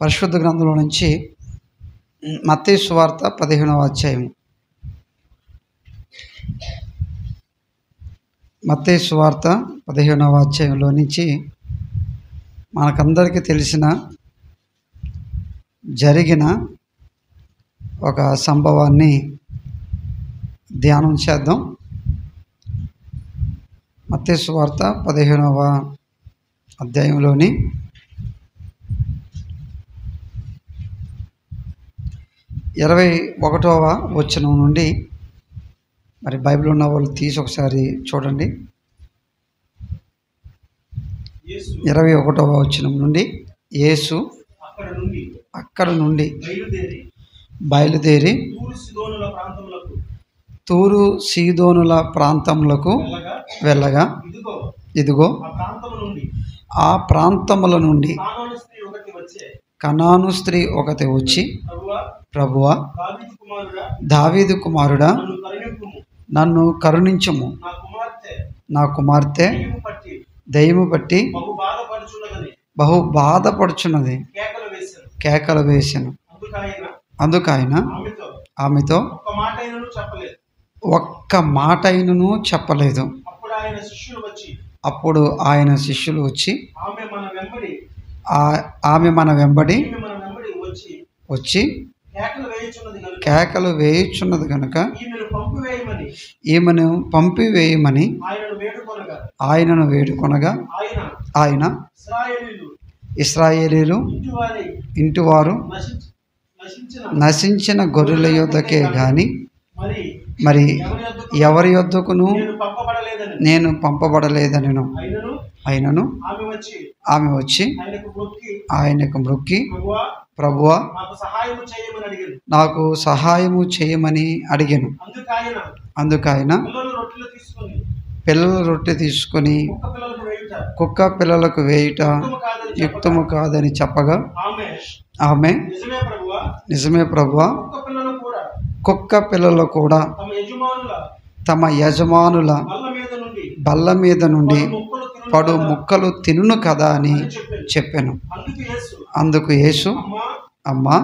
పరిశుద్ధ గ్రంథంలో నుంచి మత్తయి సువార్త 15వ అధ్యాయం. మత్తయి సువార్త 15వ అధ్యాయంలో నుంచి మనకందరికీ తెలిసిన జరిగిన ఒక సంభవాన్ని ధ్యానం చేద్దాం. మత్తయి సువార్త 15వ అధ్యాయంలోని 21వ వచనం నుండి, మరి బైబిల్ ఉన్న వాళ్ళు తీసి ఒకసారి చూడండి. 21వ వచనం నుండి, యేసు అక్కడ నుండి బయలుదేరి తూరు సీదోనుల ప్రాంతములకు వెళ్ళగా, ఇదిగో ఆ ప్రాంతముల నుండి కనాను స్త్రీ ఒకటి వచ్చి, ప్రభువా, దావీదు కుమారుడా, నన్ను కరుణించుము, నా కుమార్తె దయ్యము పట్టి బహు బాధపడుచున్నది కేకలు వేసెను. అందుకైన ఆమెతో ఒక్క మాట అయినను చెప్పలేదు. అప్పుడు ఆయన శిష్యులు వచ్చి ఆమె మన వెంబడి వచ్చి కేకలు వేయుచున్నది కనుక ఈమెను పంపివేయమని ఆయనను వేడుకొనగా, ఆయన ఇశ్రాయేలీలు ఇంటివారు నశించిన గొర్రెల యొద్దకే గాని మరి ఎవరి యొద్దకును నేను పంపబడలేదనెను. అయినను ఆమె వచ్చి ఆయనకు మొక్కి, ప్రభువా, నాకు సహాయము చేయమని అడిగాను. అందుకైన పిల్లల రొట్టె తీసుకొని కుక్క పిల్లలకు వేయుట యుక్తము కాదని చెప్పగా, ఆమె నిజమే ప్రభువా, కుక్క పిల్లలు కూడా తమ యజమానుల బల్ల మీద నుండి పడు ముక్కలు తినును కదా అని చెప్పాను. అందుకు యేసు, అమ్మా,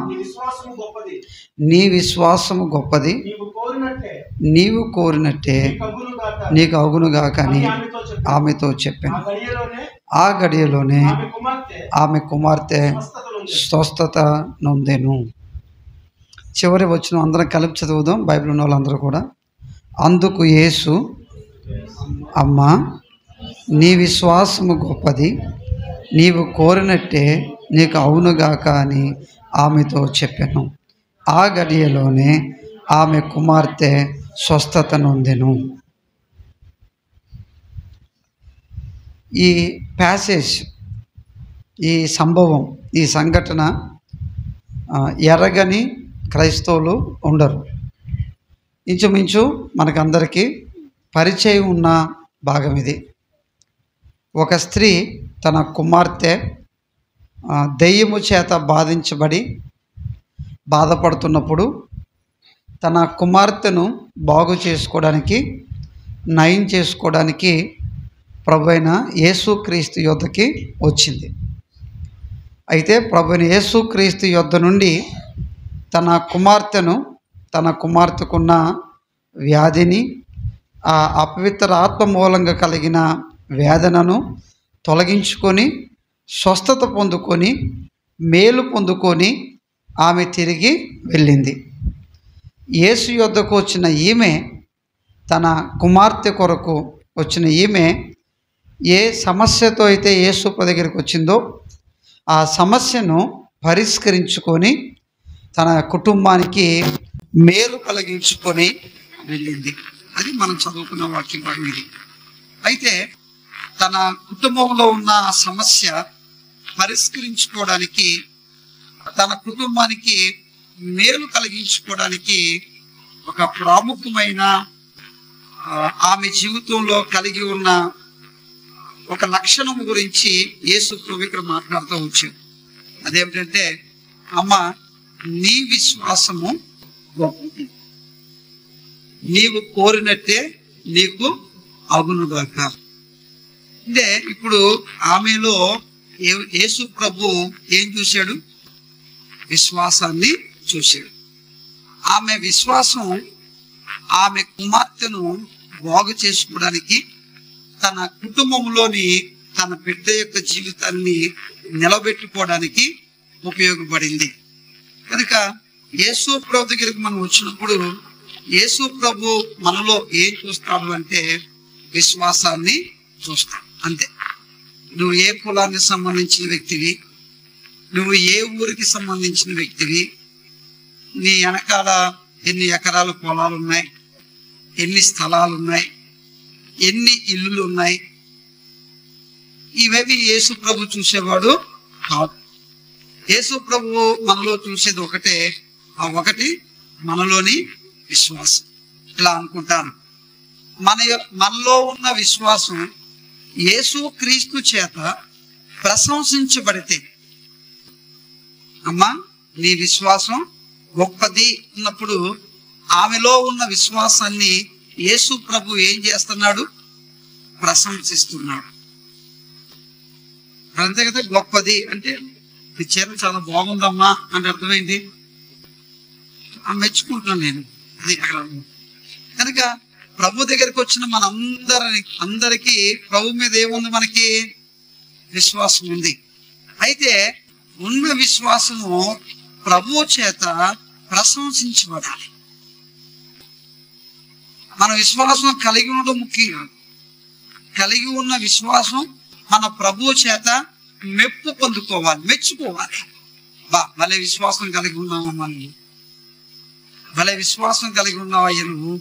నీ విశ్వాసము గొప్పది, నీవు కోరినట్టే నీకు అగునుగాక అని ఆమెతో చెప్పాను. ఆ గడియలోనే ఆమె కుమార్తె స్వస్థత నొందెను. చివరి వచ్చిన అందరం కలిపి చదువుదాం, బైబిల్ ఉన్న వాళ్ళందరూ కూడా. అందుకు యేసు, అమ్మా, నీ విశ్వాసము గొప్పది, నీవు కోరినట్టే నీకు అవునుగాక అని ఆమెతో చెప్పాను. ఆ గడియలోనే ఆమె కుమార్తె స్వస్థత నొందెను. ఈ ప్యాసేజ్, ఈ సంభవం, ఈ సంఘటన ఎరగని క్రైస్తవులు ఉండరు. ఇంచుమించు మనకందరికీ పరిచయం ఉన్న భాగం ఇది. ఒక స్త్రీ తన కుమార్తె దెయ్యము చేత బాధపడుతున్నప్పుడు తన కుమార్తెను బాగు చేసుకోవడానికి, నయం చేసుకోవడానికి ప్రభువైన యేసుక్రీస్తు యొద్దకి వచ్చింది. అయితే ప్రభువైన యేసుక్రీస్తు యొద్ద నుండి తన కుమార్తెకున్న వ్యాధిని, ఆ అపవిత్ర ఆత్మ మూలంగా కలిగిన వేదనను తొలగించుకొని, స్వస్థత పొందుకొని, మేలు పొందుకొని ఆమె తిరిగి వెళ్ళింది. యేసు యొద్దకు వచ్చిన ఈమె, తన కుమార్తె కొరకు వచ్చిన ఈమె ఏ సమస్యతో అయితే యేసు దగ్గరికి వచ్చిందో ఆ సమస్యను పరిష్కరించుకొని తన కుటుంబానికి మేలు కలిగించుకొని వెళ్ళింది. అది మనం చదువుకున్న వాక్యం ఇది. అయితే తన కుటుంబంలో ఉన్న ఆ సమస్య పరిష్కరించుకోవడానికి, తన కుటుంబానికి మేలు కలిగించుకోవడానికి ఒక ప్రాముఖ్యమైన ఆమె జీవితంలో కలిగి ఉన్న ఒక లక్షణం గురించి యేసు ప్రభు ఇక్కడ మాట్లాడుతూ వచ్చాడు. అదేమిటంటే, అమ్మ, నీ విశ్వాసము గొప్పది, నీవు కోరినట్టే నీకు అగునుగాక. అంటే ఇప్పుడు ఆమెలో యేసు ప్రభు ఏం చూశాడు? విశ్వాసాన్ని చూశాడు. ఆమె విశ్వాసం ఆమె కుమార్తెను బాగు చేసుకోవడానికి, తన కుటుంబంలోని తన బిడ్డ యొక్క జీవితాన్ని నిలబెట్టుకోవడానికి ఉపయోగపడింది. కనుక యేసు ప్రభు దగ్గరికి మనం వచ్చినప్పుడు యేసు ప్రభు మనలో ఏం చూస్తాడు అంటే విశ్వాసాన్ని చూస్తాడు. అంతే. నువ్వు ఏ కులానికి సంబంధించిన వ్యక్తివి, నువ్వు ఏ ఊరికి సంబంధించిన వ్యక్తివి, నీ వెనకాల ఎన్ని ఎకరాల పొలాలు ఉన్నాయి, ఎన్ని స్థలాలు ఉన్నాయి, ఎన్ని ఇల్లులు ఉన్నాయి, ఇవేవి యేసు ప్రభు చూసేవాడు కాదు. యేసు ప్రభు మనలో చూసేది ఒకటే, ఆ ఒకటి మనలోని విశ్వాసం. ఇలా అనుకుంటాను, మనలో ఉన్న విశ్వాసం యేసు క్రీస్తు చేత ప్రశంసించబడితే, అమ్మా నీ విశ్వాసం గొప్పది అన్నప్పుడు ఆమెలో ఉన్న విశ్వాసాన్ని యేసు ప్రభు ఏం చేస్తున్నాడు? ప్రశంసిస్తున్నాడు. అంతే కదా. గొప్పది అంటే ఈ చీర చాలా బాగుందమ్మా అంటే అర్థమైంది, మెచ్చుకుంటున్నాను నేను. అది అక్కడ. కనుక ప్రభు దగ్గరికి వచ్చిన అందరికీ ప్రభు మీద ఏముంది? మనకి విశ్వాసం ఉంది. అయితే ఉన్న విశ్వాసము ప్రభు చేత ప్రశంసించబడాలి. మన విశ్వాసం కలిగి ఉండడం ముఖ్యం. కలిగి ఉన్న విశ్వాసం మన ప్రభు చేత మెప్పు పొందుకోవాలి, మెచ్చుకోవాలి. భలే విశ్వాసం కలిగి ఉన్నావా, మనం భలే విశ్వాసం కలిగి ఉన్నావా నువ్వు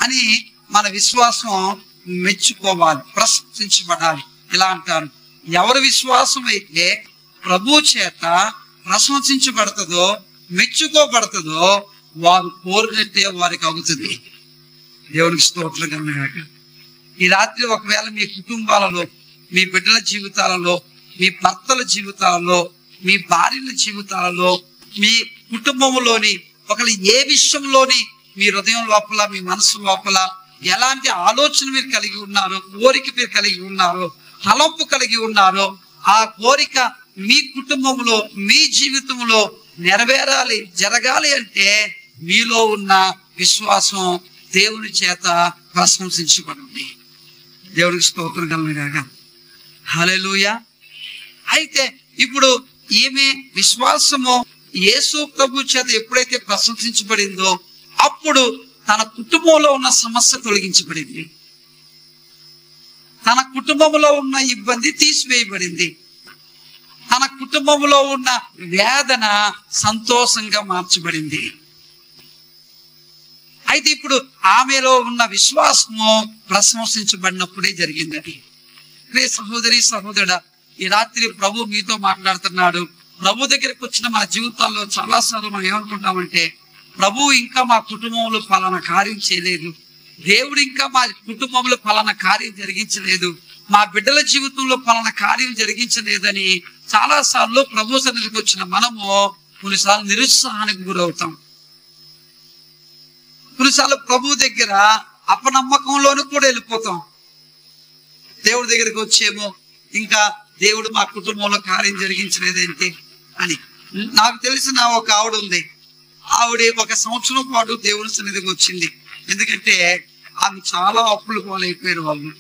అని మన విశ్వాసం మెచ్చుకోవాలి, ప్రశంసించబడాలి. ఇలా అంటారు, ఎవరి విశ్వాసం అయితే ప్రభు చేత ప్రశంసించబడుతుందో, మెచ్చుకోబడుతుందో, వారు కోరినట్టే వారికి అవుతుంది. దేవునికి స్తోత్రం కలుగుగాక. ఈ రాత్రి ఒకవేళ మీ కుటుంబాలలో, మీ బిడ్డల జీవితాలలో, మీ భర్తల జీవితాలలో, మీ భార్యల జీవితాలలో, మీ కుటుంబంలోని ఒకళ్ళు ఏ విషయంలోని మీ హృదయం లోపల, మీ మనసు లోపల ఎలాంటి ఆలోచన మీరు కలిగి ఉన్నారో, కోరిక మీరు కలిగి ఉన్నారో, తలంపు కలిగి ఉన్నారో, ఆ కోరిక మీ కుటుంబంలో, మీ జీవితంలో నెరవేరాలి, జరగాలి అంటే మీలో ఉన్న విశ్వాసం దేవుని చేత ప్రశంసించబడింది. దేవునికి స్తోత్రం కలుగుగాక. హల్లెలూయా. అయితే ఇప్పుడు ఈమె విశ్వాసము యేసు ప్రభు చేత ఎప్పుడైతే ప్రశంసించబడిందో అప్పుడు తన కుటుంబంలో ఉన్న సమస్య తొలగించబడింది, తన కుటుంబంలో ఉన్న ఇబ్బంది తీసివేయబడింది, తన కుటుంబంలో ఉన్న వేదన సంతోషంగా మార్చబడింది. అయితే ఇప్పుడు ఆమెలో ఉన్న విశ్వాసము ప్రశంసించబడినప్పుడే జరిగిందని. సహోదరి సహోదరుడా, ఈ రాత్రి ప్రభు మీతో మాట్లాడుతున్నాడు. ప్రభు దగ్గరికి వచ్చిన మన జీవితాల్లో చాలాసార్లు మనం ఏమనుకుంటామంటే, ప్రభు ఇంకా మా కుటుంబంలో ఫలానా కార్యం చేయలేదు, దేవుడు ఇంకా మా కుటుంబంలో ఫలానా కార్యం జరిగించలేదు, మా బిడ్డల జీవితంలో ఫలానా కార్యం జరిగించలేదని చాలా సార్లు ప్రభు సన్నిధికి వచ్చిన మనము కొన్నిసార్లు నిరుత్సాహానికి గురవుతాం. కొన్నిసార్లు ప్రభు దగ్గర అపనమ్మకంలోనూ కూడా వెళ్ళిపోతాం. దేవుడి దగ్గరికి వచ్చేమో ఇంకా దేవుడు మా కుటుంబంలో కార్యం జరిగించలేదేంటి అని. నాకు తెలిసిన ఒక ఆవిడ ఉంది. ఆవిడ 1 సంవత్సరం పాటు దేవుని సన్నిధికి వచ్చింది. ఎందుకంటే ఆమె చాలా అప్పులు పాలైపోయిన వాళ్ళు.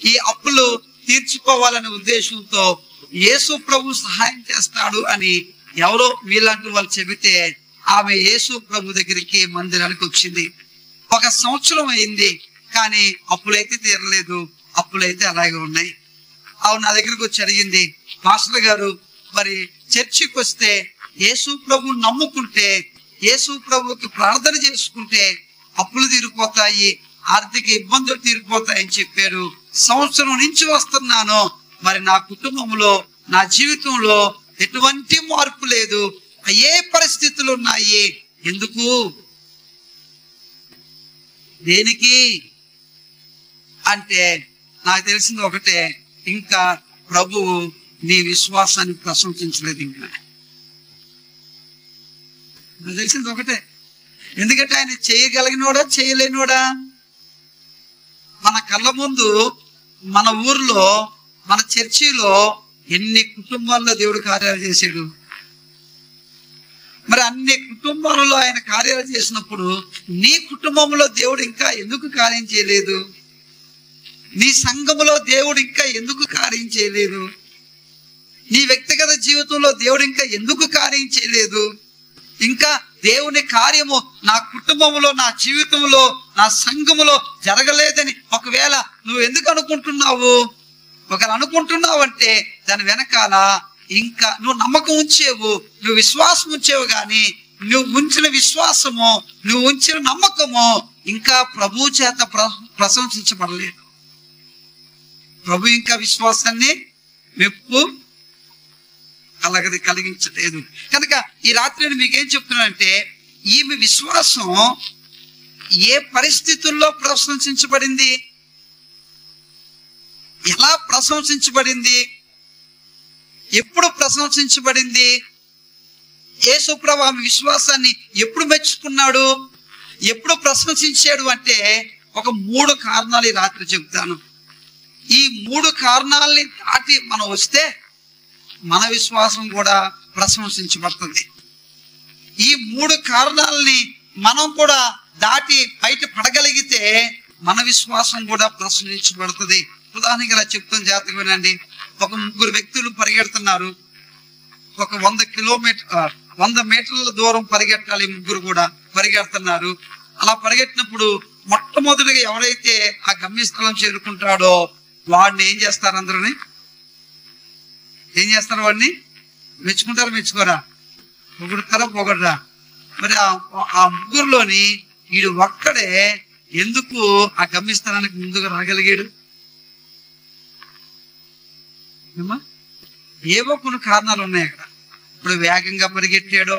ఈ అప్పులు తీర్చుకోవాలనే ఉద్దేశంతో యేసు ప్రభు సహాయం చేస్తాడు అని ఎవరో వీళ్ళంటూ వాళ్ళు చెబితే ఆమె యేసు ప్రభు దగ్గరికి మందిరానికి వచ్చింది. 1 సంవత్సరం అయింది, కానీ అప్పులైతే తీరలేదు, అప్పులైతే అలాగే ఉన్నాయి. ఆవిడ నా దగ్గరికి వచ్చి అడిగింది, పాస్టర్ గారు మరి చర్చికి వస్తే యేసు ప్రభు నమ్ముకుంటే, యేసు ప్రభుకి ప్రార్థన చేసుకుంటే అప్పులు తీరిపోతాయి, ఆర్థిక ఇబ్బందులు తీరిపోతాయని చెప్పారు. సంవత్సరం నుంచి వస్తున్నాను, మరి నా కుటుంబంలో, నా జీవితంలో ఎటువంటి మార్పు లేదు, ఏ పరిస్థితులు ఉన్నాయి, ఎందుకు, దేనికి అంటే నాకు తెలిసింది ఒకటే, ఇంకా ప్రభువు నీ విశ్వాసాన్ని ప్రశంసించలేదు. ఇంకా నాకు తెలిసింది ఒకటే, ఎందుకంటే ఆయన చేయగలిగినోడా చేయలేనోడా? మన కళ్ళ ముందు, మన ఊర్లో, మన చర్చిలో ఎన్ని కుటుంబాల్లో దేవుడు కార్యాలు చేశాడు. మరి అన్ని కుటుంబాలలో ఆయన కార్యాలు చేసినప్పుడు నీ కుటుంబంలో దేవుడు ఇంకా ఎందుకు కార్యం చేయలేదు? నీ సంఘములో దేవుడు ఇంకా ఎందుకు కార్యం చేయలేదు? నీ వ్యక్తిగత జీవితంలో దేవుడు ఇంకా ఎందుకు కార్యం చేయలేదు? ఇంకా దేవుని కార్యము నా కుటుంబంలో, నా జీవితంలో, నా సంఘములో జరగలేదని ఒకవేళ నువ్వు ఎందుకు అనుకుంటున్నావు? ఒకవేళ అనుకుంటున్నావు అంటే దాని వెనకాల ఇంకా నువ్వు నమ్మకం ఉంచేవు, నువ్వు విశ్వాసం ఉంచేవు, కానీ నువ్వు ఉంచిన విశ్వాసము, నువ్వు ఉంచిన నమ్మకము ఇంకా ప్రభు చేత ప్రశంసించబడలేదు. ప్రభు ఇంకా విశ్వాసాన్ని మెప్పు కలిగించలేదు. కనుక ఈ రాత్రి నేను మీకేం చెప్తున్నానంటే, ఈమె విశ్వాసం ఏ పరిస్థితుల్లో ప్రశంసించబడింది, ఎలా ప్రశంసించబడింది, ఎప్పుడు ప్రశంసించబడింది? యేసు ప్రభువు ఆమె విశ్వాసాన్ని ఎప్పుడు మెచ్చుకున్నాడు, ఎప్పుడు ప్రశంసించాడు అంటే ఒక 3 కారణాలు ఈ రాత్రి చెప్తాను. ఈ 3 కారణాలని దాటి మనం వస్తే మన విశ్వాసం కూడా ప్రశంసించబడుతుంది. ఈ 3 కారణాలని మనం కూడా దాటి బయట పడగలిగితే మన విశ్వాసం కూడా ప్రశంసించబడుతుంది. ఉదాహరణగా ఇలా చెప్తాను, జాగ్రత్తగా వినండి. ఒక 3 వ్యక్తులు పరిగెడుతున్నారు. ఒక 100 మీటర్ల దూరం పరిగెట్టాలి. 3 కూడా పరిగెడుతున్నారు. అలా పరిగెట్టినప్పుడు మొట్టమొదటిగా ఎవరైతే ఆ గమ్యస్థలం చేరుకుంటాడో వాడిని ఏం చేస్తారు? అందరూని ఏం చేస్తారు? వాడిని మెచ్చుకుంటారా, మెచ్చుకోరా? పొగుడుతారా, పొగడరా? మరి ఆ 3లోని వీడు ఒక్కడే ఎందుకు ఆ గమ్యస్థానానికి ముందుగా రాగలిగాడు? ఏవో కొన్ని కారణాలు ఉన్నాయి అక్కడ. ఇప్పుడు వేగంగా పరిగెట్టాడో,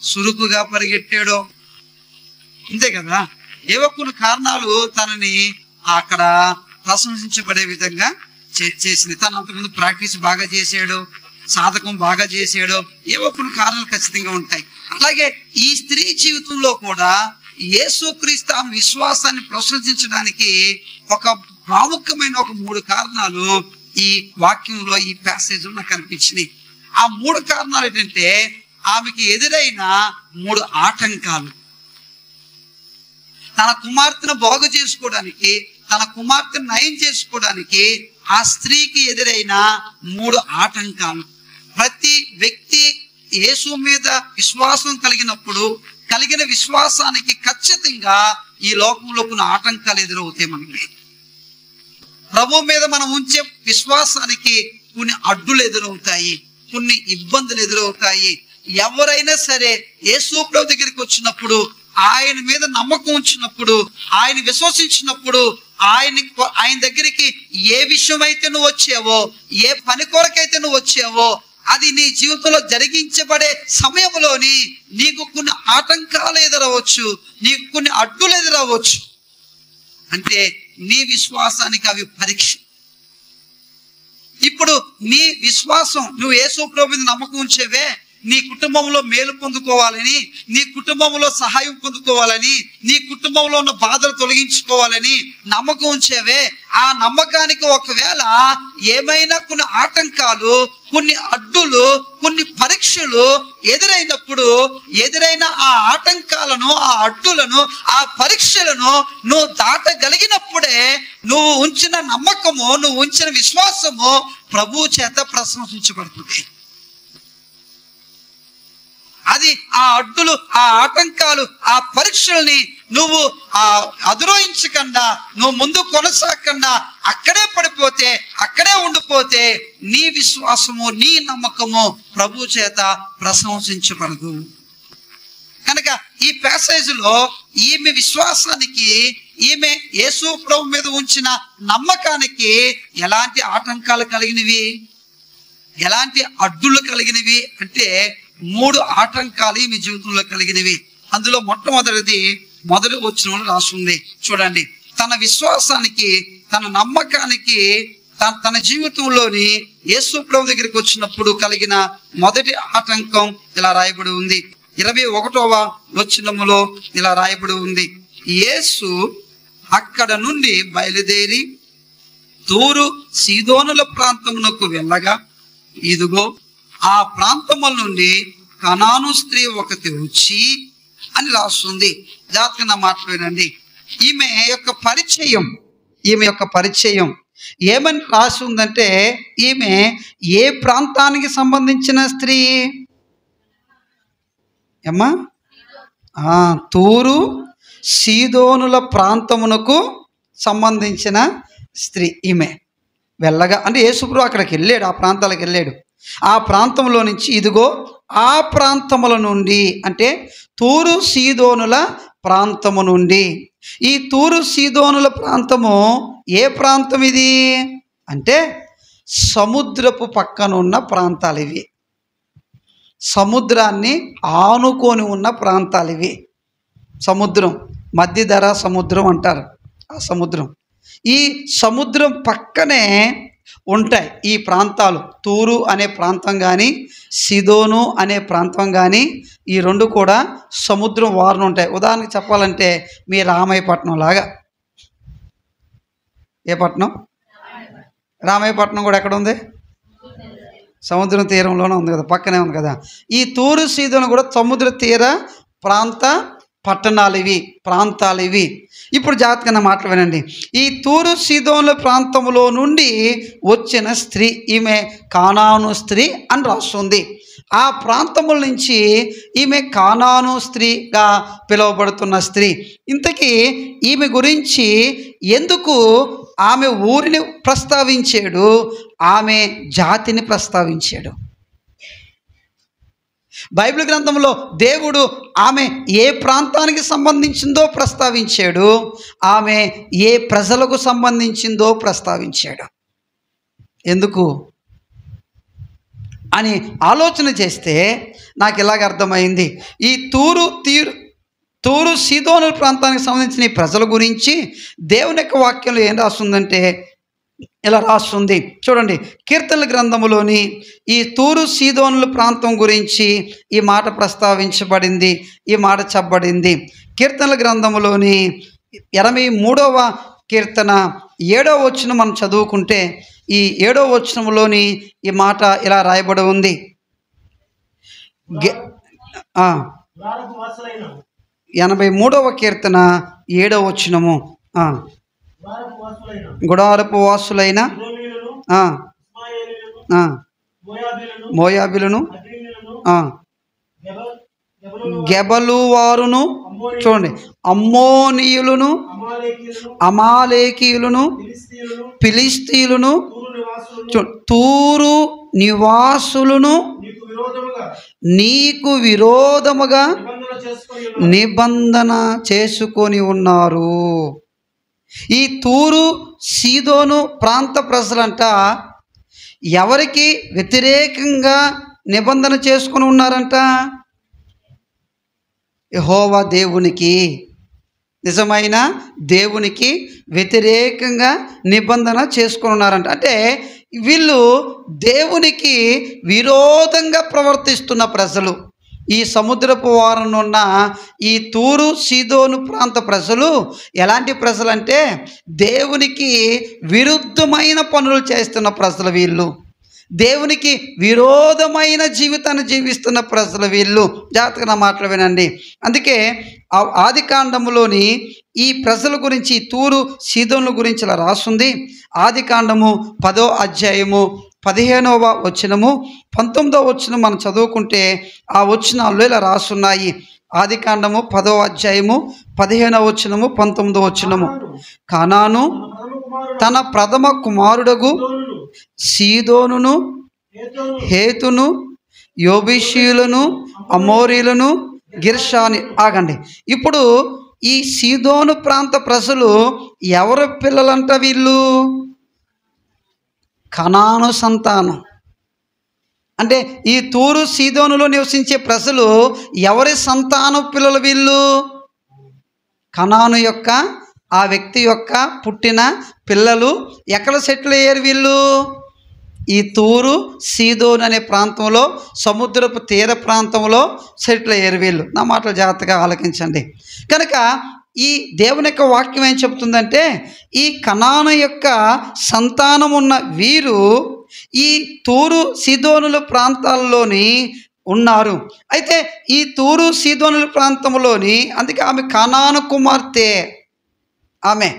సురుకుగా పరిగెట్టాడో, అంతే కదా. ఏవో కొన్ని కారణాలు తనని అక్కడ ప్రశంసించబడే విధంగా చేసింది. తను అంతకుముందు ప్రాక్టీస్ బాగా చేసాడు, సాధకం బాగా చేసాడు, ఏవో కొన్ని కారణాలు ఖచ్చితంగా ఉంటాయి. అలాగే ఈ స్త్రీ జీవితంలో కూడా యేసుక్రీస్తు ఆమె విశ్వాసాన్ని ప్రశంసించడానికి ఒక ప్రాముఖ్యమైన ఒక 3 కారణాలు ఈ వాక్యంలో, ఈ ప్యాసేజ్ నాకు కనిపించినాయి. ఆ 3 కారణాలు ఏంటంటే, ఆమెకి ఎదురైన 3 ఆటంకాలు. తన కుమార్తెను బాగు చేసుకోవడానికి, తన కుమార్తెను నయం చేసుకోవడానికి ఆ స్త్రీకి ఎదురైన 3 ఆటంకాలు. ప్రతి వ్యక్తి యేసు మీద విశ్వాసం కలిగినప్పుడు కలిగిన విశ్వాసానికి ఖచ్చితంగా ఈ లోకంలో కొన్ని ఆటంకాలు ఎదురవుతాయి. మనకి ప్రభు మీద మనం ఉంచే విశ్వాసానికి కొన్ని అడ్డులు ఎదురవుతాయి, కొన్ని ఇబ్బందులు ఎదురవుతాయి. ఎవరైనా సరే యేసు ప్రభు దగ్గరికి వచ్చినప్పుడు, ఆయన మీద నమ్మకం ఉంచినప్పుడు, ఆయన విశ్వసించినప్పుడు, ఆయన దగ్గరికి ఏ విషయం అయితే నువ్వు వచ్చావో, ఏ పని కొరకైతే నువ్వు వచ్చావో, అది నీ జీవితంలో జరిగించబడే సమయంలోని నీకు కొన్ని ఆటంకాలు ఎదురవచ్చు, నీకు కొన్ని అడ్డులు ఎదురవచ్చు. అంటే నీ విశ్వాసానికి అవి పరీక్ష. ఇప్పుడు నీ విశ్వాసం, నువ్వు యేసు ప్రభు మీద నమ్మకం ఉంచేవే, నీ కుటుంబంలో మేలు పొందుకోవాలని, నీ కుటుంబంలో సహాయం పొందుకోవాలని, నీ కుటుంబంలో ఉన్న బాధలు తొలగించుకోవాలని నమ్మకం ఉంచేవే, ఆ నమ్మకానికి ఒకవేళ ఏమైనా కొన్ని ఆటంకాలు, కొన్ని అడ్డులు, కొన్ని పరీక్షలు ఎదురైనప్పుడు, ఎదురైన ఆ ఆటంకాలను, ఆ అడ్డులను, ఆ పరీక్షలను నువ్వు దాటగలిగినప్పుడే నువ్వు ఉంచిన నమ్మకము, నువ్వు ఉంచిన విశ్వాసము ప్రభువు చేత ప్రశంసించబడుతుంది. అది ఆ అడ్డులు, ఆ ఆటంకాలు, ఆ పరీక్షల్ని నువ్వు అధిరోహించకుండా, నువ్వు ముందు కొనసాగకుండా అక్కడే పడిపోతే, అక్కడే ఉండిపోతే నీ విశ్వాసము, నీ నమ్మకము ప్రభు చేత ప్రశంసించబడదు. కనుక ఈ ప్యాసేజ్లో ఈమె విశ్వాసానికి, ఈమె యేసు ప్రభు మీద ఉంచిన నమ్మకానికి ఎలాంటి ఆటంకాలు కలిగినవి, ఎలాంటి అడ్డులు కలిగినవి అంటే 3 ఆటంకాలు మీ జీవితంలో కలిగినవి. అందులో మొట్టమొదటిది మొదటి వచనంలో రాస్తుంది. చూడండి, తన విశ్వాసానికి, తన నమ్మకానికి, తన జీవితంలోని యేసు ప్రభు దగ్గరికి వచ్చినప్పుడు కలిగిన మొదటి ఆటంకం ఇలా రాయబడి ఉంది. 21వ వచనములో ఇలా రాయబడి ఉంది. యేసు అక్కడ నుండి బయలుదేరి తూరు సీదోనుల ప్రాంతమునకు వెళ్ళగా, ఇదిగో ఆ ప్రాంతముల నుండి కనాను స్త్రీ ఒకటి వచ్చి అని రాస్తుంది. జాగ్రత్తగా నా మాట వినండి. ఈమె యొక్క పరిచయం ఏమని రాసి ఉందంటే, ఈమె ఏ ప్రాంతానికి సంబంధించిన స్త్రీ అమ్మా? తూరు సీదోనుల ప్రాంతమునకు సంబంధించిన స్త్రీ ఈమె. వెళ్ళగా అంటే యేసుప్రభువు అక్కడికి వెళ్ళాడు, ఆ ప్రాంతాలకు వెళ్ళాడు. ఆ ప్రాంతంలో నుంచి ఇదిగో ఆ ప్రాంతముల నుండి, అంటే తూరు సీదోనుల ప్రాంతము నుండి. ఈ తూరు సీదోనుల ప్రాంతము ఏ ప్రాంతం ఇది అంటే సముద్రపు పక్కన ఉన్న ప్రాంతాలు ఇవి. సముద్రాన్ని ఆనుకొని ఉన్న ప్రాంతాలు ఇవి. సముద్రం, మధ్యధరా సముద్రం అంటారు ఆ సముద్రం. ఈ సముద్రం పక్కనే ఉంటాయి ఈ ప్రాంతాలు. తూరు అనే ప్రాంతం కానీ సీదోను అనే ప్రాంతం కానీ ఈ రెండు కూడా సముద్రం వారున ఉంటాయి. ఉదాహరణకి చెప్పాలంటే మీ రామాయపట్నం లాగా. ఏ పట్టణం? రామాయపట్నం కూడా ఎక్కడ ఉంది? సముద్రం తీరంలోనే ఉంది కదా, పక్కనే ఉంది కదా. ఈ తూరు సీదోను కూడా సముద్ర తీర పట్టణాలు ఇవి, ప్రాంతాలు ఇవి. ఇప్పుడు జాగ్రత్తగా మాటలు వినండి. ఈ తూరు సీదోనుల ప్రాంతంలో నుండి వచ్చిన స్త్రీ ఈమె కానాను స్త్రీ అని రాస్తుంది. ఆ ప్రాంతముల నుంచి ఈమె కానాను స్త్రీగా పిలువబడుతున్న స్త్రీ. ఇంతకీ ఈమె గురించి ఎందుకు ఆమె ఊరిని ప్రస్తావించాడు, ఆమె జాతిని ప్రస్తావించాడు? బైబిల్ గ్రంథంలో దేవుడు ఆమె ఏ ప్రాంతానికి సంబంధించిందో ప్రస్తావించాడు, ఆమె ఏ ప్రజలకు సంబంధించిందో ప్రస్తావించాడు. ఎందుకు అని ఆలోచన చేస్తే నాకు ఇలాగ అర్థమైంది. ఈ తూరు సీదోను ప్రాంతానికి సంబంధించిన ఈ ప్రజల గురించి దేవుని యొక్క వాక్యంలో ఏం రాస్తుందంటే ఇలా రాస్తుంది చూడండి. కీర్తనల గ్రంథములోని ఈ తూరు సీదోనుల ప్రాంతం గురించి ఈ మాట ప్రస్తావించబడింది, ఈ మాట చెప్పబడింది. కీర్తనల గ్రంథములోని 83వ కీర్తన 7వ వచనం మనం చదువుకుంటే ఈ 7వ వచనంలోని ఈ మాట ఇలా రాయబడి ఉంది. 83వ కీర్తన 7వ వచనము. గుడారపు వాసులైన మోయాబీలను గెబలు వారును, చూడండి, అమ్మోనీయులను, అమాలేకీయులను, ఫిలిస్తీయులను, తూరు నివాసులను నీకు విరోధముగా నిబంధన చేసుకొని ఉన్నారు. ఈ తూరు సీదోను ప్రాంత ప్రజలంట ఎవరికి వ్యతిరేకంగా నిబంధన చేసుకొని ఉన్నారంట? యెహోవా దేవునికి, నిజమైన దేవునికి వ్యతిరేకంగా నిబంధన చేసుకొని ఉన్నారంట. అంటే వీళ్ళు దేవునికి విరోధంగా ప్రవర్తిస్తున్న ప్రజలు. ఈ సముద్రపు వారన ఉన్న ఈ తూరు సీదోను ప్రాంత ప్రజలు ఎలాంటి ప్రజలు అంటే దేవునికి విరుద్ధమైన పనులు చేస్తున్న ప్రజలు వీళ్ళు. దేవునికి విరోధమైన జీవితాన్ని జీవిస్తున్న ప్రజలు వీళ్ళు. జాగ్రత్తగా నా మాటలు వినండి. అందుకే ఆది కాండములోని ఈ ప్రజల గురించి, తూరు సీదోనుల గురించి ఇలా రాస్తుంది. ఆది కాండము 10వ అధ్యాయము 15వ వచనము 19వ వచనం మనం చదువుకుంటే ఆ వచనాల్లో ఇలా రాసున్నాయి. ఆది కాండము 10వ అధ్యాయము 15వ వచనము 19వ వచనము. కానాను తన ప్రథమ కుమారుడగు సీదోనును, హేతును, యోబీషీయులను, అమోరీలను, గిర్షాని. ఆగండి, ఇప్పుడు ఈ సీదోను ప్రాంత ప్రజలు ఎవరి పిల్లలంట? వీళ్ళు కనాను సంతానం. అంటే ఈ తూరు సీదోనులో నివసించే ప్రజలు ఎవరి సంతానం పిల్లలు? వీళ్ళు కనాను యొక్క, ఆ వ్యక్తి యొక్క పుట్టిన పిల్లలు. ఎక్కడ సెటిల్ అయ్యారు వీళ్ళు? ఈ తూరు సీదోను అనే ప్రాంతంలో, సముద్రపు తీర ప్రాంతంలో సెటిల్ అయ్యారు వీళ్ళు. నా మాటలు జాగ్రత్తగా ఆలకించండి. కనుక ఈ దేవుని యొక్క వాక్యం ఏం చెప్తుందంటే ఈ కనాను యొక్క సంతానం ఉన్న వీరు ఈ తూరు సీదోనుల ప్రాంతాల్లోని ఉన్నారు. అయితే ఈ తూరు సీదోనుల ప్రాంతంలోని, అందుకే ఆమె కనాను కుమార్తె. ఆమె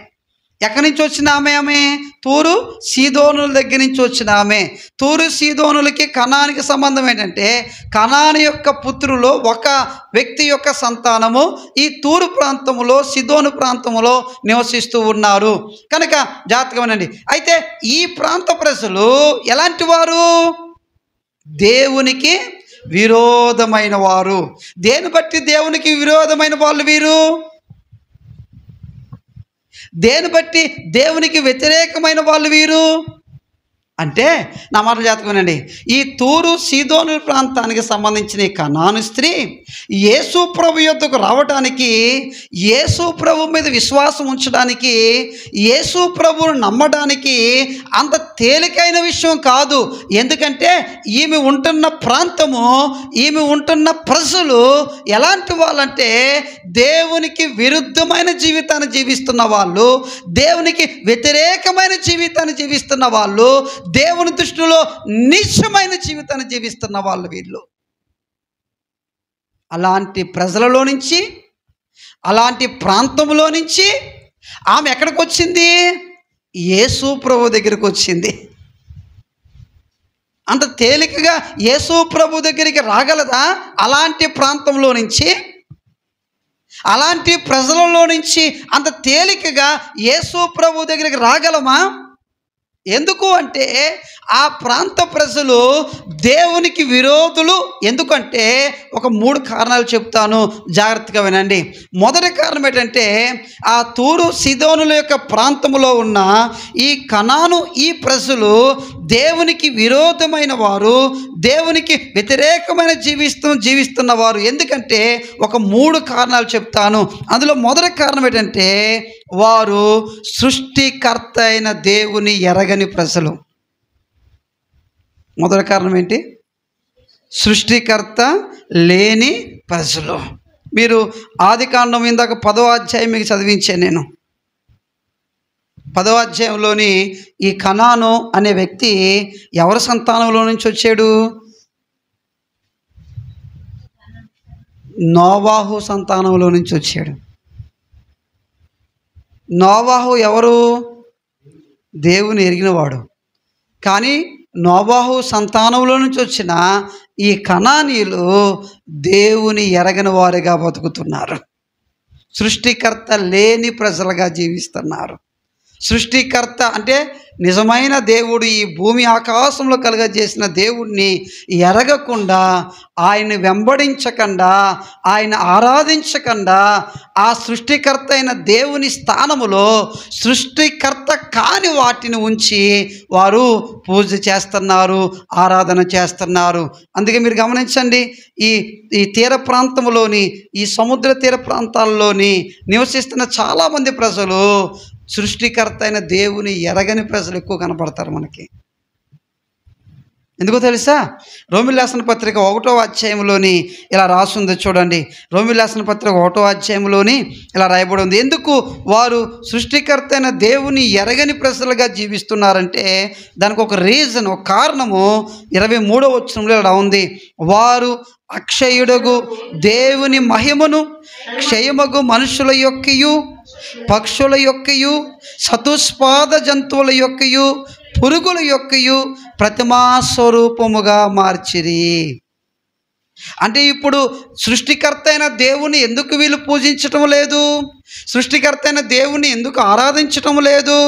ఎక్కడి నుంచి వచ్చిన ఆమె తూరు సీదోనుల దగ్గర నుంచి వచ్చిన ఆమె. తూరు సీదోనులకి కనానికి సంబంధం ఏంటంటే, కనాను యొక్క పుత్రులు ఒక వ్యక్తి యొక్క సంతానము ఈ తూరు ప్రాంతంలో సీదోను ప్రాంతంలో నివసిస్తూ ఉన్నారు కనుక జాగ్రత్తగా వినండి. అయితే ఈ ప్రాంత ప్రజలు ఎలాంటి వారు? దేవునికి విరోధమైన వారు. దేని బట్టి దేవునికి విరోధమైన వాళ్ళు వీరు? దేని బట్టి దేవునికి వ్యతిరేకమైన వాళ్ళు వీరు అంటే, నా మాటలు జాగ్రత్తగా వినండి. ఈ తూరు సీదోను ప్రాంతానికి సంబంధించిన ఈ కనాను స్త్రీ యేసు ప్రభు యొద్దకు రావడానికి, యేసు ప్రభు మీద విశ్వాసం ఉంచడానికి, యేసు ప్రభువును నమ్మడానికి అంత తేలికైన విషయం కాదు. ఎందుకంటే ఈమె ఉంటున్న ప్రాంతము, ఈమె ఉంటున్న ప్రజలు ఎలాంటి వాళ్ళంటే, దేవునికి విరుద్ధమైన జీవితాన్ని జీవిస్తున్న వాళ్ళు, దేవునికి వ్యతిరేకమైన జీవితాన్ని జీవిస్తున్న వాళ్ళు, దేవుని దృష్టిలో నీచమైన జీవితాన్ని జీవిస్తున్న వాళ్ళు వీళ్ళు. అలాంటి ప్రజలలో నుంచి, అలాంటి ప్రాంతంలో నుంచి ఆమె ఎక్కడికి వచ్చింది? యేసు ప్రభు దగ్గరికి వచ్చింది. అంత తేలికగా యేసు ప్రభు దగ్గరికి రాగలదా? అలాంటి ప్రాంతంలో నుంచి, అలాంటి ప్రజలలో నుంచి అంత తేలికగా యేసు ప్రభు దగ్గరికి రాగలమా? ఎందుకు అంటే ఆ ప్రాంత ప్రజలు దేవునికి విరోధులు. ఎందుకంటే ఒక 3 కారణాలు చెప్తాను, జాగ్రత్తగా వినండి. మొదటి కారణం ఏంటంటే, ఆ తూరు సీదోనుల యొక్క ప్రాంతంలో ఉన్న ఈ కనాను ఈ ప్రజలు దేవునికి విరోధమైన వారు, దేవునికి వ్యతిరేకమైన జీవిస్తున్న వారు. ఎందుకంటే ఒక 3 కారణాలు చెప్తాను. అందులో మొదటి కారణం ఏంటంటే, వారు సృష్టికర్త అయిన దేవుని ఎరగని ప్రజలు. మొదటి కారణం ఏంటి? సృష్టికర్త లేని ప్రజలు. మీరు ఆదికాండం ఇందాక 10వ అధ్యాయం మీకు చదివించాను నేను. 10వ అధ్యాయంలోని ఈ కనాను అనే వ్యక్తి ఎవరి సంతానంలో నుంచి వచ్చాడు? నోవాహు సంతానంలో నుంచి వచ్చాడు. నోవాహు ఎవరు? దేవుని ఎరిగినవాడు. కానీ నోవాహు సంతానంలో నుంచి వచ్చిన ఈ కనానీయులు దేవుని ఎరగని వారిగా బతుకుతున్నారు. సృష్టికర్త లేని ప్రజలుగా జీవిస్తున్నారు. సృష్టికర్త అంటే నిజమైన దేవుడు, ఈ భూమి ఆకాశంలో కలుగజేసిన దేవుడిని ఎరగకుండా, ఆయన వెంబడించకుండా, ఆయన ఆరాధించకుండా, ఆ సృష్టికర్త అయిన దేవుని స్థానములో సృష్టికర్త కాని వాటిని ఉంచి వారు పూజ చేస్తున్నారు, ఆరాధన చేస్తున్నారు. అందుకే మీరు గమనించండి, ఈ తీర ప్రాంతంలోని, ఈ సముద్ర తీర ప్రాంతాల్లోని నివసిస్తున్న చాలామంది ప్రజలు సృష్టికర్త అయిన దేవుని ఎరగని ప్రజలు ఎక్కువ కనపడతారు మనకి. ఎందుకో తెలుసా? రోమీయులకు రాసిన పత్రిక 1వ అధ్యాయంలోని ఇలా రాసుంది చూడండి. రోమీయులకు రాసిన పత్రిక 1వ అధ్యాయంలోని ఇలా రాయబడి ఉంది. ఎందుకు వారు సృష్టికర్త అయిన దేవుని ఎరగని ప్రజలుగా జీవిస్తున్నారంటే దానికి ఒక రీజన్, ఒక కారణము 23వ వచనంలో ఇలా ఉంది. వారు అక్షయుడగు దేవుని మహిమను క్షయమగు మనుషుల యొక్కయు, పక్షుల యొక్కయు, చతుష్పాద జంతువుల యొక్కయు, పురుగుల యొక్కయు ప్రతిమా స్వరూపముగా మార్చిరి. అంటే ఇప్పుడు సృష్టికర్త అయిన దేవుని ఎందుకు వీళ్ళు పూజించటం లేదు? సృష్టికర్త అయిన దేవుని ఎందుకు ఆరాధించటం లేదు?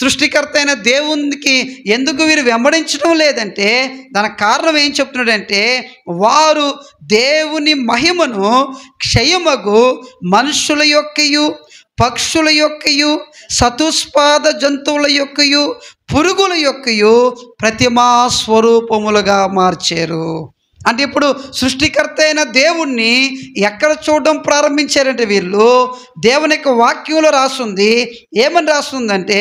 సృష్టికర్త అయిన దేవునికి ఎందుకు వీరు వెంబడించడం లేదంటే దానికి కారణం ఏం చెప్తున్నాడంటే, వారు దేవుని మహిమను క్షయమగు మనుషుల యొక్కయు, పక్షుల యొక్కయు, చతుష్పాద జంతువుల యొక్కయు, పురుగుల యొక్కయు ప్రతిమా స్వరూపములుగా మార్చారు. అంటే ఇప్పుడు సృష్టికర్త అయిన దేవుణ్ణి ఎక్కడ చూడడం ప్రారంభించారంటే వీళ్ళు, దేవుని యొక్క వాక్యంలో రాస్తుంది. ఏమని రాస్తుందంటే,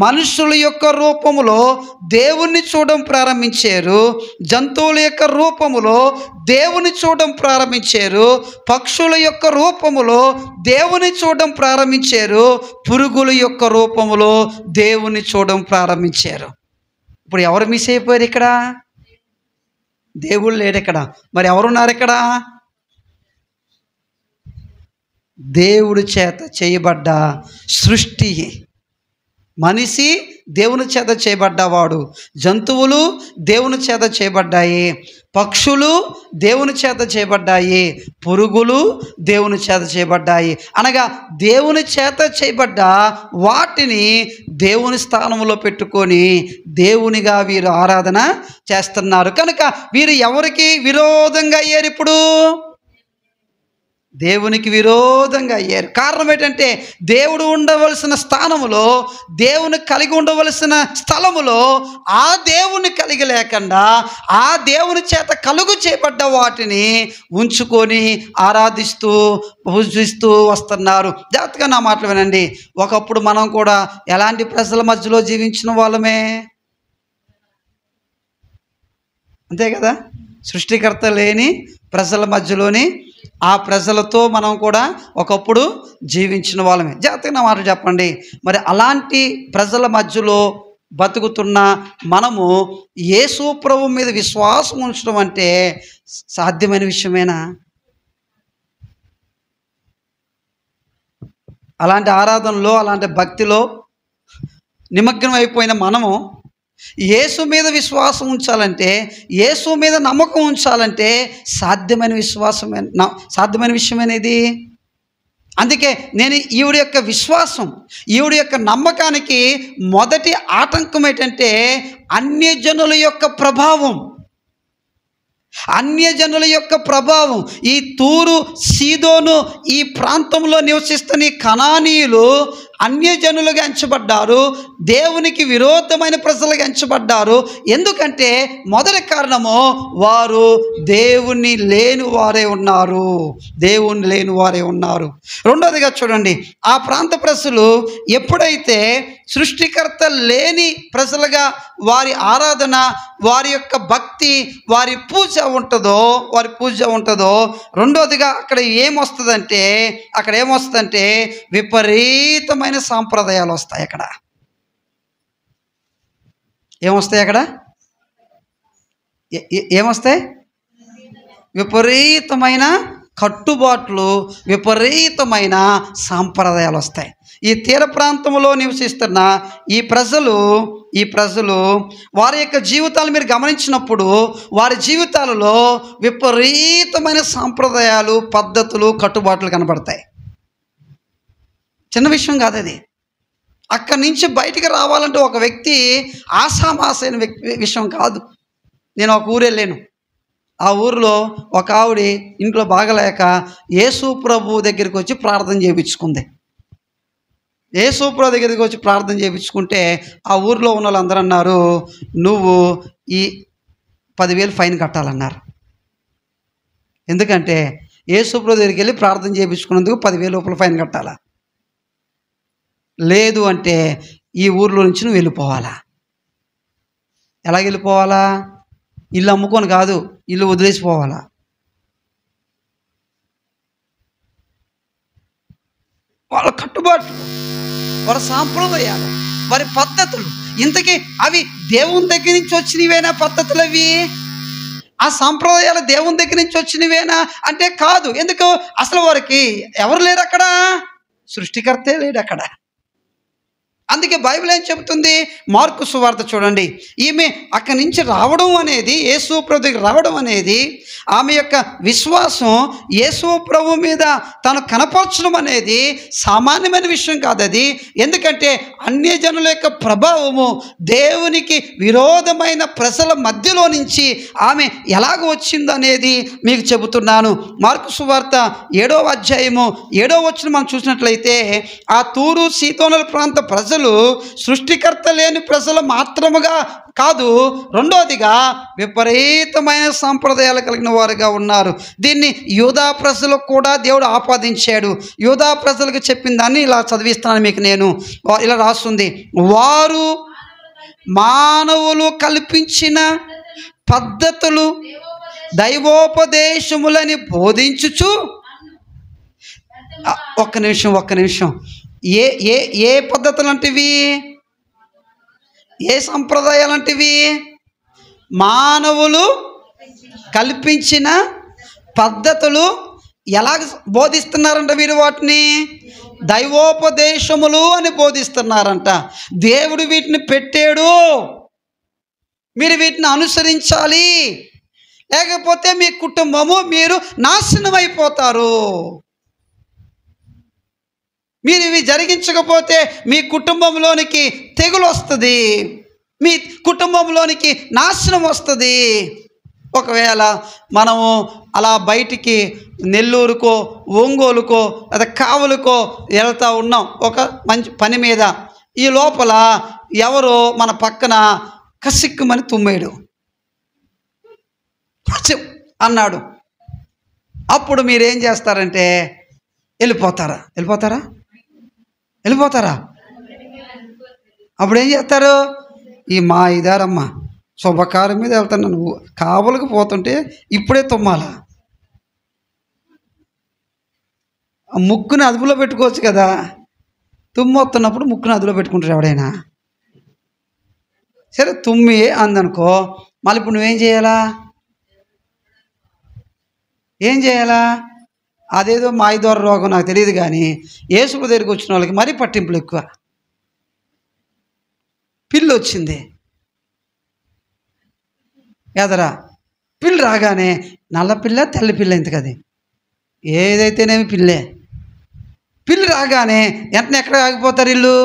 మనుషుల యొక్క రూపములో దేవుణ్ణి చూడడం ప్రారంభించారు, జంతువుల యొక్క రూపములో దేవుని చూడడం ప్రారంభించారు, పక్షుల యొక్క రూపములో దేవుని చూడడం ప్రారంభించారు, పురుగుల యొక్క రూపములో దేవుని చూడడం ప్రారంభించారు. ఇప్పుడు ఎవరు మిస్ అయిపోయారు ఇక్కడ? దేవుడు లేడు ఇక్కడ. మరి ఎవరున్నారు ఇక్కడ? దేవుడి చేత చేయబడ్డ సృష్టి. మనిషి దేవుని చేత చేయబడ్డవాడు, జంతువులు దేవుని చేత చేయబడ్డాయి, పక్షులు దేవుని చేత చేయబడ్డాయి, పురుగులు దేవుని చేత చేయబడ్డాయి. అనగా దేవుని చేత చేయబడ్డ వాటిని దేవుని స్థానంలో పెట్టుకొని దేవునిగా వీరు ఆరాధన చేస్తున్నారు. కనుక వీరు ఎవరికి విరోధంగా అయ్యారు? ఇప్పుడు దేవునికి విరోధంగా అయ్యారు. కారణం ఏంటంటే దేవుడు ఉండవలసిన స్థానములో, దేవుని కలిగి ఉండవలసిన స్థలములో ఆ దేవుని కలిగి లేకుండా ఆ దేవుని చేత కలుగు చేయబడ్డ వాటిని ఉంచుకొని ఆరాధిస్తూ పూజిస్తూ వస్తున్నారు. జాగ్రత్తగా నా మాటలు వినండి. ఒకప్పుడు మనం కూడా ఎలాంటి ప్రజల మధ్యలో జీవించిన వాళ్ళమే, అంతే కదా? సృష్టికర్త లేని ప్రజల మధ్యలోని ఆ ప్రజలతో మనం కూడా ఒకప్పుడు జీవించిన వాళ్ళమే. జాగ్రత్తగా మాట చెప్పండి. మరి అలాంటి ప్రజల మధ్యలో బతుకుతున్న మనము యేసు ప్రభు మీద విశ్వాసం ఉంచడం అంటే సాధ్యమైన విషయమేనా? అలాంటి ఆరాధనలో, అలాంటి భక్తిలో నిమగ్నం అయిపోయిన మనము యేసు మీద విశ్వాసం ఉంచాలంటే, యేసు మీద నమ్మకం ఉంచాలంటే సాధ్యమైన విషయమేనేది. అందుకే నేను ఈవిడ యొక్క విశ్వాసం, ఈవిడ యొక్క నమ్మకానికి మొదటి ఆటంకం ఏంటంటే అన్యజనుల యొక్క ప్రభావం. అన్యజనుల యొక్క ప్రభావం. ఈ తూరు, సీదోను ఈ ప్రాంతంలో నివసిస్తున్న కనానీయులు అన్యజనులుగా ఎంచబడ్డారు, దేవునికి విరోధమైన ప్రజలుగా ఎంచబడ్డారు. ఎందుకంటే మొదటి కారణము వారు దేవుని లేని వారే ఉన్నారు. దేవుని లేని వారే ఉన్నారు. రెండోదిగా చూడండి, ఆ ప్రాంత ప్రజలు ఎప్పుడైతే సృష్టికర్త లేని ప్రజలుగా వారి ఆరాధన, వారి యొక్క భక్తి, వారి పూజ ఉంటుందో, రెండోదిగా అక్కడ ఏమొస్తుందంటే విపరీతమైన సాంప్రదాయాలు వస్తాయి. అక్కడ ఏమొస్తాయి? విపరీతమైన కట్టుబాట్లు, విపరీతమైన సాంప్రదాయాలు వస్తాయి. ఈ తీర ప్రాంతంలో నివసిస్తున్న ఈ ప్రజలు వారి యొక్క జీవితాలు మీరు గమనించినప్పుడు వారి జీవితాలలో విపరీతమైన సాంప్రదాయాలు, పద్ధతులు, కట్టుబాట్లు కనబడతాయి. చిన్న విషయం కాదు అది. అక్కడి నుంచి బయటికి రావాలంటే ఒక వ్యక్తి ఆషామాషైన విషయం కాదు. నేను ఒక ఊరు వెళ్ళాను. ఆ ఊరిలో ఒక ఆవిడ ఇంట్లో బాగలేక యేసు ప్రభు దగ్గరికి వచ్చి ప్రార్థన చేయించుకుంది. యేసు ప్రభు దగ్గరికి వచ్చి ప్రార్థన చేయించుకుంటే ఆ ఊరిలో ఉన్న వాళ్ళందరూ అన్నారు, నువ్వు ఈ 10,000 ఫైన్ కట్టాలన్నారు. ఎందుకంటే యేసు ప్రభు దగ్గరికి వెళ్ళి ప్రార్థన చేయించుకున్నందుకు 10,000 రూపాయలు ఫైన్ కట్టాలా? లేదు అంటే ఈ ఊర్లో నుంచి నువ్వు వెళ్ళిపోవాలా. ఎలా వెళ్ళిపోవాలా? ఇల్లు అమ్ముకొని కాదు, ఇల్లు వదిలేసిపోవాలా. వాళ్ళ కట్టుబాట్లు, వాళ్ళ సాంప్రదాయాలు, వారి పద్ధతులు, ఇంతకీ అవి దేవుని దగ్గర నుంచి వచ్చినవేనా పద్ధతులు? అవి ఆ సాంప్రదాయాలు దేవుని దగ్గర నుంచి వచ్చినవేనా అంటే కాదు. ఎందుకు? అసలు వారికి ఎవరు లేరు అక్కడ, సృష్టికర్తే లేడు అక్కడ. అందుకే బైబిల్ ఏం చెబుతుంది? మార్కు సువార్త చూడండి. ఈమె అక్కడి నుంచి రావడం అనేది, యేసు ప్రభు దగ్గర రావడం అనేది, ఆమె యొక్క విశ్వాసం యేసు ప్రభు మీద తను కనపరచడం అనేది సామాన్యమైన విషయం కాదు అది. ఎందుకంటే అన్యజనుల యొక్క ప్రభావము దేవునికి విరోధమైన ప్రజల మధ్యలో నుంచి ఆమె ఎలాగ వచ్చిందనేది మీకు చెబుతున్నాను. మార్కు సువార్త 7వ అధ్యాయము 7వ వచనం మనం చూసినట్లయితే, ఆ తూరు సీదోనుల ప్రాంత ప్రజలు సృష్టికర్త లేని ప్రజలు మాత్రముగా కాదు, రెండోదిగా విపరీతమైన సాంప్రదాయాలు కలిగిన వారుగా ఉన్నారు. దీన్ని యూదా ప్రజలకు కూడా దేవుడు ఆపాదించాడు. యూదా ప్రజలకు చెప్పిన దాన్ని ఇలా చదివిస్తున్నాను మీకు. నేను ఇలా రాస్తుంది, వారు మానవులు కల్పించిన పద్ధతులు దైవోపదేశములని బోధించుచు. ఒక్క నిమిషం. ఏ పద్ధతులు అంటివి? ఏ సంప్రదాయాలు అంటివి? మానవులు కల్పించిన పద్ధతులు ఎలా బోధిస్తున్నారంట? వీరు వాటిని దైవోపదేశములు అని బోధిస్తున్నారంట. దేవుడు వీటిని పెట్టాడు, మీరు వీటిని అనుసరించాలి, లేకపోతే మీ కుటుంబము మీరు నాశనం అయిపోతారు. మీరు ఇవి జరిగించకపోతే మీ కుటుంబంలోనికి తెగులు వస్తుంది, మీ కుటుంబంలోనికి నాశనం వస్తుంది. ఒకవేళ మనము అలా బయటికి నెల్లూరుకో ఒంగోలుకో లేదా కావులకో వెళ్తూ ఉన్నాం ఒక మంచి పని మీద, ఈ లోపల ఎవరో మన పక్కన కసిక్కుమని తుమ్మేడు అన్నాడు. అప్పుడు మీరేం చేస్తారంటే వెళ్ళిపోతారా? అప్పుడు ఏం చేస్తారు? ఈ మా ఇదారమ్మ శుభకార్యం మీద వెళ్తాను, నువ్వు కావులకు పోతుంటే ఇప్పుడే తుమ్మాలా? ముక్కుని అదుపులో పెట్టుకోవచ్చు కదా. తుమ్మొస్తున్నప్పుడు ముక్కుని అదుపులో పెట్టుకుంటారు ఎవడైనా? సరే తుమ్మి అందనుకో, మళ్ళీ ఇప్పుడు నువ్వేం చేయాలా? అదేదో మాయదోర రోగం నాకు తెలియదు, కానీ యేసుప్రభు దగ్గరికి వచ్చిన వాళ్ళకి మరీ పట్టింపులు ఎక్కువ. పిల్లి వచ్చింది ఎదరా, పిల్లి రాగానే నల్ల పిల్ల తెల్ల పిల్ల ఇంతకది ఏదైతేనేమి పిల్లి రాగానే వెంటనే ఎక్కడ ఆగిపోతారు వీళ్ళు?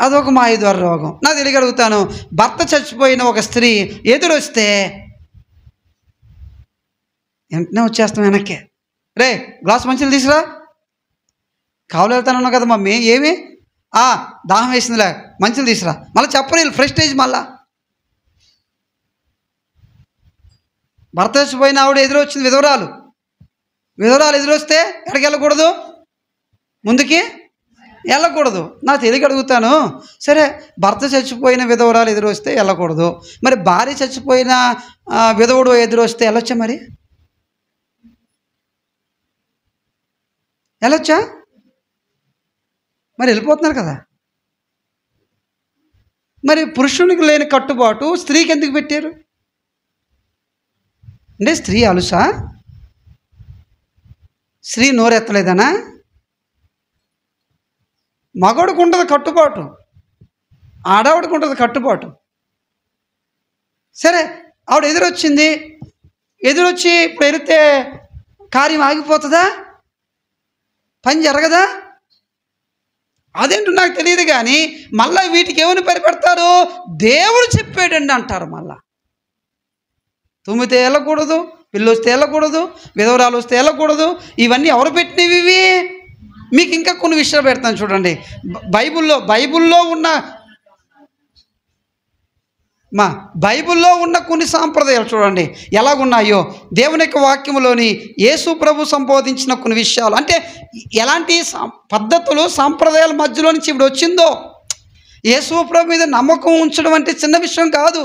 అదొక మాయదోర రోగం. నాకు తెలియగలుగుతాను, భర్త చచ్చిపోయిన ఒక స్త్రీ ఎదురొస్తే వెంటనే వచ్చేస్తాం వెనక్కి, రే గ్లాస్ మంచిలు తీసురా, కావులు వెళ్తానన్నావు కదా మమ్మీ, ఏమి దాహం వేసిందిలే మంచిలు తీసురా, మళ్ళీ చెప్పరు ఫ్రెస్టేజ్. మళ్ళా భర్త చచ్చిపోయిన ఆవిడ ఎదురొచ్చింది, విధవరాలు ఎదురొస్తే ఎక్కడికి వెళ్ళకూడదు? ముందుకి వెళ్ళకూడదు. నాకు తెలియక అడుగుతాను, సరే భర్త చచ్చిపోయిన విధవరాలు ఎదురొస్తే వెళ్ళకూడదు, మరి భార్య చచ్చిపోయిన విధవుడు ఎదురొస్తే వెళ్ళొచ్చా? మరి వెళ్ళొచ్చా? మరి వెళ్ళిపోతున్నారు కదా. మరి పురుషునికి లేని కట్టుబాటు స్త్రీకి ఎందుకు పెట్టారు అంటే? స్త్రీ అలుసా? స్త్రీ నోరెత్తలేదనా? మగవాడికి ఉంటుంది కట్టుబాటు, ఆడవాడికి ఉంటుంది కట్టుబాటు. సరే ఆవిడ ఎదురొచ్చి ఇప్పుడు ఎరితే కార్యం ఆగిపోతుందా? పని జరగదా? అదేంటో నాకు తెలియదు, కానీ మళ్ళీ వీటికి ఏమని పరిపెడతారు? దేవుడు చెప్పాడండి అంటారు. మళ్ళా తుమ్మితే వెళ్ళకూడదు, పిల్లి వస్తే వెళ్ళకూడదు, విధవరాలు వస్తే వెళ్ళకూడదు. ఇవన్నీ ఎవరు పెట్టినవి? ఇవి మీకు ఇంకా కొన్ని విషయాలు పెడతాను చూడండి. బైబిల్లో ఉన్న కొన్ని సాంప్రదాయాలు చూడండి ఎలాగున్నాయో. దేవుని యొక్క వాక్యములోని యేసు ప్రభు సంబోధించిన కొన్ని విషయాలు, అంటే ఎలాంటి పద్ధతులు సాంప్రదాయాల మధ్యలో నుంచి ఇప్పుడు వచ్చిందో. యేసు ప్రభు మీద నమ్మకం ఉంచడం అంటే చిన్న విషయం కాదు.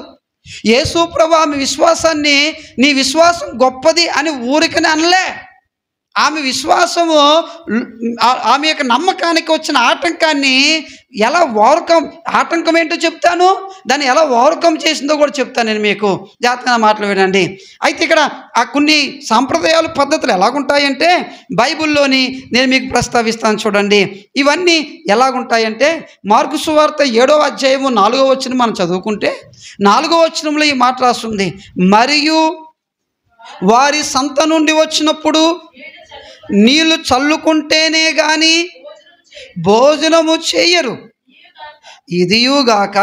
యేసు ప్రభు ఆమె విశ్వాసాన్ని, నీ విశ్వాసం గొప్పది అని ఊరికనే అనలే. ఆమె విశ్వాసము, ఆమె యొక్క నమ్మకానికి వచ్చిన ఆటంకాన్ని ఎలా ఆటంకం ఏంటో చెప్తాను, దాన్ని ఎలా ఓవర్కమ్ చేసిందో కూడా చెప్తాను నేను మీకు. జాగ్రత్తగా మాటలు వినండి. అయితే ఇక్కడ ఆ కొన్ని సాంప్రదాయాలు పద్ధతులు ఎలాగుంటాయంటే బైబిల్లోని నేను మీకు ప్రస్తావిస్తాను చూడండి. ఇవన్నీ ఎలాగుంటాయంటే మార్కు సువార్త 7వ అధ్యాయము 4వ వచనం మనం చదువుకుంటే 4వ వచనంలో ఈ మాట రాస్తుంది, మరియు వారి సంత నుండి వచ్చినప్పుడు నీళ్లు చల్లుకుంటేనే గాని భోజనము చేయరు. ఇదియుగాక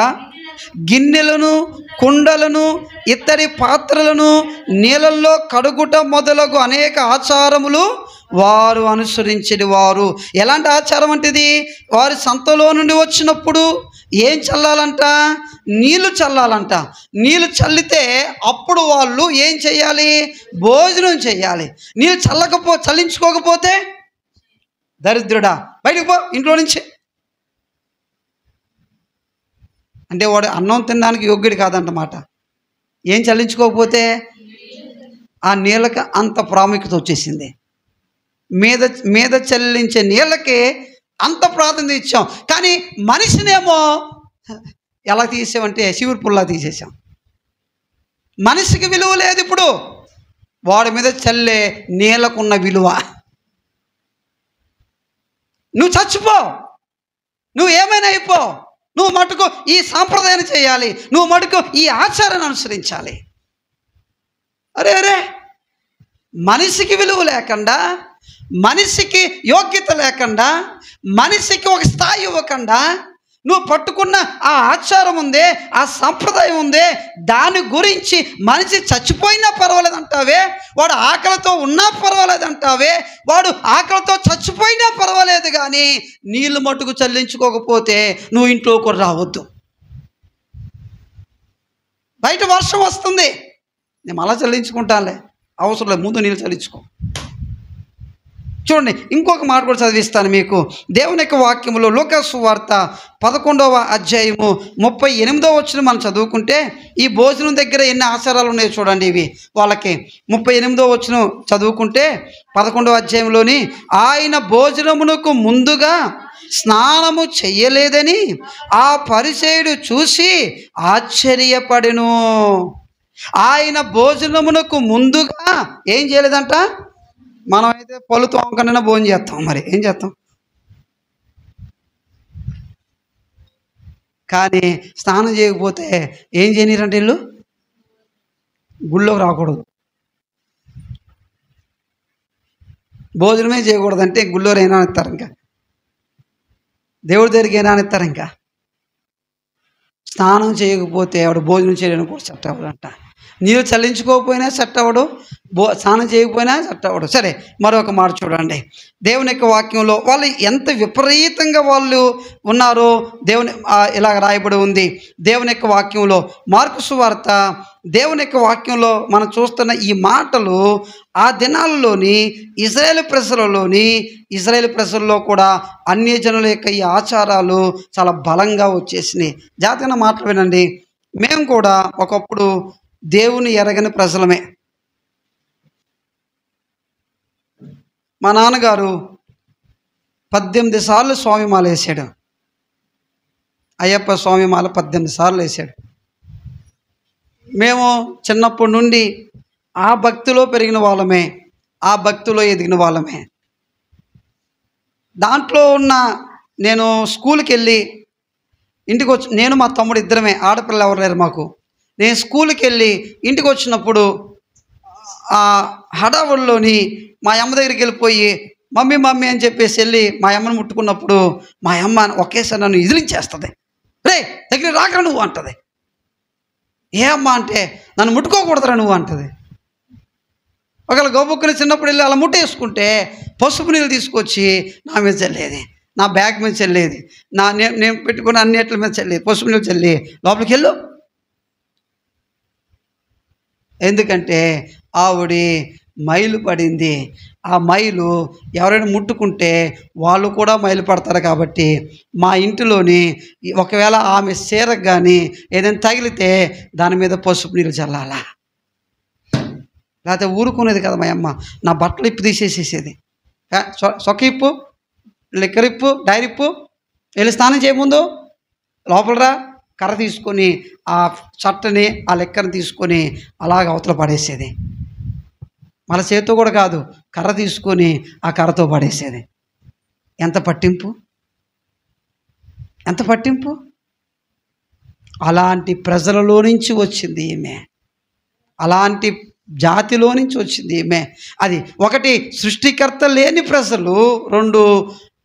గిన్నెలను, కుండలను, ఇత్తడి పాత్రలను నీళ్ళల్లో కడుగుట మొదలగు అనేక ఆచారములు వారు అనుసరించేది. వారు ఎలాంటి ఆచారం అంటే ఇది? వారి సంతలో నుండి వచ్చినప్పుడు ఏం చల్లాలంట? నీళ్లు చల్లాలంట. నీళ్లు చల్లితే అప్పుడు వాళ్ళు ఏం చేయాలి? భోజనం చేయాలి. నీళ్ళు చల్లించుకోకపోతే దరిద్రుడా బయటకు పో ఇంట్లో నుంచి అంటే వాడు అన్నం తినడానికి యోగ్యుడు కాదంటమాట. ఏం చల్లించుకోకపోతే ఆ నీళ్ళకి అంత ప్రాముఖ్యత వచ్చేసింది. మీద చల్లించే నీళ్ళకి అంత ప్రాధాన్యత ఇచ్చాం. కానీ మనిషినేమో ఎలా తీసామంటే శివుడు పుల్లా తీసేసాం. మనిషికి విలువ లేదు. ఇప్పుడు వాడి మీద చల్లే నీళ్ళకున్న విలువ. నువ్వు చచ్చిపో, నువ్వు ఏమైనా అయిపో, నువ్వు మటుకు ఈ సాంప్రదాయాన్ని చేయాలి, నువ్వు మటుకు ఈ ఆచారాన్ని అనుసరించాలి. అరే మనిషికి విలువ లేకుండా, మనిషికి యోగ్యత లేకుండా, మనిషికి ఒక స్థాయి ఇవ్వకుండా నువ్వు పట్టుకున్న ఆ ఆచారం ఉందే, ఆ సంప్రదాయం ఉందే, దాని గురించి మనిషి చచ్చిపోయినా పర్వాలేదంటావే, వాడు ఆకలితో ఉన్నా పర్వాలేదంటావే, వాడు ఆకలితో చచ్చిపోయినా పర్వాలేదు, కానీ నీళ్ళు మట్టుకు చెల్లించుకోకపోతే నువ్వు ఇంట్లోకి రావద్దు. బయట వర్షం వస్తుంది, నేను అలా చెల్లించుకుంటానులే, అవసరం లేదు, ముందు నీళ్ళు చెల్లించుకో. చూడండి, ఇంకొక మాట కూడా చదివిస్తాను మీకు. దేవుని యొక్క వాక్యములో లూకా సువార్త 11వ అధ్యాయము 38వ వచనం మనం చదువుకుంటే, ఈ భోజనం దగ్గర ఎన్ని ఆచారాలు ఉన్నాయో చూడండి. ఇవి వాళ్ళకి 38వ వచనం చదువుకుంటే 11వ అధ్యాయంలోని, ఆయన భోజనమునకు ముందుగా స్నానము చెయ్యలేదని ఆ పరిసయ్యుడు చూసి ఆశ్చర్యపడెను. ఆయన భోజనమునకు ముందుగా ఏం చేయలేదంట? మనమైతే పళ్ళు తోమకన్నా భోజనం చేస్తాం, మరి ఏం చేస్తాం? కానీ స్నానం చేయకపోతే ఏం చేయనీరంటే వీళ్ళు గుళ్ళోకి రాకూడదు, భోజనమే చేయకూడదంటే గుళ్ళోరు ఏనా ఇస్తారు, ఇంకా దేవుడి దగ్గరికి ఏనా ఇస్తారు. ఇంకా స్నానం చేయకపోతే ఆవిడ భోజనం చేయడానికి కూడా సెట్ అవ్వడంట. నీరు చల్లించుకోకపోయినా సెట్ అవ్వడు, స్నానం చేయకపోయినా సెట్ అవ్వడు. సరే, మరొక మాట చూడండి. దేవుని యొక్క వాక్యంలో వాళ్ళు ఎంత విపరీతంగా వాళ్ళు ఉన్నారో దేవుని ఇలాగ రాయబడి ఉంది దేవుని యొక్క వాక్యంలో. మార్కు సువార్త దేవుని యొక్క వాక్యంలో మనం చూస్తున్న ఈ మాటలు ఆ దినాలలోని ఇజ్రాయేల్ ప్రజల్లో కూడా అన్యజనుల యొక్క ఈ ఆచారాలు చాలా బలంగా వచ్చేసినాయి. జాతీయ మాటలు వినండి. మేము కూడా ఒకప్పుడు దేవుని ఎరగని ప్రజలమే. మా నాన్నగారు 18 సార్లు స్వామిమాల వేసాడు. అయ్యప్ప స్వామిమాల 18 సార్లు వేసాడు. మేము చిన్నప్పటి నుండి ఆ భక్తిలో పెరిగిన వాళ్ళమే, ఆ భక్తిలో ఎదిగిన వాళ్ళమే. దాంట్లో ఉన్న నేను స్కూల్కి వెళ్ళి ఇంటికి వచ్చి, నేను మా తమ్ముడు ఇద్దరమే, ఆడపిల్ల ఎవరు లేరు మాకు. నేను స్కూల్కి వెళ్ళి ఇంటికి వచ్చినప్పుడు ఆ హడావుల్లోని మా అమ్మ దగ్గరికి వెళ్ళిపోయి మమ్మీ మమ్మీ అని చెప్పేసి వెళ్ళి మా అమ్మని ముట్టుకున్నప్పుడు మా అమ్మ ఒకేసారి నన్ను ఇదిలించేస్తుంది. రే దగ్గర రాక నువ్వు అంటది. ఏ అమ్మ అంటే నన్ను ముట్టుకోకూడదురా నువ్వు అంటది. ఒకవేళ గోబుక్కుని చిన్నప్పుడు వెళ్ళి అలా ముట్టేసుకుంటే పసుపు నీళ్ళు తీసుకొచ్చి నా మీద చల్లేది, నా బ్యాగ్ మీద చల్లేది, నేను పెట్టుకున్న అన్నిట్ల మీద చల్లేది, పసుపు నీళ్ళు చల్లి లోపలికి వెళ్ళు. ఎందుకంటే ఆవిడ మైలు పడింది. ఆ మైలు ఎవరైనా ముట్టుకుంటే వాళ్ళు కూడా మైలు పడతారు. కాబట్టి మా ఇంటిలోని ఒకవేళ ఆమె చీరకు కానీ ఏదైనా తగిలితే దాని మీద పసుపు నీళ్ళు చల్లాలా, లేకపోతే ఊరుకునేది కదా మా అమ్మ. నా బట్టలు ఇప్పు తీసేసేసేది. సొక్క ఇప్పు, లిక్కర్ ఇప్పు, డైరీ ఇప్పు, వెళ్ళి స్నానం చేయముందు లోపల రా, కర్ర తీసుకొని ఆ చట్టని ఆ లెక్కను తీసుకొని అలాగ అవతల పడేసేది. మళ్ళీ చేతితో కూడా కాదు, కర్ర తీసుకొని ఆ కర్రతో పడేసేది. ఎంత పట్టింపు, ఎంత పట్టింపు! అలాంటి ప్రజలలో నుంచి వచ్చింది ఈమె, అలాంటి జాతిలో నుంచి వచ్చింది ఈమె. అది ఒకటి, సృష్టికర్త లేని ప్రజలు. 2,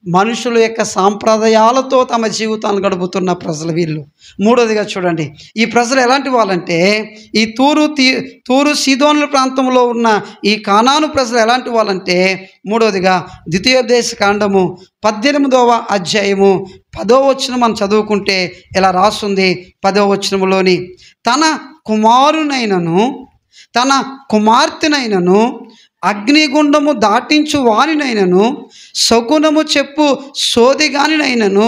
మనుషుల యొక్క సాంప్రదాయాలతో తమ జీవితాలను గడుపుతున్న ప్రజలు వీళ్ళు. 3వదిగా చూడండి, ఈ ప్రజలు ఎలాంటి వాళ్ళంటే ఈ తూరు సీదోనుల ప్రాంతంలో ఉన్న ఈ కానాను ప్రజలు ఎలాంటి వాళ్ళంటే 3వదిగా ద్వితీయోపదేశ కాండము 18వ అధ్యాయము 10వ వచనం మనం చదువుకుంటే ఇలా రాస్తుంది. 10వ వచనంలోని, తన కుమారునైనను తన కుమార్తెనైనను అగ్నిగుండము దాటించు వానినైనను శకునము చెప్పు సోదిగానినైనను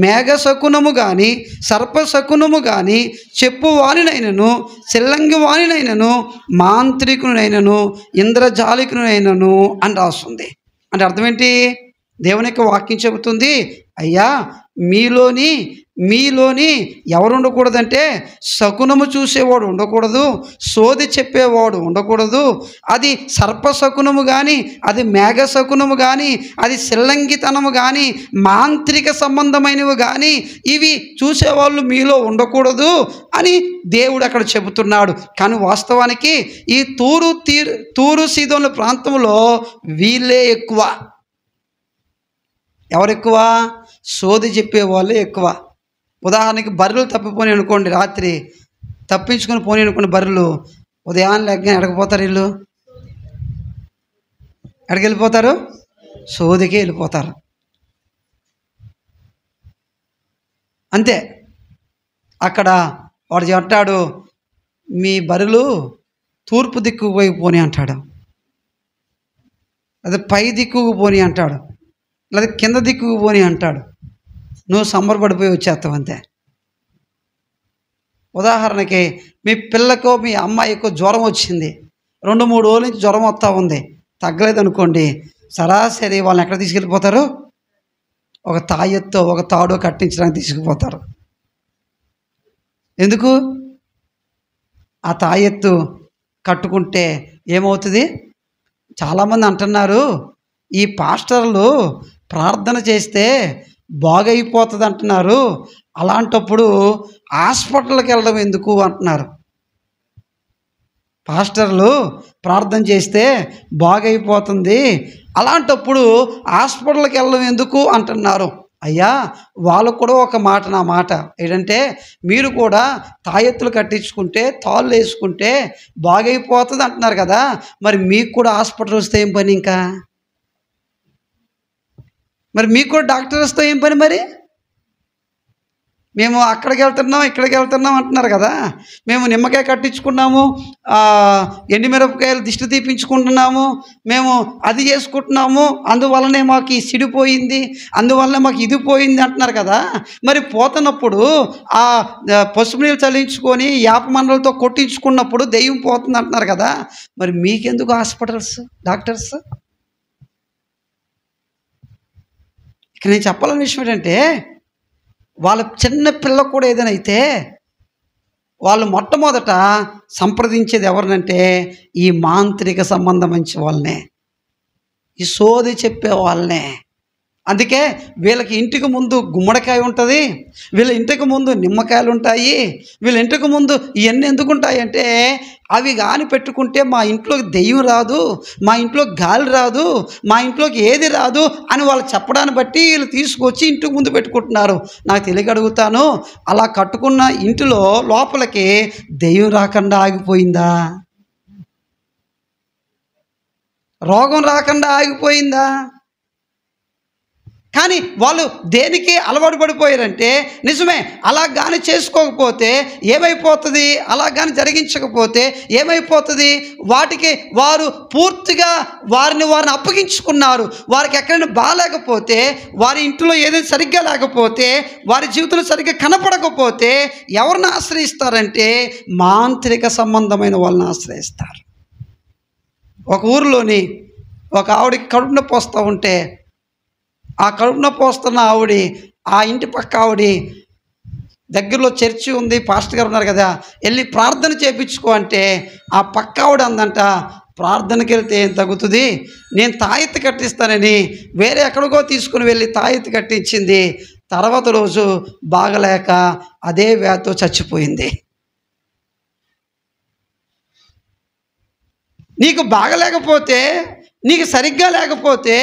మేఘ శకునము కానీ సర్ప శకునము కానీ చెప్పు వానినైనను చిల్లంగి వానినైనను మాంత్రికునైనను ఇంద్రజాలికునైనను అని రాస్తుంది. అంటే అర్థం ఏంటి? దేవుని యొక్క వాక్యం చెబుతుంది, అయ్యా మీలోని మీలోని ఎవరు ఉండకూడదంటే శకునము చూసేవాడు ఉండకూడదు, సోది చెప్పేవాడు ఉండకూడదు. అది సర్పశకునము కానీ, అది మేఘ శకునము కానీ, అది సిల్లంగితనము కానీ, మాంత్రిక సంబంధమైనవి కానీ ఇవి చూసేవాళ్ళు మీలో ఉండకూడదు అని దేవుడు అక్కడ చెబుతున్నాడు. కానీ వాస్తవానికి ఈ తూరు సీదోను ప్రాంతంలో వీళ్ళే ఎక్కువ. ఎవరు ఎక్కువ? సోది చెప్పే వాళ్ళే ఎక్కువ. ఉదాహరణకి బర్రెలు తప్పిపోయి అనుకోండి, రాత్రి తప్పించుకొని పోనీ అనుకోండి, బర్రెలు ఉదయాన్నే లేక ఎడకపోతారు, వీళ్ళు ఎక్కడికి వెళ్ళిపోతారు? సోదికి వెళ్ళిపోతారు. అంతే. అక్కడ వాడు అంటాడు, మీ బర్రెలు తూర్పు దిక్కుకు పోయి పోనీ అంటాడు, అదే పై దిక్కుకు పోనీ అంటాడు, లేదా కింద దిక్కుకు పోనీ అంటాడు. నువ్వు సంబరపడిపోయి వచ్చేస్తావు అంతే. ఉదాహరణకి మీ పిల్లకు, మీ అమ్మాయికు జ్వరం వచ్చింది, 2-3 రోజుల నుంచి జ్వరం వస్తూ ఉంది, తగ్గలేదు అనుకోండి, సరాసరి వాళ్ళని ఎక్కడ తీసుకెళ్ళిపోతారు? ఒక తాయెత్తో ఒక తాడో కట్టించడానికి తీసుకుపోతారు. ఎందుకు? ఆ తాయెత్తు కట్టుకుంటే ఏమవుతుంది? చాలామంది అంటున్నారు, ఈ పాస్టర్లు ప్రార్థన చేస్తే బాగైపోతుంది అంటున్నారు, అలాంటప్పుడు హాస్పిటల్కి వెళ్ళడం ఎందుకు అంటున్నారు. పాస్టర్లు ప్రార్థన చేస్తే బాగైపోతుంది, అలాంటప్పుడు హాస్పిటల్కి వెళ్ళడం ఎందుకు అంటున్నారు. అయ్యా, వాళ్ళకు కూడా ఒక మాట, నా మాట ఏంటంటే, మీరు కూడా తాయెత్తులు కట్టించుకుంటే, తాళ్ళు వేసుకుంటే బాగైపోతుంది అంటున్నారు కదా, మరి మీకు కూడా హాస్పిటల్ వస్తే ఏం పని? ఇంకా మరి మీకు కూడా డాక్టర్ వస్తే ఏం పని? మరి మేము అక్కడికి వెళ్తున్నాం, ఇక్కడికి వెళ్తున్నాం అంటున్నారు కదా, మేము నిమ్మకాయ కట్టించుకున్నాము, ఎండుమిరపకాయలు దిష్టి తీపించుకుంటున్నాము, మేము అది చేసుకుంటున్నాము, అందువల్లనే మాకు ఈ సిడిపోయింది, అందువల్లనే మాకు ఇది పోయింది అంటున్నారు కదా. మరి పోతున్నప్పుడు ఆ పసుపు నీళ్ళు చల్లించుకొని యాప మండలతో కొట్టించుకున్నప్పుడు దెయ్యం పోతుంది అంటున్నారు కదా, మరి మీకెందుకు హాస్పిటల్స్, డాక్టర్స్? ఇక నేను చెప్పాలని విషయం ఏంటంటే, వాళ్ళ చిన్న పిల్లకు కూడా ఏదైనా అయితే వాళ్ళు మొట్టమొదట సంప్రదించేది ఎవరినంటే ఈ మాంత్రిక సంబంధమైన వాళ్ళనే, ఈ సోది చెప్పే వాళ్ళనే. అందుకే వీళ్ళకి ఇంటికి ముందు గుమ్మడికాయ ఉంటుంది, వీళ్ళ ఇంటికి ముందు నిమ్మకాయలు ఉంటాయి, వీళ్ళ ఇంటికి ముందు ఇవన్నీ ఎందుకు ఉంటాయి అంటే, అవి కానీ పెట్టుకుంటే మా ఇంట్లోకి దెయ్యం రాదు, మా ఇంట్లో గాలి రాదు, మా ఇంట్లోకి ఏది రాదు అని వాళ్ళు చెప్పడాన్ని బట్టి వీళ్ళు తీసుకొచ్చి ఇంటికి ముందు పెట్టుకుంటున్నారు. నాకు తెలియక అడుగుతాను, అలా కట్టుకున్న ఇంటిలో లోపలికి దెయ్యం రాకుండా ఆగిపోయిందా? రోగం రాకుండా ఆగిపోయిందా? కానీ వాళ్ళు దేనికి అలవాటు పడిపోయారంటే, నిజమే, అలా కానీ చేసుకోకపోతే ఏమైపోతుంది, అలా కానీ జరిగించకపోతే ఏమైపోతుంది, వాటికి వారు పూర్తిగా వారిని అప్పగించుకున్నారు. వారికి ఎక్కడైనా బాగాలేకపోతే, వారి ఇంట్లో ఏదైనా సరిగ్గా లేకపోతే, వారి జీవితంలో సరిగ్గా కనపడకపోతే ఎవరిని ఆశ్రయిస్తారంటే మాంత్రిక సంబంధమైన వాళ్ళని ఆశ్రయిస్తారు. ఒక ఊరిలోని ఒక ఆవిడకి కడుపు నొప్పి వస్తూ ఉంటే, ఆ కడుపు నొప్పి వస్తున్న ఆవిడ, ఆ ఇంటి పక్క ఆవిడ, దగ్గరలో చర్చి ఉంది, పాస్టర్ గారు ఉన్నారు కదా, వెళ్ళి ప్రార్థన చేయించుకో అంటే ఆ పక్క ఆవిడ అందంట, ప్రార్థనకి వెళ్తే ఏం తగ్గుతుంది, నేను తాయెత్తు కట్టిస్తానని వేరే ఎక్కడికో తీసుకుని వెళ్ళి తాయెత్తు కట్టించింది. తర్వాత రోజు బాగలేక అదే వ్యాధితో చచ్చిపోయింది. నీకు బాగలేకపోతే, నీకు సరిగ్గా లేకపోతే,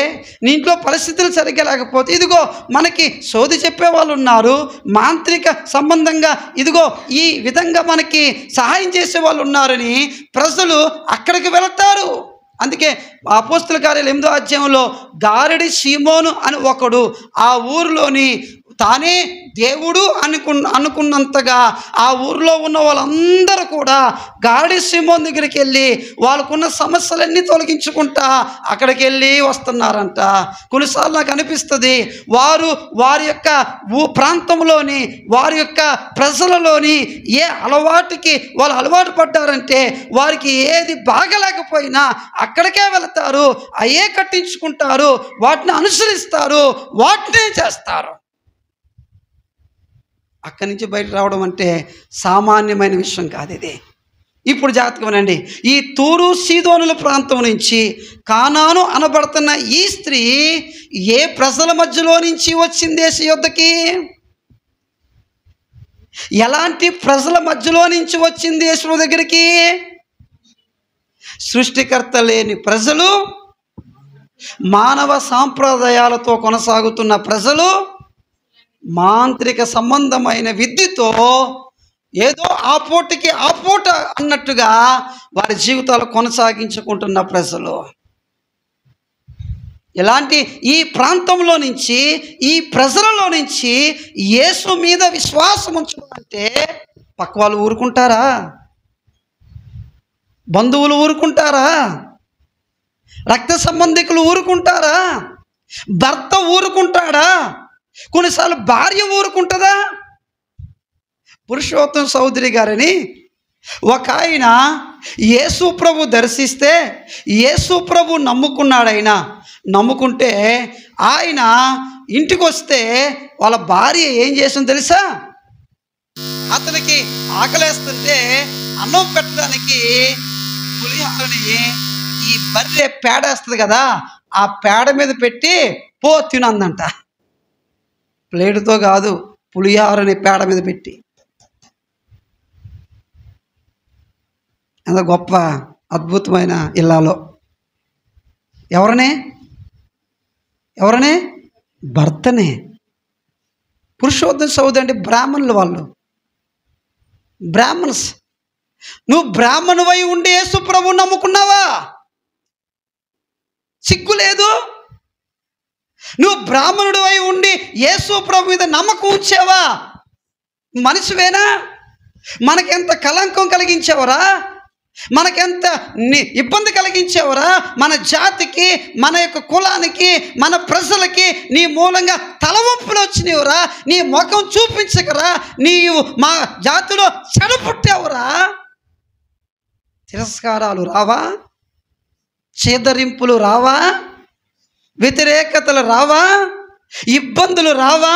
నీ ఇంట్లో పరిస్థితులు సరిగ్గా లేకపోతే, ఇదిగో మనకి సోది చెప్పే వాళ్ళు ఉన్నారు, మాంత్రిక సంబంధంగా ఇదిగో ఈ విధంగా మనకి సహాయం చేసే వాళ్ళు ఉన్నారని ప్రజలు అక్కడికి వెళతారు. అందుకే అపోస్తల కార్యాలు 8వ అధ్యాయంలో గారడి సీమోను అని ఒకడు ఆ ఊరిలోని తానే దేవుడు అనుకున్నంతగా ఆ ఊరిలో ఉన్న వాళ్ళందరూ కూడా గారడి సీమోను దగ్గరికి వెళ్ళి వాళ్ళకున్న సమస్యలన్నీ తొలగించుకుంటా అక్కడికి వెళ్ళి వస్తున్నారంట. కొన్నిసార్లు నాకు అనిపిస్తుంది, వారి యొక్క ప్రాంతంలోని, వారి యొక్క ప్రజలలోని ఏ అలవాటుకి వాళ్ళు అలవాటు పడ్డారంటే, వారికి ఏది బాగలేకపోయినా అక్కడికే వెళతారు, అయ్యే కట్టించుకుంటారు, వాటిని అనుసరిస్తారు, వాటినే చేస్తారు. అక్కడి నుంచి బయట రావడం అంటే సామాన్యమైన విషయం కాదు ఇది. ఇప్పుడు జాగ్రత్తగా వినండి. ఈ తూరు సీదోనుల ప్రాంతం నుంచి కానాను అనబడుతున్న ఈ స్త్రీ ఏ ప్రజల మధ్యలో నుంచి వచ్చింది యేసు యొద్దకి? ఎలాంటి ప్రజల మధ్యలో నుంచి వచ్చింది యేసు దగ్గరికి? సృష్టికర్త లేని ప్రజలు, మానవ సాంప్రదాయాలతో కొనసాగుతున్న ప్రజలు, మాంత్రిక సంబంధమైన విద్యతో ఏదో ఆ పూటకి ఆ పూట అన్నట్టుగా వారి జీవితాలు కొనసాగించుకుంటున్న ప్రజలు. ఇలాంటి ఈ ప్రాంతంలో నుంచి, ఈ ప్రజలలో నుంచి యేసు మీద విశ్వాసం ఉంచడం అంటే పక్క వాళ్ళు ఊరుకుంటారా? బంధువులు ఊరుకుంటారా? రక్త సంబంధికులు ఊరుకుంటారా? భర్త ఊరుకుంటాడా? కొన్నిసార్లు భార్య ఊరుకుంటుందా? పురుషోత్తం చౌదరి గారని ఒక ఆయన యేసు ప్రభు దర్శిస్తే యేసు ప్రభు నమ్ముకున్నాడైనా, నమ్ముకుంటే ఆయన ఇంటికి వస్తే వాళ్ళ భార్య ఏం చేసిందో తెలుసా? అతనికి ఆకలేస్తుంటే అన్నం పెట్టడానికి పులిహోరని ఈ బర్రె పేడేస్తుంది కదా, ఆ పేడ మీద పెట్టి పో తినందంట. ప్లేటుతో కాదు, పులిహోరని పేడ మీద పెట్టి. అంత గొప్ప అద్భుతమైన ఇల్లాలో ఎవరనే భర్తనే. పురుషోత్తం చౌదరి అంటే బ్రాహ్మణులు, వాళ్ళు బ్రాహ్మణ్స్. నువ్వు బ్రాహ్మణువై ఉండి యేసు ప్రభువు నమ్ముకున్నావా? సిగ్గు లేదు? నువ్వు బ్రాహ్మణుడివై ఉండి యేసు ప్రభు మీద నమ్మకం ఉంచావా? మనిషివేనా? మనకెంత కళంకం కలిగించావరా? మనకెంత ఇబ్బంది కలిగించావరా? మన జాతికి, మన యొక్క కులానికి, మన ప్రజలకి నీ మూలంగా తలవంపులు వచ్చినవురా. నీ ముఖం చూపించకరా నీవు మా జాతిలో చెడపుట్టావురా. తిరస్కారాలు రావా? చేదరింపులు రావా? వ్యతిరేకతలు రావా? ఇబ్బందులు రావా?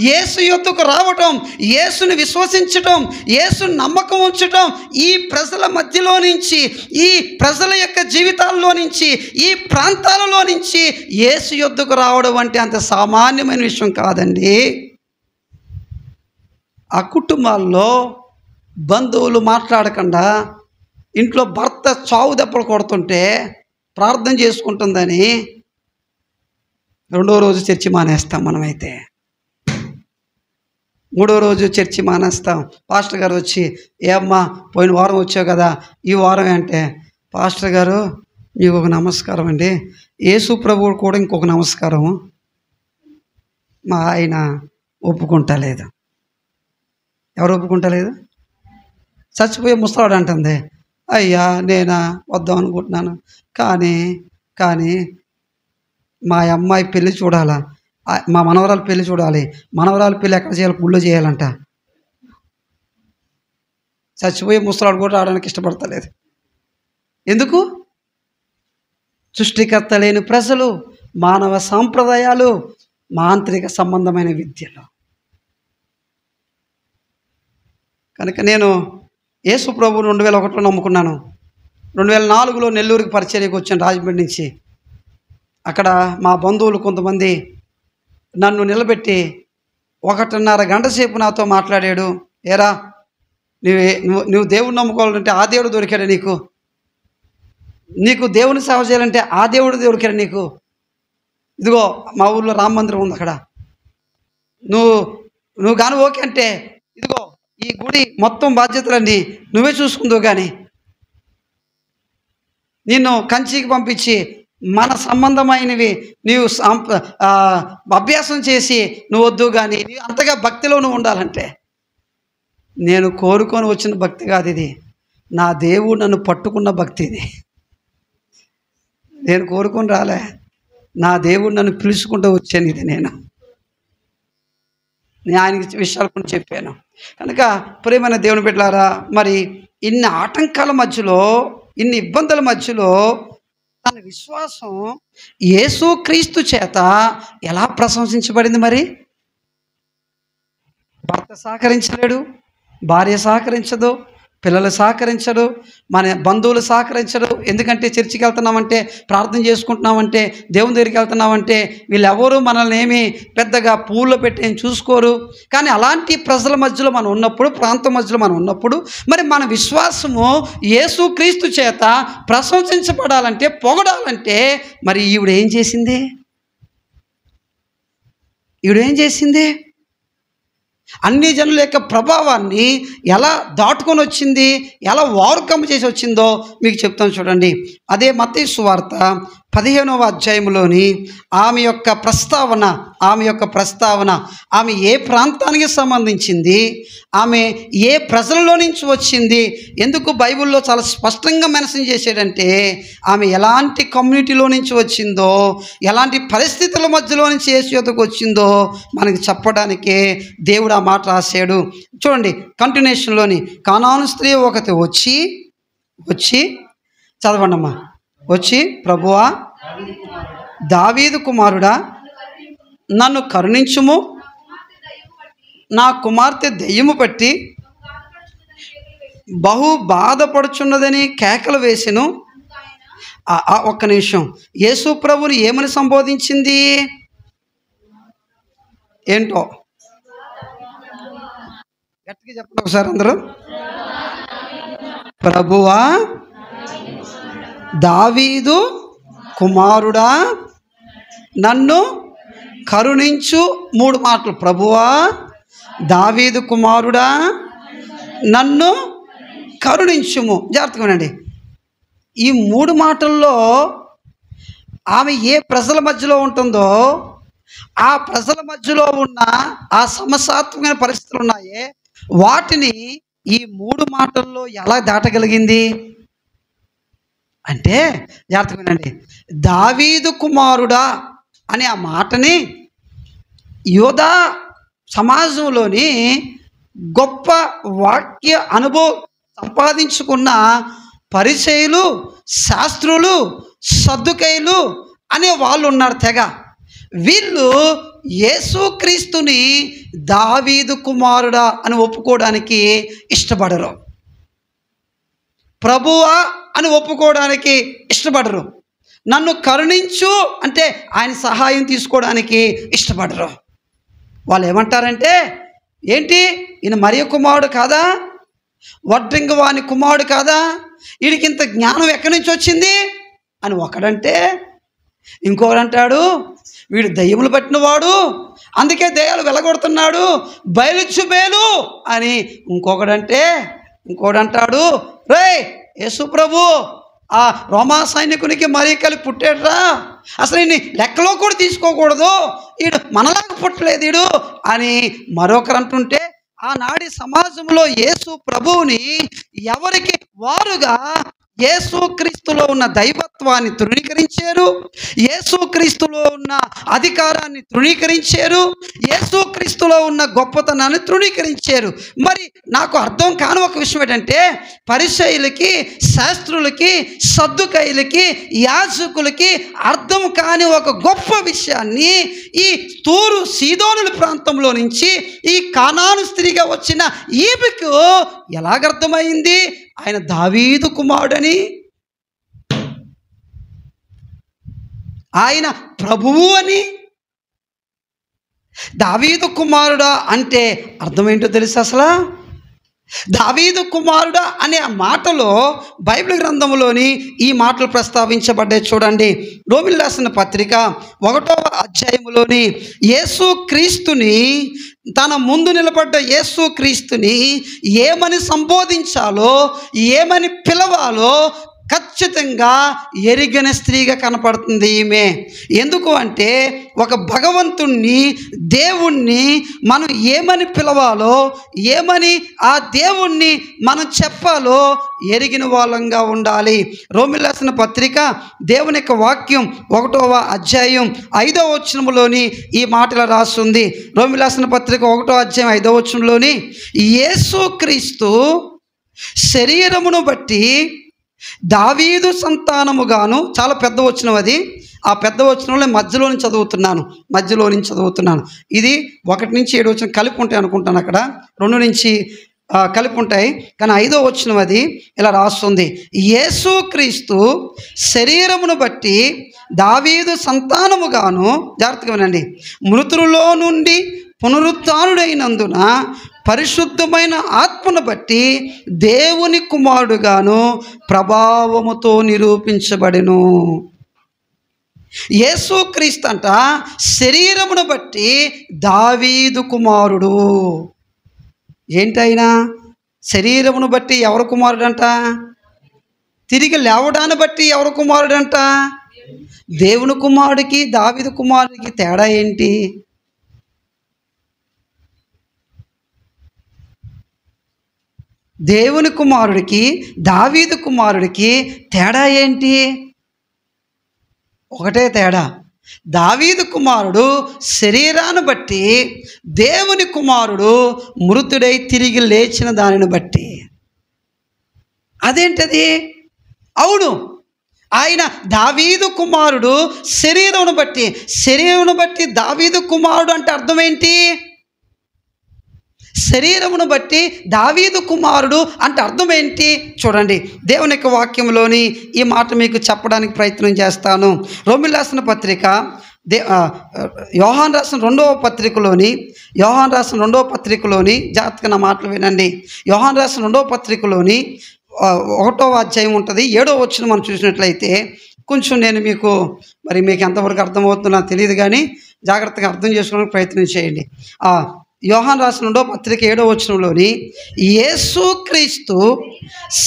యేసు యొద్దకు రావటం, యేసుని విశ్వసించటం, యేసుని నమ్మకం ఉంచటం, ఈ ప్రజల మధ్యలో నుంచి, ఈ ప్రజల యొక్క జీవితాల్లో నుంచి, ఈ ప్రాంతాలలో నుంచి యేసు యొద్దకు రావడం అంటే అంత సామాన్యమైన విషయం కాదండి. ఆ కుటుంబాల్లో బంధువులు మాట్లాడకుండా ఇంట్లో భర్త చావు దెబ్బలు కొడుతుంటే ప్రార్థన చేసుకుంటుందని రెండో రోజు చర్చి మానేస్తాం మనమైతే. మూడో రోజు చర్చి మానేస్తాం. పాస్టర్ గారు వచ్చి, ఏ అమ్మా పోయిన వారం వచ్చావు కదా, ఈ వారం అంటే, పాస్టర్ గారు మీకు ఒక నమస్కారం అండి, యేసు ప్రభువు కూడా ఇంకొక నమస్కారం. మా ఆయన ఒప్పుకుంటలేదు. ఎవరు ఒప్పుకుంటలేదు? చచ్చిపోయే ముసలాడు అంటుంది, అయ్యా నేనా వద్దాం అనుకుంటున్నాను, కానీ మా అమ్మాయి పెళ్ళి చూడాలా, మా మనవరాలు పెళ్ళి చూడాలి, మనవరాలు పెళ్ళి ఎక్కడ చేయాలి? గుళ్ళో చేయాలంట. చచ్చిపోయే ముసలాడు కూడా రావడానికి ఇష్టపడతలేదు. ఎందుకు? సృష్టికర్త లేని ప్రజలు, మానవ సాంప్రదాయాలు, మాంత్రిక సంబంధమైన విద్యలు. కనుక నేను యేసు ప్రభువును 2001లో నమ్ముకున్నాను. 2004లో నెల్లూరుకి పరిచర్యకు వచ్చాను రాజమండ్రి నుంచి. అక్కడ మా బంధువులు కొంతమంది నన్ను నిలబెట్టి 1.5 గంట సేపు నాతో మాట్లాడాడు. ఏరా నువ్వు దేవుడు నమ్ముకోవాలంటే ఆ దేవుడు దొరికాడు నీకు దేవుని సేవ చేయాలంటే ఆ దేవుడు దొరికాడు నీకు. ఇదిగో మా ఊళ్ళో రామ మందిరం ఉంది, అక్కడ నువ్వు కానీ ఓకే అంటే ఇదిగో ఈ గుడి మొత్తం బాధ్యతలన్నీ నువ్వే చూసుకుందువు, కానీ నిన్ను కంచికి పంపించి మన సంబంధమైనవి నీవు అభ్యాసం చేసి నువ్వు వద్దు, కానీ అంతగా భక్తిలో నువ్వు ఉండాలంటే. నేను కోరుకొని వచ్చిన భక్తి కాదు ఇది, నా దేవుడు నన్ను పట్టుకున్న భక్తి ఇది. నేను కోరుకొని రాలే, నా దేవుడు నన్ను పిలుచుకుంటూ వచ్చాను. ఇది నేను ఆయనకి విషయాలు కొన్ని చెప్పాను. కనుక ప్రియమైన దేవుని బిడ్డలారా, మరి ఇన్ని ఆటంకాల మధ్యలో, ఇన్ని ఇబ్బందుల మధ్యలో తన విశ్వాసం యేసుక్రీస్తు చేత ఎలా ప్రశంసించబడింది? మరి భర్త సహకరించలేడు, భార్య సహకరించదు, పిల్లలు సహకరించడు, మన బంధువులు సహకరించడు. ఎందుకంటే చర్చికి వెళ్తున్నామంటే, ప్రార్థన చేసుకుంటున్నామంటే, దేవుని దగ్గరికి వెళ్తున్నామంటే వీళ్ళెవరూ మనల్ని ఏమీ పెద్దగా పూల్లో పెట్టి ఏం చూసుకోరు. కానీ అలాంటి ప్రజల మధ్యలో మనం ఉన్నప్పుడు, ప్రాంతం మధ్యలో మనం ఉన్నప్పుడు, మరి మన విశ్వాసము యేసుక్రీస్తు చేత ప్రశంసించబడాలంటే, పొగడాలంటే మరి ఈవిడేం చేసింది? ఈవిడేం చేసింది? అన్ని జనుల యొక్క ప్రభావాన్ని ఎలా దాటుకొని వచ్చింది, ఎలా ఓవర్కమ్ చేసి వచ్చిందో మీకు చెప్తాను చూడండి. అదే మత్తయి సువార్త 15వ అధ్యాయంలోని ఆమె యొక్క ప్రస్తావన ఆమె ఏ ప్రాంతానికి సంబంధించింది, ఆమె ఏ ప్రజలలో నుంచి వచ్చింది, ఎందుకు బైబిల్లో చాలా స్పష్టంగా మెన్షన్ చేశాడంటే ఆమె ఎలాంటి కమ్యూనిటీలో నుంచి వచ్చిందో, ఎలాంటి పరిస్థితుల మధ్యలో నుంచి యేసు యొద్దకు వచ్చిందో మనకి చెప్పడానికే దేవుడు ఆ మాట రాశాడు. చూడండి కంటిన్యూషన్లోని, కానాను స్త్రీ ఒకటి వచ్చి చదవండమ్మా. వచ్చి, ప్రభువా, దావీదు కుమారుడా, నన్ను కరుణించుము, నా కుమార్తె దెయ్యము పట్టి బహు బాధపడుచున్నదని కేకలు వేసెను. ఒక్క నిమిషం, యేసు ప్రభుని ఏమని సంబోధించింది? ఏంటో గట్టిగా చెప్పండి ఒకసారి అందరూ. ప్రభువా, దావీదు కుమారుడా, నన్ను కరుణించు. 3 మాటలు. ప్రభువా, దావీదు కుమారుడా, నన్ను కరుణించుము. జాగ్రత్తగా వినండి. ఈ 3 మాటల్లో ఆమె ఏ ప్రజల మధ్యలో ఉంటుందో, ఆ ప్రజల మధ్యలో ఉన్న ఆ సమస్యాత్మకమైన పరిస్థితులు ఉన్నాయే, వాటిని ఈ 3 మాటల్లో ఎలా దాటగలిగింది అంటే, జాగ్రత్తగా వినండి, దావీదు కుమారుడా అనే ఆ మాటని యూదా సమాజంలోని గొప్ప వాక్య అనుభవం సంపాదించుకున్న పరిసయ్యులు, శాస్త్రులు, సద్దుకయ్యులు అనే వాళ్ళు ఉన్నారు తెగ. వీళ్ళు యేసుక్రీస్తుని దావీదు కుమారుడా అని ఒప్పుకోవడానికి ఇష్టపడరు, ప్రభువా అని ఒప్పుకోవడానికి ఇష్టపడరు, నన్ను కరుణించు అంటే ఆయన సహాయం తీసుకోవడానికి ఇష్టపడరు. వాళ్ళు ఏమంటారంటే, ఏంటి ఈయన మరియ కుమారుడు కాదా, వడ్రింగ వాని కుమారుడు కాదా, వీడికి ఇంత జ్ఞానం ఎక్కడి నుంచి వచ్చింది అని ఒకడంటే, ఇంకోడంటాడు వీడు దయ్యములు పట్టినవాడు, అందుకే దయ్యాలు వెలగొడుతున్నాడు, బయలుచుబేలు అని ఇంకోడంటాడు, రే యేసు ప్రభు ఆ రోమా సైనికునికి మరీ కలిపి పుట్టాడురా, అసలు ఈయన్ని లెక్కలో కూడా తీసుకోకూడదు, వీడు మనలాగా పుట్టలేదు వీడు అని మరొకరు అంటుంటే, ఆనాటి సమాజంలో యేసు ప్రభువుని ఎవరికి వారుగా యేసుక్రీస్తులో ఉన్న దైవత్వాన్ని తృణీకరించారు, యేసుక్రీస్తులో ఉన్న అధికారాన్ని తృణీకరించారు, యేసుక్రీస్తులో ఉన్న గొప్పతనాన్ని తృణీకరించారు. మరి నాకు అర్థం కాని ఒక విషయం ఏంటంటే, పరిసయ్యులకి, శాస్త్రులకి, సద్దుకయ్యులకి, యాజకులకి అర్థం కాని ఒక గొప్ప విషయాన్ని ఈ తూరు సీదోనుల ప్రాంతంలో నుంచి ఈ కానాను స్త్రీగా వచ్చిన ఈమెకు ఎలాగర్థమైంది ఆయన దావీదు కుమారుడని, ఆయన ప్రభువు అని. దావీదు కుమారుడా అంటే అర్థం ఏంటో తెలుసా? అసలు దావీదు కుమారుడా అనే ఆ మాటలో బైబిల్ గ్రంథంలోని ఈ మాటలు ప్రస్తావించబడ్డాయి. చూడండి, రోమీయులకు రాసిన పత్రిక 1వ అధ్యాయంలోని యేసుక్రీస్తుని, తన ముందు నిలబడ్డ యేసుక్రీస్తుని ఏమని సంబోధించాలో, ఏమని పిలవాలో ఖచ్చితంగా ఎరిగిన స్త్రీగా కనపడుతుంది ఈమె. ఎందుకు అంటే, ఒక భగవంతుణ్ణి, దేవుణ్ణి మనం ఏమని పిలవాలో, ఏమని ఆ దేవుణ్ణి మనం చెప్పాలో ఎరిగిన వాళ్ళంగా ఉండాలి. రోమీయులకు రాసిన పత్రిక దేవుని యొక్క వాక్యం 1వ అధ్యాయం 5వ వచనంలోని ఈ మాటలు రాస్తుంది. రోమీయులకు రాసిన పత్రిక 1వ అధ్యాయం 5వ వచనంలోని, యేసుక్రీస్తు శరీరమును బట్టి దావీదు సంతానముగాను, చాలా పెద్ద వచనం అది, ఆ పెద్ద వచనంలో మధ్యలో నుంచి చదువుతున్నాను. ఇది 1 నుంచి 7 వచనం కలిపి ఉంటాయి అనుకుంటాను, అక్కడ 2 నుంచి కలిపి ఉంటాయి. కానీ 5వ వచనం అది ఇలా రాస్తుంది: యేసుక్రీస్తు శరీరమును బట్టి దావీదు సంతానముగాను, జాగ్రత్తగా వినండి, మృతులలో నుండి పునరుత్థానుడైనందున పరిశుద్ధమైన ఆత్మను బట్టి దేవుని కుమారుడుగాను ప్రభావముతో నిరూపించబడెను. యేసుక్రీస్తు అంట శరీరమును బట్టి దావీదు కుమారుడు. ఏంటైనా శరీరమును బట్టి ఎవరు కుమారుడంట? తిరిగి లేవడాన్ని బట్టి ఎవరు కుమారుడంట? దేవుని కుమారుడికి దావీదు కుమారుడికి తేడా ఏంటి? దేవుని కుమారుడికి దావీదు కుమారుడికి తేడా ఏంటి? ఒకటే తేడా, దావీదు కుమారుడు శరీరాన్ని బట్టి, దేవుని కుమారుడు మృతుడై తిరిగి లేచిన దానిని బట్టి. అదేంటది? అవును, ఆయన దావీదు కుమారుడు శరీరమును బట్టి దావీదు కుమారుడు అంటే అర్థం ఏంటి? శరీరమును బట్టి దావీదు కుమారుడు అంటే అర్థం ఏంటి? చూడండి, దేవుని యొక్క వాక్యంలోని ఈ మాట మీకు చెప్పడానికి ప్రయత్నం చేస్తాను. రోమీయులకు రాసిన పత్రిక, యోహాను రాసిన రెండవ పత్రికలోని జాగ్రత్తగా నా మాటలు వినండి. యోహాను రాసిన 2వ పత్రికలోని 1వ అధ్యాయం ఉంటుంది, 7వ వచనం మనం చూసినట్లయితే కొంచెం నేను మీకు ఎంతవరకు అర్థమవుతుందో నాకు తెలియదు, కానీ జాగ్రత్తగా అర్థం చేసుకోవడానికి ప్రయత్నం చేయండి. యోహాను రాసిన 2వ పత్రిక 7వ వచనంలోని యేసుక్రీస్తు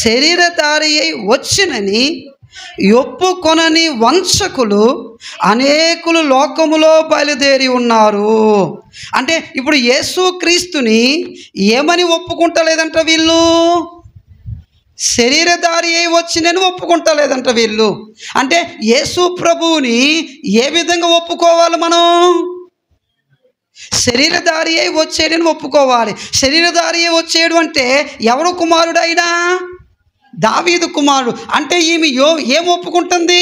శరీరధారి అయి వచ్చినని ఒప్పుకొనని వంచకులు అనేకులు లోకములో బయలుదేరి ఉన్నారు. అంటే ఇప్పుడు యేసుక్రీస్తుని ఏమని ఒప్పుకుంటలేదంట వీళ్ళు? శరీరధారి అయి వచ్చినని ఒప్పుకుంటలేదంట వీళ్ళు. అంటే యేసు ప్రభువుని ఏ విధంగా ఒప్పుకోవాలి మనం? శరీరధారి అయి వచ్చేయడని ఒప్పుకోవాలి. శరీరధారి అయి వచ్చేయడం అంటే ఎవరు కుమారుడైనా? దావీదు కుమారుడు. అంటే ఈమె ఏం ఒప్పుకుంటుంది?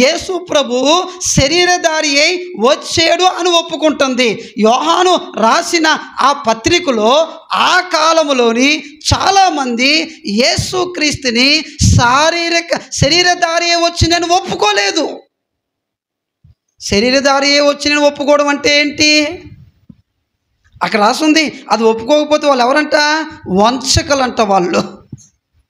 యేసు ప్రభు శరీరధారి అయి వచ్చాడు అని ఒప్పుకుంటుంది. యోహాను రాసిన ఆ పత్రికలో ఆ కాలంలోని చాలామంది యేసుక్రీస్తుని శరీరధారి అయి వచ్చినని ఒప్పుకోలేదు. శరీరధారి అయి వచ్చినని ఒప్పుకోవడం అంటే ఏంటి? అక్కడ రాసుంది, అది ఒప్పుకోకపోతే వాళ్ళు ఎవరంట? వంచకులంట. వాళ్ళు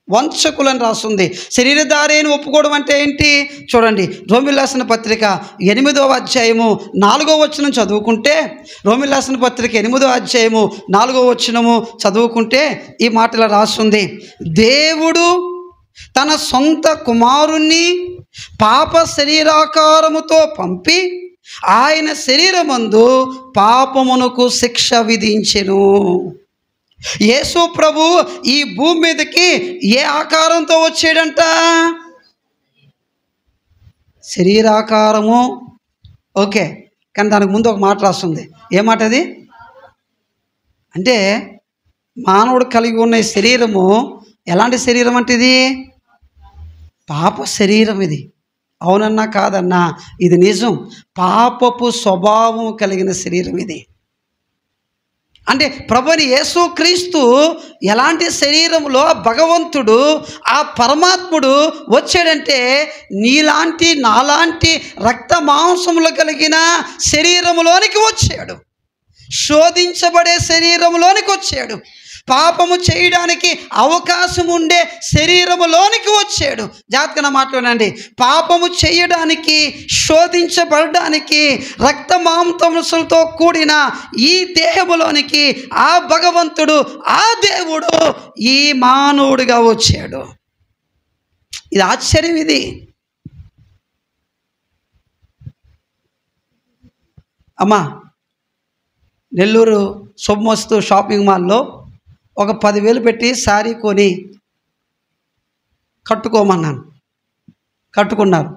వంచకులని రాస్తుంది. శరీరధారి అని ఒప్పుకోవడం అంటే ఏంటి? చూడండి, రోమీయులకు రాసిన పత్రిక 8వ అధ్యాయము 4వ వచనం చదువుకుంటే, రోమీయులకు రాసిన పత్రిక 8వ అధ్యాయము 4వ వచనము చదువుకుంటే ఈ మాటలో రాస్తుంది: దేవుడు తన సొంత కుమారుణ్ణి పాప శరీరాకారముతో పంపి ఆయన శరీరమందు పాపమునకు శిక్ష విధించెను. యేసు ప్రభు ఈ భూమి మీదకి ఏ ఆకారంతో వచ్చాడంట? శరీరాకారము. ఓకే, కానీ దానికి ముందు ఒక మాట రాస్తుంది. ఏ మాట అది? అంటే మానవుడు కలిగి ఉన్న శరీరము ఎలాంటి శరీరం అంటే ఇది? పాప శరీరం. ఇది అవునన్నా కాదన్నా ఇది నిజం. పాపపు స్వభావం కలిగిన శరీరం ఇది. అంటే ప్రభుని యేసుక్రీస్తు ఎలాంటి శరీరంలో భగవంతుడు ఆ పరమాత్ముడు వచ్చాడంటే నీలాంటి నాలాంటి రక్త మాంసములు కలిగిన శరీరములోనికి వచ్చాడు. శోధించబడే శరీరములోనికి వచ్చాడు. పాపము చేయడానికి అవకాశం ఉండే శరీరములోనికి వచ్చాడు. జాగ్రత్తగా మాట్లాడండి. పాపము చేయడానికి, శోధించబడడానికి రక్త మాంసములతో కూడిన ఈ దేహములోనికి ఆ భగవంతుడు, ఆ దేవుడు ఈ మానవుడిగా వచ్చాడు. ఇది ఆశ్చర్యం. ఇది అమ్మా, నెల్లూరు శుభమస్తు షాపింగ్ మాల్లో ఒక 10,000 పెట్టి శారీ కొని కట్టుకోమన్నాను. కట్టుకున్నారు.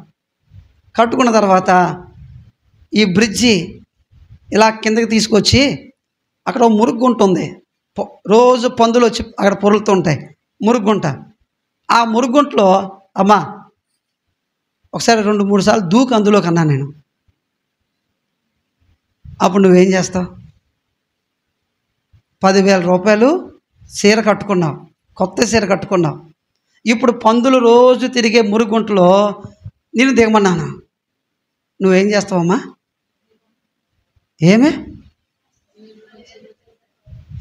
కట్టుకున్న తర్వాత ఈ బ్రిడ్జి ఇలా కిందకి తీసుకొచ్చి అక్కడ మురుగుంట ఉంది. రోజు పందులు వచ్చి అక్కడ పొరులుతూ ఉంటాయి. మురుగుంట. ఆ మురుగుంటలో అమ్మా ఒకసారి 2-3 సార్లు దూకు అందులో కన్నా నేను. అప్పుడు నువ్వేం చేస్తావు? 10,000 రూపాయలు చీర కట్టుకున్నావు, కొత్త చీర కట్టుకున్నావు. ఇప్పుడు పందులు రోజు తిరిగే మురుగుంటలో నేను దిగమన్నాను, నువ్వేం చేస్తావమ్మా?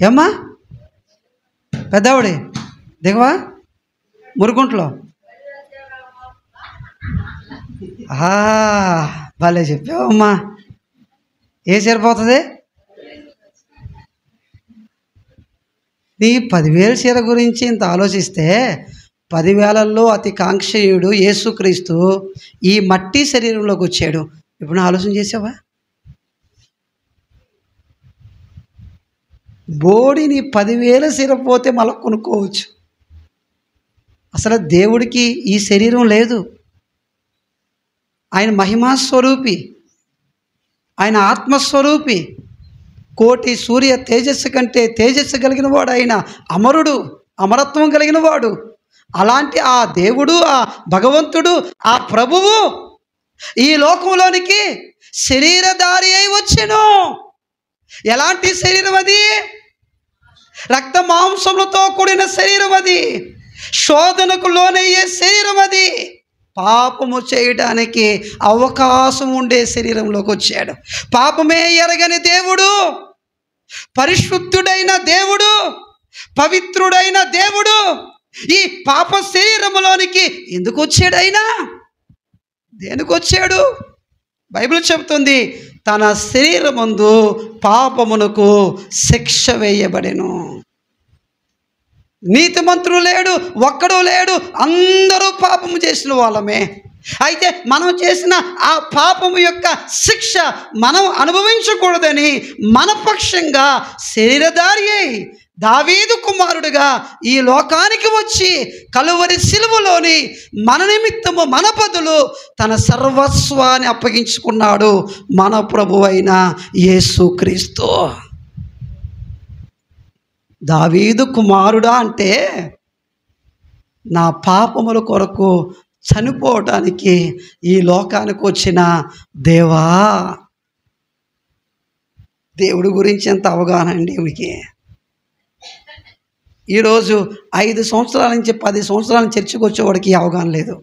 ఏమ్మా పెద్దవాడి దిగవా మురుగుంటలో? భలే చెప్పావమ్మా. ఏ సరిపోతుంది? నీ 10,000 చీర గురించి ఇంత ఆలోచిస్తే 10,000ల్లో అతి కాంక్షయుడు యేసుక్రీస్తు ఈ మట్టి శరీరంలోకి వచ్చాడు. ఇప్పుడు ఆలోచన చేసావా? బోడిని 10,000 చీర పోతే మళ్ళీ కొనుక్కోవచ్చు. అసలు దేవుడికి ఈ శరీరం లేదు. ఆయన మహిమాస్వరూపి, ఆయన ఆత్మస్వరూపి, కోటి సూర్య తేజస్సు కంటే తేజస్సు కలిగిన వాడు, ఆయన అమరుడు, అమరత్వం కలిగిన వాడు. అలాంటి ఆ దేవుడు, ఆ భగవంతుడు, ఆ ప్రభువు ఈ లోకంలోనికి శరీరధారి అయి వచ్చెను. ఎలాంటి శరీరం అది? రక్త మాంసములతో కూడిన శరీరం అది. శోధనకు లోనయ్యే శరీరం అది. పాపము చేయడానికి అవకాశం ఉండే శరీరంలోకి వచ్చాడు. పాపమే ఎరగని దేవుడు, పరిశుద్ధుడైన దేవుడు, పవిత్రుడైన దేవుడు ఈ పాప శరీరములోనికి ఎందుకు వచ్చాడు? అయినా దేనికి వచ్చాడు? బైబిల్ చెబుతుంది, తన శరీరమందు పాపమునకు శిక్ష వేయబడెను. నీతిమంతుడు లేడు, ఒక్కడూ లేడు, అందరూ పాపము చేసిన వాళ్ళమే. అయితే మనం చేసిన ఆ పాపము యొక్క శిక్ష మనం అనుభవించకూడదని మన పక్షంగా శరీరధారి అయి దావీదు కుమారుడిగా ఈ లోకానికి వచ్చి కలువరి సిలువలోని మన నిమిత్తము మన బదులు తన సర్వస్వాన్ని అప్పగించుకున్నాడు మన ప్రభువైన యేసుక్రీస్తు. దావీదు కుమారుడా అంటే నా పాపముల కొరకు చనిపోవటానికి ఈ లోకానికి వచ్చిన దేవా. దేవుడి గురించి ఎంత అవగాహన అండి మీకు. ఈరోజు 5 సంవత్సరాల నుంచి 10 సంవత్సరాల చర్చికి వచ్చేవాడికి అవగాహన లేదు.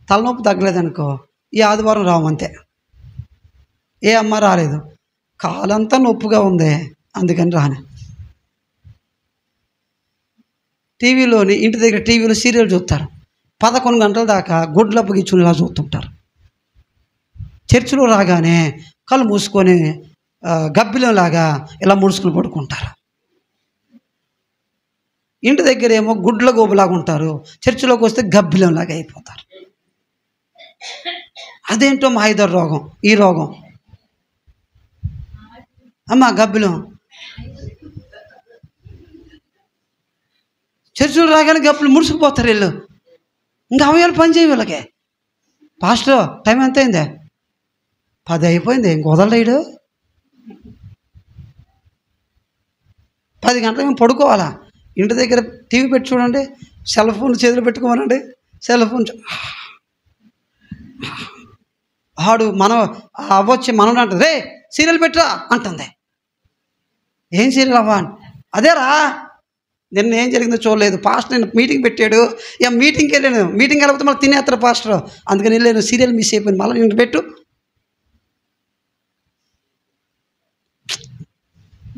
తలనొప్పి తగ్గలేదనుకో, ఈ ఆదివారం రామంతే. ఏ అమ్మ రాలేదు, కాలంతా నొప్పిగా ఉంది అందుకని రాను. టీవీలోని ఇంటి దగ్గర టీవీలో సీరియల్ చూస్తారు, 11 గంటల దాకా గుడ్లప్పు గిచ్చునిలా చూస్తుంటారు. చర్చిలో రాగానే కళ్ళు మూసుకొని గబ్బిలంలాగా ఇలా ముడుచుకుని పడుకుంటారు. ఇంటి దగ్గర ఏమో గుడ్ల గోబులాగా ఉంటారు, చర్చిలోకి వస్తే గబ్బిలంలాగా అయిపోతారు. అదేంటో మా ఇద్దరు రోగం, ఈ రోగం అమ్మ గబ్బిలం. చర్చిలో రాగానే గబ్బులు ముడుచుకుపోతారు వీళ్ళు. ఇంకా అవయాలు పని చేయ వీళ్ళకి. పాస్టర్ టైం ఎంత అయిందే? 10 అయిపోయింది, ఇంక వదలలేడు. 10 గంటలకు మేము పడుకోవాలా? ఇంటి దగ్గర టీవీ పెట్టి చూడండి, సెల్ ఫోన్ చేతులు పెట్టుకోమనండి, సెల్ ఫోన్ ఆడు మనం అవ్వచ్చి మనం అంటుంది, రే సీరియల్ పెట్టరా అంటుంది. ఏం సీరియల్ అవ్వా? అదేరా నిన్న ఏం జరిగిందో చూడలేదు, పాస్టర్ నేను మీటింగ్ పెట్టాడు, ఇక మీటింగ్కి వెళ్ళాను, మీటింగ్ వెళ్ళకపోతే మళ్ళీ తినేస్తారు పాస్టర్, అందుకని వెళ్ళాను, సీరియల్ మిస్ అయిపోయింది, మళ్ళీ నేను పెట్టు.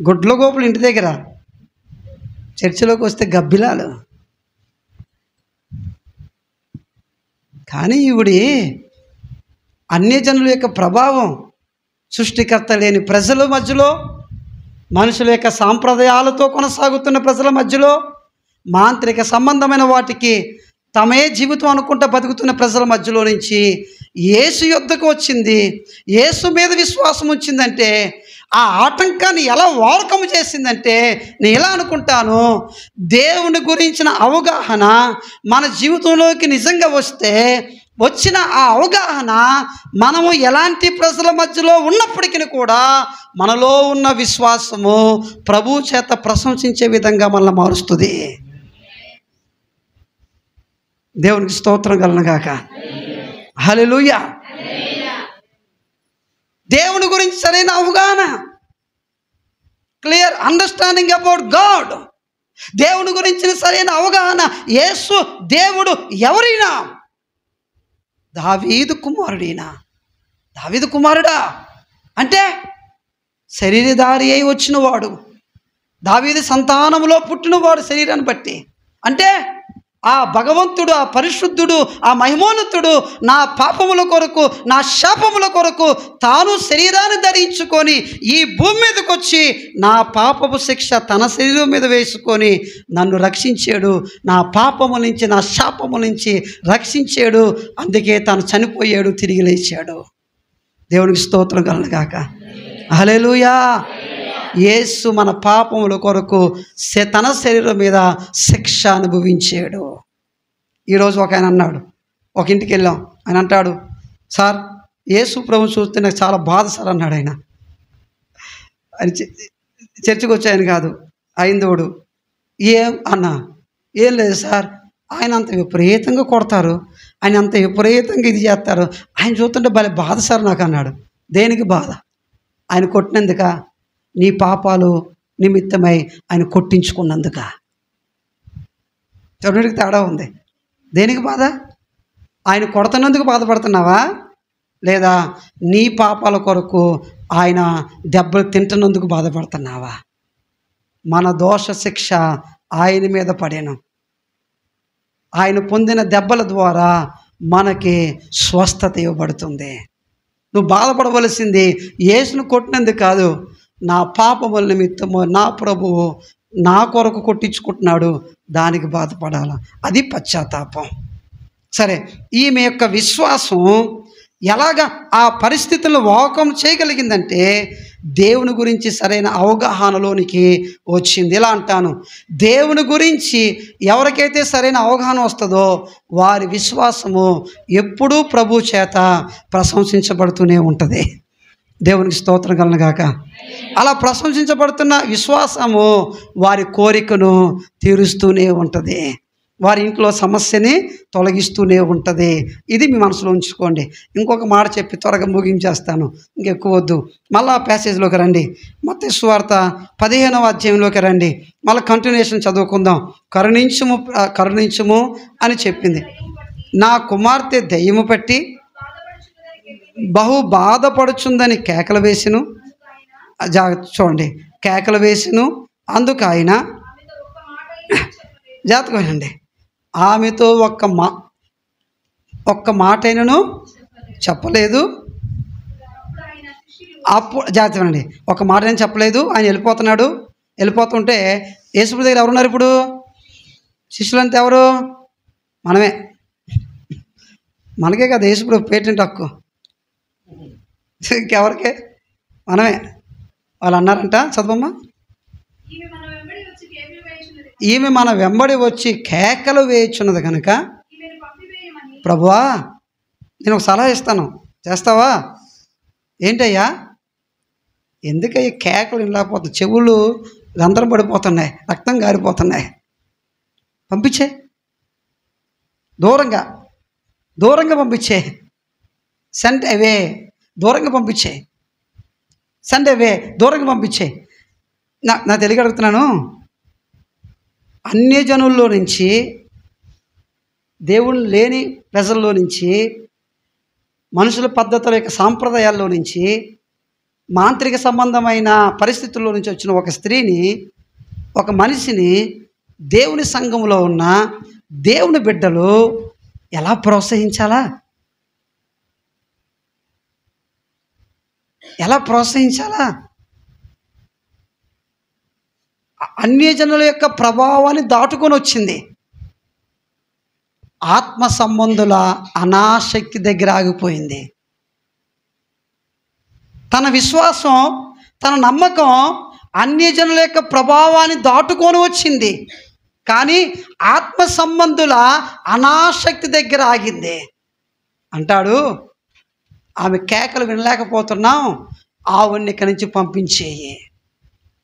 గుడ్ల గోపులు ఇంటి దగ్గర, చర్చిలోకి వస్తే గబ్బిలాలు. కానీ ఈవిడి అన్యజనుల యొక్క ప్రభావం, సృష్టికర్త లేని ప్రజల మధ్యలో, మనుషుల యొక్క సాంప్రదాయాలతో కొనసాగుతున్న ప్రజల మధ్యలో, మాంత్రిక సంబంధమైన వాటికి తమే జీవితం అనుకుంటా బతుకుతున్న ప్రజల మధ్యలో నుంచి యేసు యొద్దకు వచ్చింది. యేసు మీద విశ్వాసం వచ్చిందంటే ఆ ఆటంకాన్ని ఎలా వాడకం చేసిందంటే, నేను ఎలా అనుకుంటాను, దేవుని గురించిన అవగాహన మన జీవితంలోకి నిజంగా వస్తే వచ్చిన ఆ అవగాహన మనము ఎలాంటి ప్రజల మధ్యలో ఉన్నప్పటికీ కూడా మనలో ఉన్న విశ్వాసము ప్రభు చేత ప్రశంసించే విధంగా మనల్ని మారుస్తుంది. దేవునికి స్తోత్రం కలుగునుగాక. హల్లెలూయా. దేవుని గురించి సరైన అవగాహన, క్లియర్ అండర్స్టాండింగ్ అబౌట్ గాడ్. దేవుని గురించిన సరైన అవగాహన. యేసు దేవుడు ఎవరైనా దావీదు కుమారుడైనా, దావీదు కుమారుడా అంటే శరీరధారి అయి వచ్చినవాడు, దావీదు సంతానములో పుట్టినవాడు శరీరాన్ని బట్టి. అంటే ఆ భగవంతుడు, ఆ పరిశుద్ధుడు, ఆ మహిమోన్నతుడు నా పాపముల కొరకు, నా శాపముల కొరకు తాను శరీరాన్ని ధరించుకొని ఈ భూమి మీదకి వచ్చి నా పాపపు శిక్ష తన శరీరం మీద వేసుకొని నన్ను రక్షించాడు. నా పాపము నుంచి, నా శాపము నుంచి రక్షించాడు. అందుకే తాను చనిపోయాడు, తిరిగి లేచాడు. దేవునికి స్తోత్రం కలుగునుగాక. హల్లెలూయా. యేసు మన పాపముల కొరకు తన శరీరం మీద శిక్ష అనుభవించాడు. ఈరోజు ఒక ఆయన అన్నాడు, ఒక ఇంటికి వెళ్ళాం, ఆయన అంటాడు, సార్ యేసు ప్రభుని చూస్తే నాకు చాలా బాధ సార్ అన్నాడు. ఆయన చర్చికి వచ్చాయని కాదు, హైందవుడు. ఏం అన్నా? ఏం లేదు సార్, ఆయన అంత విపరీతంగా కొడతారు, ఆయన అంత విపరీతంగా ఇది చేస్తారు, ఆయన చూస్తుంటే భలే బాధ సార్ నాకు అన్నాడు. దేనికి బాధ? ఆయన కొట్టినందుక? నీ పాపాలు నిమిత్తమై ఆయన కొట్టించుకున్నందుక? రెండింటికి తేడా ఉంది. దేనికి బాధ? ఆయన కొడుతున్నందుకు బాధపడుతున్నావా, లేదా నీ పాపాల కొరకు ఆయన దెబ్బలు తింటున్నందుకు బాధపడుతున్నావా? మన దోష శిక్ష ఆయన మీద పడేను. ఆయన పొందిన దెబ్బల ద్వారా మనకి స్వస్థత ఇవ్వబడుతుంది. నువ్వు బాధపడవలసింది యేసును కొట్టినందుకు కాదు, నా పాపముల నిమిత్తము నా ప్రభువు నా కొరకు కొట్టించుకుంటున్నాడు, దానికి బాధపడాల. అది పశ్చాత్తాపం. సరే, ఈమె యొక్క విశ్వాసం ఎలాగ ఆ పరిస్థితులను ఓవర్కమ్ చేయగలిగిందంటే దేవుని గురించి సరైన అవగాహనలోనికి వచ్చింది. ఇలా అంటాను, దేవుని గురించి ఎవరికైతే సరైన అవగాహన వస్తుందో వారి విశ్వాసము ఎప్పుడూ ప్రభు చేత ప్రశంసించబడుతూనే ఉంటుంది. దేవునికి స్తోత్రం కలుగునుగాక. అలా ప్రశంసించబడుతున్న విశ్వాసము వారి కోరికను తీరుస్తూనే ఉంటుంది, వారి ఇంట్లో సమస్యని తొలగిస్తూనే ఉంటుంది. ఇది మీ మనసులో ఉంచుకోండి. ఇంకొక మాట చెప్పి త్వరగా ముగించేస్తాను, ఇంకెక్కువ వద్దు. మళ్ళీ ఆ ప్యాసేజ్లోకి రండి, మత్తయి సువార్త 15వ అధ్యాయంలోకి రండి. మళ్ళీ కంటిన్యూషన్ చదువుకుందాం. కరుణించుము అని చెప్పింది. నా కుమార్తె దెయ్యము పట్టి బహు బాధపడుచుందని కేకలు వేసిను. చూడండి, కేకలు వేసిను. అందుకు ఆయన జాతకమేనండి, ఆమెతో ఒక్క మాటైనను చెప్పలేదు. అప్పుడు జాతకమేనండి, ఒక మాట అయినా చెప్పలేదు. ఆయన వెళ్ళిపోతున్నాడు. వెళ్ళిపోతుంటే యేసుప్రభు దగ్గర ఎవరున్నారు ఇప్పుడు? శిష్యులంతా ఎవరు? మనమే. మనకే కదా యేసుప్రభు పేటెంట్ హక్కు, ఇంకెవరికే? మనమే. వాళ్ళు అన్నారంట, చదవమ్మా. ఈమె మన వెంబడి వచ్చి కేకలు వేయుచున్నది కనుక ప్రభువా నేను ఒక సలహా ఇస్తాను, చేస్తావా? ఏంటయ్యా? ఎందుకయ్యా కేకలు వినలేకపోతుంది, చెవులు రంధ్రం పడిపోతున్నాయి, రక్తం గారిపోతున్నాయి, పంపించే, దూరంగా పంపించే, సెండ్ అవే, దూరంగా పంపించే, సెండ్ అవే, దూరంగా పంపించే. నా తెలియ అడుగుతున్నాను, అన్యజనుల్లో నుంచి, దేవుడు లేని ప్రజల్లో నుంచి, మనుషుల పద్ధతుల యొక్క సాంప్రదాయాల్లో నుంచి, మాంత్రిక సంబంధమైన పరిస్థితుల్లో నుంచి వచ్చిన ఒక స్త్రీని, ఒక మనిషిని దేవుని సంఘంలో ఉన్న దేవుని బిడ్డలు ఎలా ప్రోత్సహించాలా? ఎలా ప్రోత్సహించాలా? అన్యజనుల యొక్క ప్రభావాన్ని దాటుకొని వచ్చింది. ఆత్మ సంబంధుల అనాసక్తి దగ్గర ఆగిపోయింది. తన విశ్వాసం, తన నమ్మకం అన్యజనుల యొక్క ప్రభావాన్ని దాటుకొని వచ్చింది, కానీ ఆత్మ సంబంధుల అనాసక్తి దగ్గర ఆగింది. అంటాడు, ఆమె కేకలు వినలేకపోతున్నాం, ఆవుని ఇక్కడి నుంచి పంపించేయి.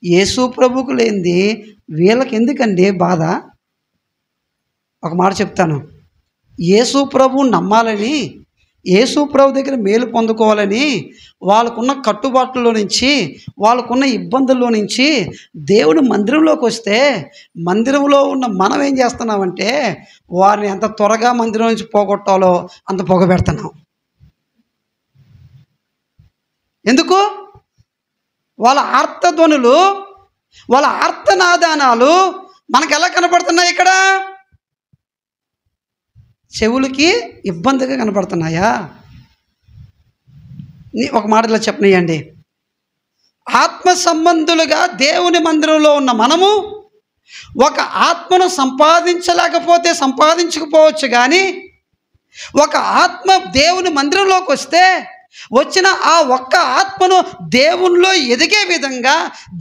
యేసు ప్రభుకు లేనిది వీళ్ళకి ఎందుకండి బాధ? ఒక మాట చెప్తాను, యేసు ప్రభువు నమ్మాలని, యేసు ప్రభు దగ్గర మేలు పొందుకోవాలని, వాళ్ళకున్న కట్టుబాట్లలో నుంచి, వాళ్ళకున్న ఇబ్బందుల్లో నుంచి దేవుని మందిరంలోకి వస్తే, మందిరంలో ఉన్న మనం ఏం చేస్తున్నామంటే వారిని ఎంత త్వరగా మందిరం నుంచి పోగొట్టాలో అంత పొగబెడుతున్నాం. ఎందుకు? వాళ్ళ ఆర్తధ్వనులు, వాళ్ళ ఆర్తనాదానాలు మనకు ఎలా కనపడుతున్నాయి? ఇక్కడ చెవులకి ఇబ్బందిగా కనపడుతున్నాయా? ఒక మాటలో చెప్పనీయండి. ఆత్మ సంబంధులుగా దేవుని మందిరంలో ఉన్న మనము ఒక ఆత్మను సంపాదించకపోవచ్చు, కానీ ఒక ఆత్మ దేవుని మందిరంలోకి వస్తే వచ్చిన ఆ ఒక్క ఆత్మను దేవునిలో ఎదిగే విధంగా,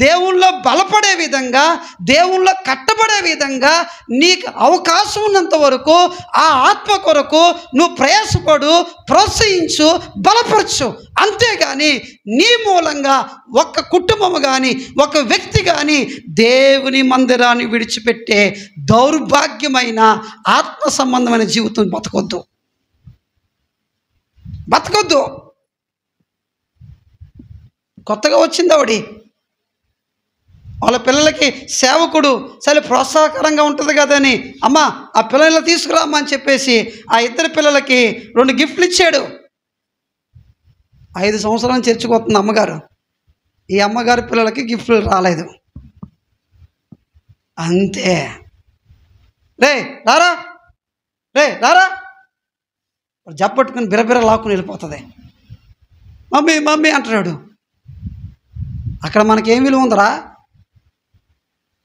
దేవునిలో బలపడే విధంగా, దేవునిలో కట్టబడే విధంగా నీకు అవకాశం ఉన్నంత వరకు ఆ ఆత్మ కొరకు నువ్వు ప్రయాసపడు, ప్రోత్సహించు, బలపరచు. అంతేగాని నీ మూలంగా ఒక కుటుంబము కానీ, ఒక వ్యక్తి కానీ దేవుని మందిరాన్ని విడిచిపెట్టే దౌర్భాగ్యమైన ఆత్మ సంబంధమైన జీవితం బతకొద్దు. కొత్తగా వచ్చింది ఆవిడ, వాళ్ళ పిల్లలకి సేవకుడు సరే ప్రోత్సాహకరంగా ఉంటుంది కదని, అమ్మ ఆ పిల్లలు తీసుకురామ్మా అని చెప్పేసి ఆ ఇద్దరు పిల్లలకి 2 గిఫ్ట్లు ఇచ్చాడు. 5 సంవత్సరాలు చర్చికి వస్తుంది అమ్మగారు. ఈ అమ్మగారి పిల్లలకి గిఫ్ట్లు రాలేదు. అంతే. రే రారా జప్పట్టుకుని బిరబిర లాక్కుని వెళ్ళిపోతుంది. మమ్మీ అంటున్నాడు. అక్కడ మనకేం విలువ ఉందరా?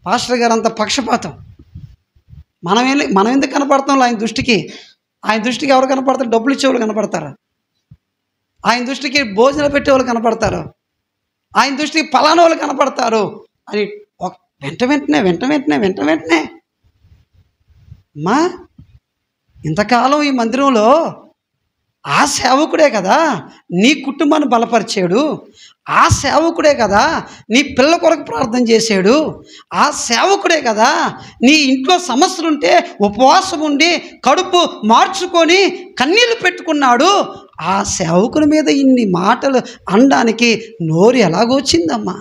పాస్టర్ గారు అంత పక్షపాతం. మనం ఎందుకు కనపడతాం ఆయన దృష్టికి? ఆయన దృష్టికి ఎవరు కనపడతారు? డబ్బులు ఇచ్చేవాళ్ళు కనపడతారు. ఆయన దృష్టికి భోజనాలు పెట్టేవాళ్ళు కనపడతారు. ఆయన దృష్టికి పలానా వాళ్ళు కనపడతారు అని వెంటనే అమ్మా, ఇంతకాలం ఈ మందిరంలో ఆ సేవకుడే కదా నీ కుటుంబాన్ని బలపరిచాడు, ఆ సేవకుడే కదా నీ పిల్లల కొరకు ప్రార్థన చేశాడు, ఆ సేవకుడే కదా నీ ఇంట్లో సమస్యలుంటే ఉపవాసం ఉండి కడుపు మార్చుకొని కన్నీళ్లు పెట్టుకున్నాడు. ఆ సేవకుని మీద ఇన్ని మాటలు అనడానికి నోరు ఎలాగొచ్చిందమ్మా?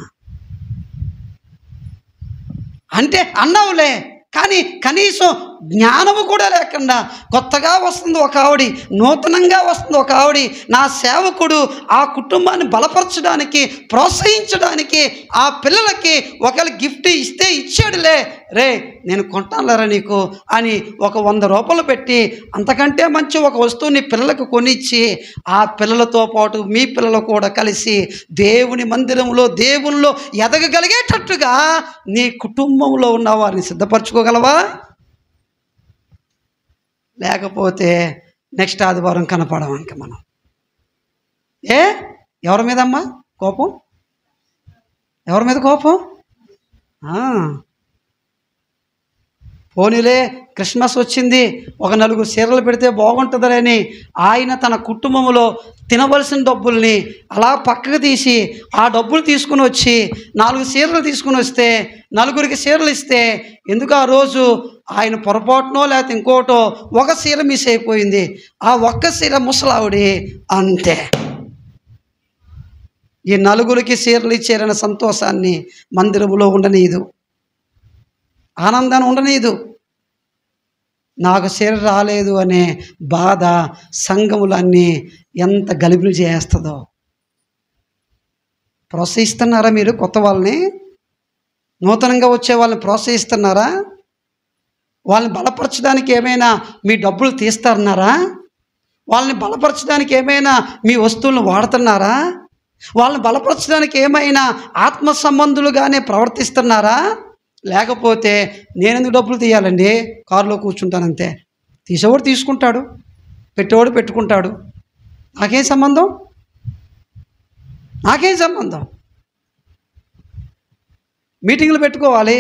అంటే అన్నావులే, కానీ కనీసం జ్ఞానము కూడా లేకుండా కొత్తగా వస్తుంది ఒక ఆవిడ, నూతనంగా వస్తుంది ఒక ఆవిడ. నా సేవకుడు ఆ కుటుంబాన్ని బలపరచడానికి, ప్రోత్సహించడానికి, ఆ పిల్లలకి ఒకవేళ గిఫ్ట్ ఇస్తే ఇచ్చాడులే, రే నేను కొంటానులేరా నీకు అని ఒక 100 రూపాయలు పెట్టి అంతకంటే మంచి ఒక వస్తువుని పిల్లలకు కొనిచ్చి ఆ పిల్లలతో పాటు మీ పిల్లలు కూడా కలిసి దేవుని మందిరంలో దేవునిలో ఎదగగలిగేటట్టుగా నీ కుటుంబంలో ఉన్న వారిని సిద్ధపరచుకోగలవా? లేకపోతే నెక్స్ట్ ఆదివారం కనపడం ఇంకా మనం ఎవరి మీదమ్మా కోపం? ఎవరి మీద కోపం? పోనీలే క్రిస్మస్ వచ్చింది, ఒక 4 చీరలు పెడితే బాగుంటుందని ఆయన తన కుటుంబంలో తినవలసిన డబ్బుల్ని అలా పక్కకు తీసి ఆ డబ్బులు తీసుకుని వచ్చి 4 చీరలు తీసుకుని వస్తే 4గురికి చీరలు ఇస్తే ఎందుకు ఆ రోజు ఆయన పొరపాటునో లేకపోతే ఇంకోటో ఒక చీర మిస్ అయిపోయింది. ఆ ఒక్క చీర ముసలావిడి అంతే. ఈ 4గురికి చీరలు ఇచ్చారన్న సంతోషాన్ని మందిరంలో ఉండనీయదు, ఆనందాన్ని ఉండనీయదు. నాకు చీర రాలేదు అనే బాధ సంఘములన్నీ ఎంత గలిబిలి చేస్తుందో. ప్రోత్సహిస్తున్నారా మీరు? కొత్త వాళ్ళని, నూతనంగా వచ్చే వాళ్ళని ప్రోత్సహిస్తున్నారా? వాళ్ళని బలపరచడానికి ఏమైనా మీ డబ్బులు తీస్తున్నారా? వాళ్ళని బలపరచడానికి ఏమైనా మీ వస్తువులను వాడుతున్నారా? వాళ్ళని బలపరచడానికి ఏమైనా ఆత్మ సంబంధులుగానే ప్రవర్తిస్తున్నారా? లేకపోతే నేనెందుకు డబ్బులు తీయాలండి, కారులో కూర్చుంటానంతే. తీసేవాడు తీసుకుంటాడు, పెట్టేవాడు పెట్టుకుంటాడు, నాకేం సంబంధం? మీటింగులు పెట్టుకోవాలి,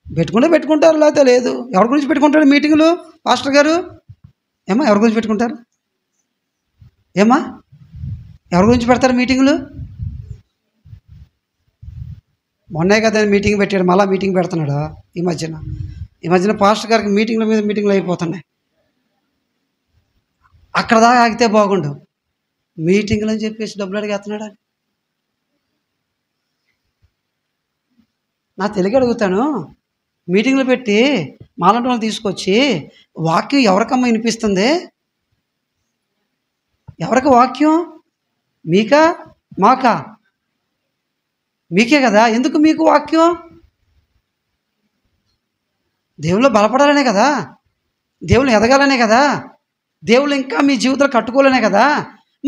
పెట్టుకుంటారు, లేకపోతే లేదు. ఎవరి గురించి పెట్టుకుంటారు మీటింగులు పాస్టర్ గారు? ఏమా ఎవరి గురించి పెట్టుకుంటారు? ఎవరి గురించి పెడతారు మీటింగులు? మొన్నే కదా మీటింగ్ పెట్టాడు, మళ్ళీ మీటింగ్ పెడుతున్నాడు. ఈ మధ్యన పాస్టర్ గారికి మీటింగ్ల మీద మీటింగ్లు అయిపోతున్నాయి. అక్కడ దాకా ఆగితే బాగుండు, మీటింగ్లు అని చెప్పేసి డబ్బులు అడిగేస్తున్నాడు. నా తెలుగు అడుగుతాను, మీటింగ్లు పెట్టి మాలాంటి వాళ్ళు తీసుకొచ్చి వాక్యం ఎవరికమ్మా వినిపిస్తుంది? ఎవరికి వాక్యం? మీకా మాకా? మీకే కదా. ఎందుకు మీకు వాక్యం? దేవుళ్ళు బలపడాలనే కదా, దేవుళ్ళు ఎదగాలనే కదా, దేవుళ్ళు ఇంకా మీ జీవితాలు కట్టుకోలేనే కదా.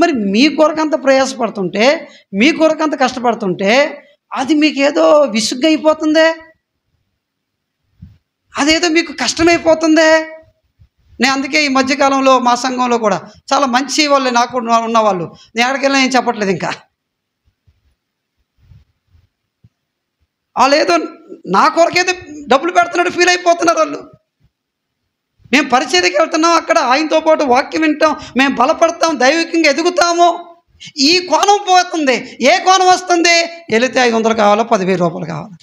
మరి మీ కొరకంత ప్రయాసపడుతుంటే, మీ కొరకంత కష్టపడుతుంటే అది మీకేదో విసుగ్గా అయిపోతుందే, అదేదో మీకు కష్టమైపోతుందే. నేను అందుకే ఈ మధ్యకాలంలో మా సంఘంలో కూడా చాలా మంచి వాళ్ళే నాకు ఉన్నవాళ్ళు, నేను ఎక్కడికి వెళ్ళినా ఏం చెప్పట్లేదు. ఇంకా వాళ్ళు ఏదో నా కొరకేదో డబ్బులు పెడుతున్నాడు ఫీల్ అయిపోతున్నారు వాళ్ళు. మేము పరిచర్యకి వెళ్తున్నాం, అక్కడ ఆయనతో పాటు వాక్యం వింటాం, మేము బలపడతాం, దైవికంగా ఎదుగుతాము. ఈ కోణం పోతుంది. ఏ కోణం వస్తుంది? వెళితే 500 కావాలా, 10,000 రూపాయలు కావాలా?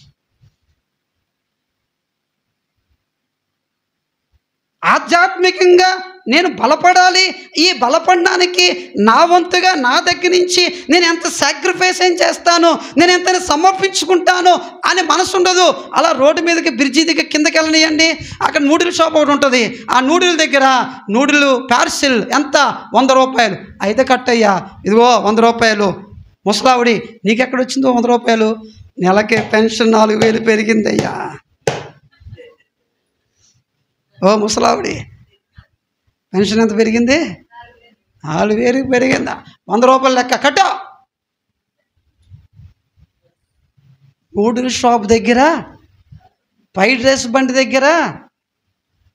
ఆధ్యాత్మికంగా నేను బలపడాలి. ఈ బలపడడానికి నా వంతుగా నా దగ్గర నుంచి నేను ఎంత సాక్రిఫైస్ ఏం చేస్తాను, నేను ఎంత సమర్పించుకుంటాను అనే మనసు ఉండదు. అలా రోడ్డు మీదకి బ్రిడ్జి దగ్గర కిందకి వెళ్ళనియండి, అక్కడ నూడిల్ షాప్ ఒకటి ఉంటుంది. ఆ నూడిల్ దగ్గర నూడిల్ పార్సిల్ ఎంత? 100 రూపాయలు. అయితే కట్టయ్యా, ఇదిగో 100 రూపాయలు. ముసలావిడి, నీకెక్కడొచ్చిందో 100 రూపాయలు? నెలకి పెన్షన్ 4,000 పెరిగిందయ్యా. ఓ ముసలావిడి, పెన్షన్ ఎంత పెరిగింది? 4,000 పెరిగిందా? 100 రూపాయలు లెక్క కట్ట. నూడిల్ షాప్ దగ్గర, ఫ్రైడ్ రైస్ బండి దగ్గర,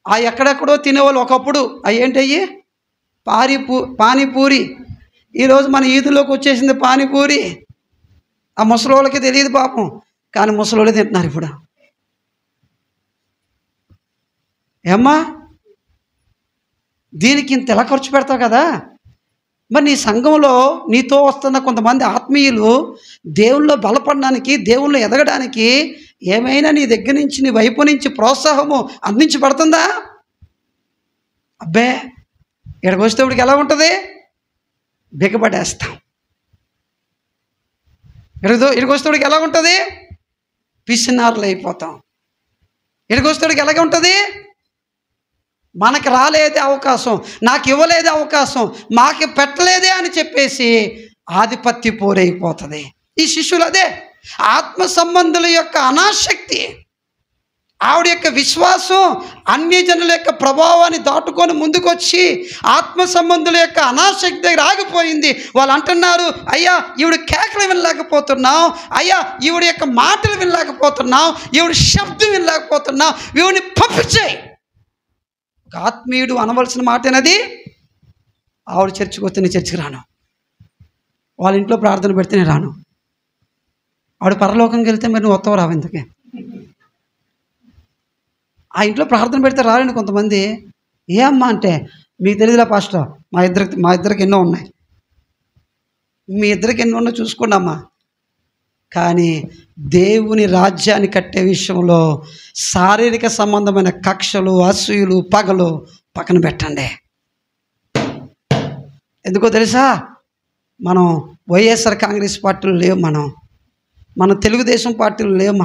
ఆ ఎక్కడెక్కడో తినేవాళ్ళు ఒకప్పుడు అవి ఏంటయ్యి పానీపూరి. ఈరోజు మన ఈదులోకి వచ్చేసింది పానీపూరి. ఆ ముసలోళ్ళకి తెలియదు పాపం, కానీ ముసలోళ్ళు తింటున్నారు ఇప్పుడు. ఏమ్మా, దీనికి ఇంత ఎలా ఖర్చు పెడతావు కదా. మరి నీ సంఘంలో నీతో వస్తున్న కొంతమంది ఆత్మీయులు దేవుల్లో బలపడడానికి, దేవుళ్ళు ఎదగడానికి ఏమైనా నీ దగ్గర నుంచి, నీ వైపు నుంచి ప్రోత్సాహము అందించబడుతుందా? అబ్బే, ఇక్కడికి వచ్చేటప్పటికి ఎలా ఉంటుంది? బిగపడేస్తాం. ఇక్కడికి వచ్చేటప్పటికి ఎలా ఉంటుంది? పిసినారులు అయిపోతాం. ఇక్కడికి వచ్చేటప్పటికి ఎలాగ ఉంటుంది? మనకు రాలేదే అవకాశం, నాకు ఇవ్వలేదే అవకాశం, మాకు పెట్టలేదే అని చెప్పేసి ఆధిపత్య పోరైపోతుంది. ఈ శిష్యులు అదే. ఆత్మ సంబంధుల యొక్క అనాసక్తి, ఆవిడ యొక్క విశ్వాసం అన్యజనుల యొక్క ప్రభావాన్ని దాటుకొని ముందుకొచ్చి ఆత్మ సంబంధుల యొక్క అనాసక్తి దగ్గర ఆగిపోయింది. వాళ్ళు అంటున్నారు, అయ్యా ఈవిడ కేకలు వినలేకపోతున్నాం, అయ్యా ఈవిడ యొక్క మాటలు వినలేకపోతున్నాం, ఈవిడ శబ్దం వినలేకపోతున్నాం, ఈవిడిని పంపించేయి. ఆత్మీయుడు అనవలసిన మాట అనేది, ఆవిడ చర్చికి వస్తే నేను చర్చికి రాను, వాళ్ళ ఇంట్లో ప్రార్థన పెడితే నేను రాను, ఆవిడ పరలోకంకి వెళ్తే మరి నువ్వు వస్తావు రావు ఎందుకే? ఆ ఇంట్లో ప్రార్థన పెడితే రారండి కొంతమంది. ఏ అమ్మా అంటే, మీకు తెలియదులా పాస్టర్, మా ఇద్దరికి ఎన్నో ఉన్నాయి, మీ ఇద్దరికి ఎన్నో ఉన్నా చూసుకోండి అమ్మా. కానీ దేవుని రాజ్యాన్ని కట్టే విషయంలో శారీరక సంబంధమైన కక్షలు, అసూయలు, పగలు పక్కన పెట్టండి. ఎందుకో తెలుసా? మనం వైఎస్ఆర్ కాంగ్రెస్ పార్టీలో లేవు, మన తెలుగుదేశం పార్టీలో లేవు,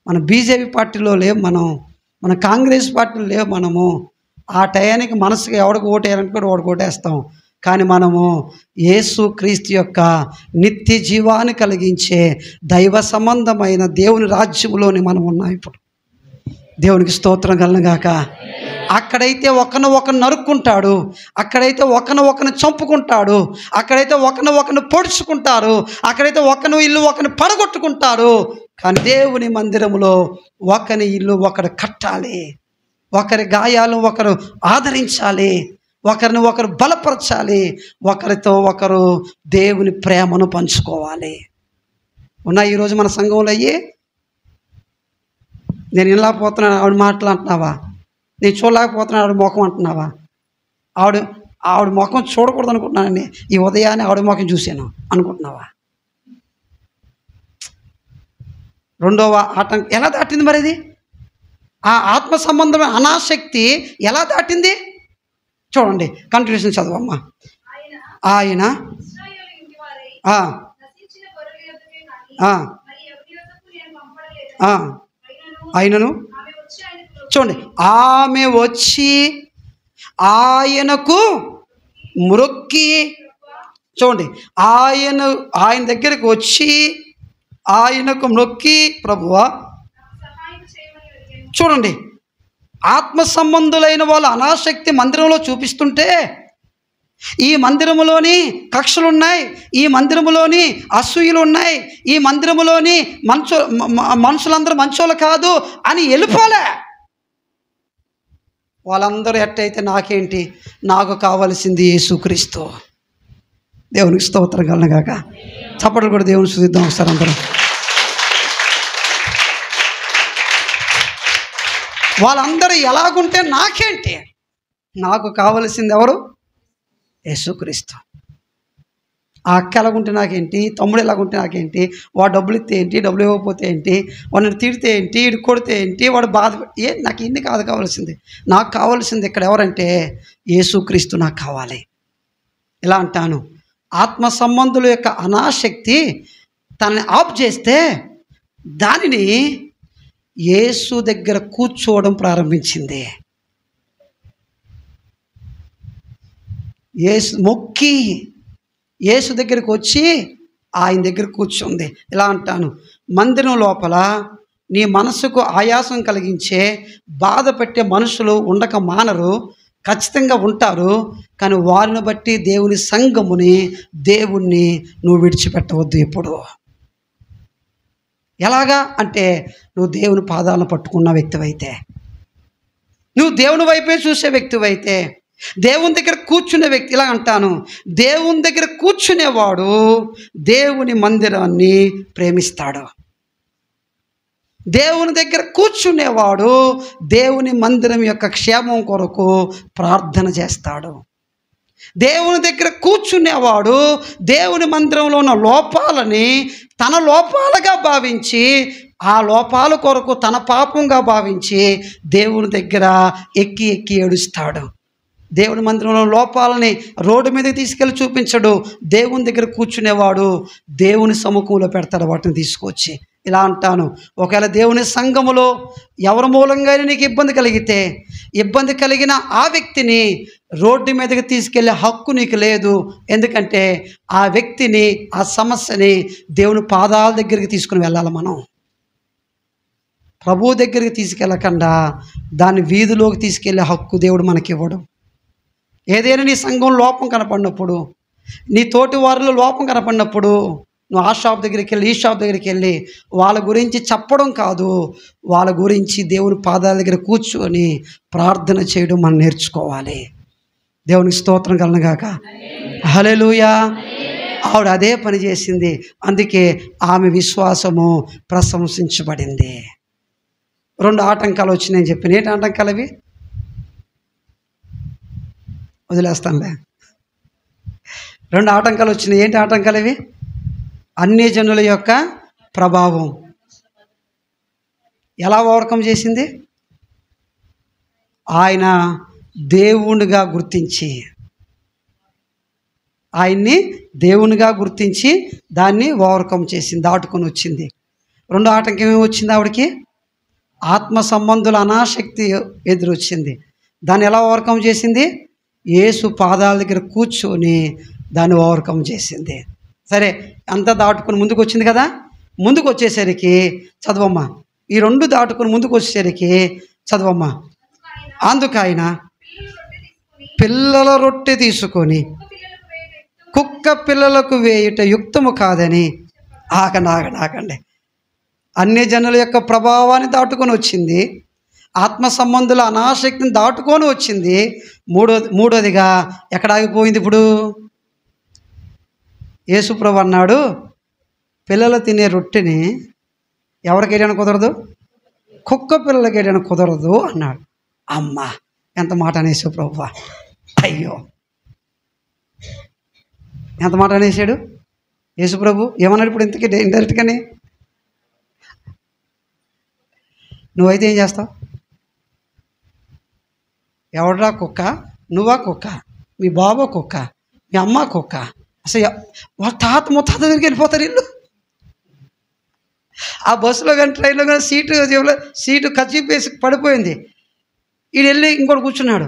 మన బీజేపీ పార్టీలో లేవు, మన కాంగ్రెస్ పార్టీలో లేవు. మనము ఆ టయానికి మనసుకి ఎవడికి ఓటేయాలనుకుంటే వాడికి ఓటేస్తాం. కానీ మనము యేసు క్రీస్తు యొక్క నిత్య జీవాన్ని కలిగించే దైవ సంబంధమైన దేవుని రాజ్యంలోని మనం ఉన్నాం ఇప్పుడు. దేవునికి స్తోత్రం కలుగుగాక. అక్కడైతే ఒకరిని నరుక్కుంటాడు, అక్కడైతే ఒకరిని చంపుకుంటాడు, అక్కడైతే ఒకరిని పొడుచుకుంటారు, అక్కడైతే ఒకరిని పడగొట్టుకుంటారు. కానీ దేవుని మందిరంలో ఒకరి ఇల్లు ఒకరు కట్టాలి, ఒకరి గాయాలు ఒకరు ఆదరించాలి, ఒకరిని ఒకరు బలపరచాలి, ఒకరితో ఒకరు దేవుని ప్రేమను పంచుకోవాలి. ఉన్నాయి ఈరోజు మన సంఘంలో అయ్యి. నేను వినలేకపోతున్నాను ఆవిడ మాటలు అంటున్నావా? నేను చూడలేకపోతున్నాను ఆవిడ ముఖం అంటున్నావా? ఆవిడ ముఖం చూడకూడదు అనుకుంటున్నానండి, ఈ ఉదయాన్నే ఆవిడ ముఖం చూశాను అనుకుంటున్నావా? రెండవ ఆటంకం ఎలా దాటింది మరి? ఇది ఆ ఆత్మ సంబంధమైన అనాసక్తి ఎలా దాటింది? చూడండి కంటిన్యూషన్ చదవమ్మా. ఆయన ఆ, ఆ, ఆ, ఆయనను చూడండి, ఆమె వచ్చి ఆయనకు మ్రొక్కి, చూడండి, ఆయన దగ్గరికి వచ్చి ఆయనకు మ్రొక్కి, ప్రభువా చూడండి, ఆత్మ సంబంధులైన వాళ్ళు అనాసక్తి మందిరంలో చూపిస్తుంటే, ఈ మందిరములోని కక్షలున్నాయి, ఈ మందిరములోని అసూయలు ఉన్నాయి, ఈ మందిరములోని మనుషులందరూ మంచోళ్ళు కాదు అని వెళ్ళిపోలే. వాళ్ళందరూ ఎట్టయితే నాకేంటి, నాకు కావలసింది యేసుక్రీస్తు. దేవునికి స్తోత్రం కలను గాక. చప్పట్లు కూడా దేవుని స్తుతిద్దాం ఒకసారి అందరం. వాళ్ళందరూ ఎలాగుంటే నాకేంటి, నాకు కావలసింది ఎవరు? యేసుక్రీస్తు. ఆ అక్క ఎలాగుంటే నాకేంటి, తమ్ముడు ఎలాగుంటే నాకేంటి, వాడు డబ్బులు ఇస్తే ఏంటి, డబ్బులు ఇవ్వకపోతే ఏంటి, వాడిని తిడితే ఏంటి, ఇటు కొడితే ఏంటి, వాడు బాధ నాకు ఇన్ని కాదు కావాల్సింది. నాకు కావాల్సింది ఇక్కడ ఎవరంటే యేసుక్రీస్తు నాకు కావాలి. ఇలా అంటాను, ఆత్మ సంబంధుల యొక్క అనాసక్తి తనని ఆఫ్ చేస్తే దానిని యేసు దగ్గర కూర్చోవడం ప్రారంభించింది. మొక్కి యేసు దగ్గరికి వచ్చి ఆయన దగ్గర కూర్చుంది. ఇలా అంటాను, మందిరం లోపల నీ మనసుకు ఆయాసం కలిగించే బాధ పెట్టే మనుషులు ఉండక మానరు, ఖచ్చితంగా ఉంటారు. కానీ వారిని బట్టి దేవుని సంఘముని, దేవుణ్ణి నువ్వు విడిచిపెట్టవద్దు ఎప్పుడు. ఎలాగా అంటే, నువ్వు దేవుని పాదాలను పట్టుకున్న వ్యక్తివైతే, నువ్వు దేవుని వైపే చూసే వ్యక్తివైతే, దేవుని దగ్గర కూర్చునే వ్యక్తి. ఇలా అంటాను, దేవుని దగ్గర కూర్చునేవాడు దేవుని మందిరాన్ని ప్రేమిస్తాడు. దేవుని దగ్గర కూర్చునేవాడు దేవుని మందిరం యొక్క క్షేమం కొరకు ప్రార్థన చేస్తాడు. దేవుని దగ్గర కూర్చునేవాడు దేవుని మందిరంలో ఉన్న లోపాలని తన లోపాలుగా భావించి, ఆ లోపాల కొరకు తన పాపంగా భావించి దేవుని దగ్గర ఎక్కి ఎక్కి ఏడుస్తాడు. దేవుని మందిరంలో లోపాలని రోడ్డు మీదకి తీసుకెళ్ళి చూపించడు. దేవుని దగ్గర కూర్చునేవాడు దేవుని సముఖంలో పెడతాడు వాటిని తీసుకొచ్చి. ఇలా అంటాను, ఒకవేళ దేవుని సంఘములో ఎవరి మూలంగా నీకు ఇబ్బంది కలిగితే, ఇబ్బంది కలిగిన ఆ వ్యక్తిని రోడ్డు మీదకి తీసుకెళ్ళే హక్కు నీకు లేదు. ఎందుకంటే ఆ వ్యక్తిని, ఆ సమస్యని దేవుని పాదాల దగ్గరికి తీసుకుని వెళ్ళాలి. మనం ప్రభువు దగ్గరికి తీసుకెళ్ళకుండా దాన్ని వీధిలోకి తీసుకెళ్ళే హక్కు దేవుడు మనకివ్వడు. ఏదైనా నీ సంఘం లోపం కనపడినప్పుడు, నీ తోటి వారిలో లోపం కనపడినప్పుడు, నువ్వు ఆ షాప్ దగ్గరికి వెళ్ళి, ఈ షాప్ దగ్గరికి వెళ్ళి వాళ్ళ గురించి చెప్పడం కాదు, వాళ్ళ గురించి దేవుని పాదాల దగ్గర కూర్చొని ప్రార్థన చేయడం మనం నేర్చుకోవాలి. దేవునికి స్తోత్రం కలను గాక. హల్లెలూయా. ఆవిడ అదే పని చేసింది. అందుకే ఆమె విశ్వాసము ప్రశంసించబడింది. 2 ఆటంకాలు వచ్చినాయని చెప్పిన. ఏంటి ఆటంకాలు అవి? వదిలేస్తానులే. 2 ఆటంకాలు వచ్చినాయి. ఏంటి ఆటంకాలు అవి? అన్ని జనుల యొక్క ప్రభావం. ఎలా ఓవర్కమ్ చేసింది? ఆయన దేవునిగా గుర్తించి, ఆయన్ని దేవునిగా గుర్తించి దాన్ని ఓవర్కమ్ చేసింది, దాటుకొని వచ్చింది. 2 ఆటంకం ఏమి వచ్చింది ఆవిడకి? ఆత్మ సంబంధుల అనాసక్తి ఎదురొచ్చింది. దాన్ని ఎలా ఓవర్కమ్ చేసింది? యేసు పాదాల దగ్గర కూర్చొని దాన్ని ఓవర్కమ్ చేసింది. సరే, అంతా దాటుకుని ముందుకు వచ్చింది కదా. ముందుకు వచ్చేసరికి చదవమ్మా, ఈ 2 దాటుకుని ముందుకు వచ్చేసరికి చదవమ్మా. అందుకు ఆయన పిల్లల రొట్టె తీసుకొని కుక్క పిల్లలకు వేయుట యుక్తము కాదని. ఆగండి. అన్ని జనుల యొక్క ప్రభావాన్ని దాటుకొని వచ్చింది, ఆత్మ సంబంధుల అనాసక్తిని దాటుకొని వచ్చింది. మూడోదిగా ఎక్కడ ఆగిపోయింది? ఇప్పుడు యేసుప్రభు అన్నాడు, పిల్లలు తినే రొట్టెని ఎవరికి వేయడానికి కుదరదు, కుక్క పిల్లలకి వేయడానికి కుదరదు అన్నాడు. అమ్మా, ఎంత మాట అనేసావు ప్రభువా. అయ్యో, ఎంత మాట అనేసాడు యేసుప్రభు. ఏమన్నాడు ఇప్పుడు ఇంతకీ ఇండైరెక్ట్గానే? నువ్వైతే ఏం చేస్తావు? ఎవడరా కుక్క, నువ్వా కుక్క, మీ బాబా కుక్క, మీ అమ్మ కుక్క, అసలు వాళ్ళ తాత ముత్తాత దగ్గరికి వెళ్ళిపోతారు వీళ్ళు. ఆ బస్సులో కానీ ట్రైన్లో కానీ సీటు కచ్చిపేసి పడిపోయింది. వీడు వెళ్ళి ఇంకోటి కూర్చున్నాడు.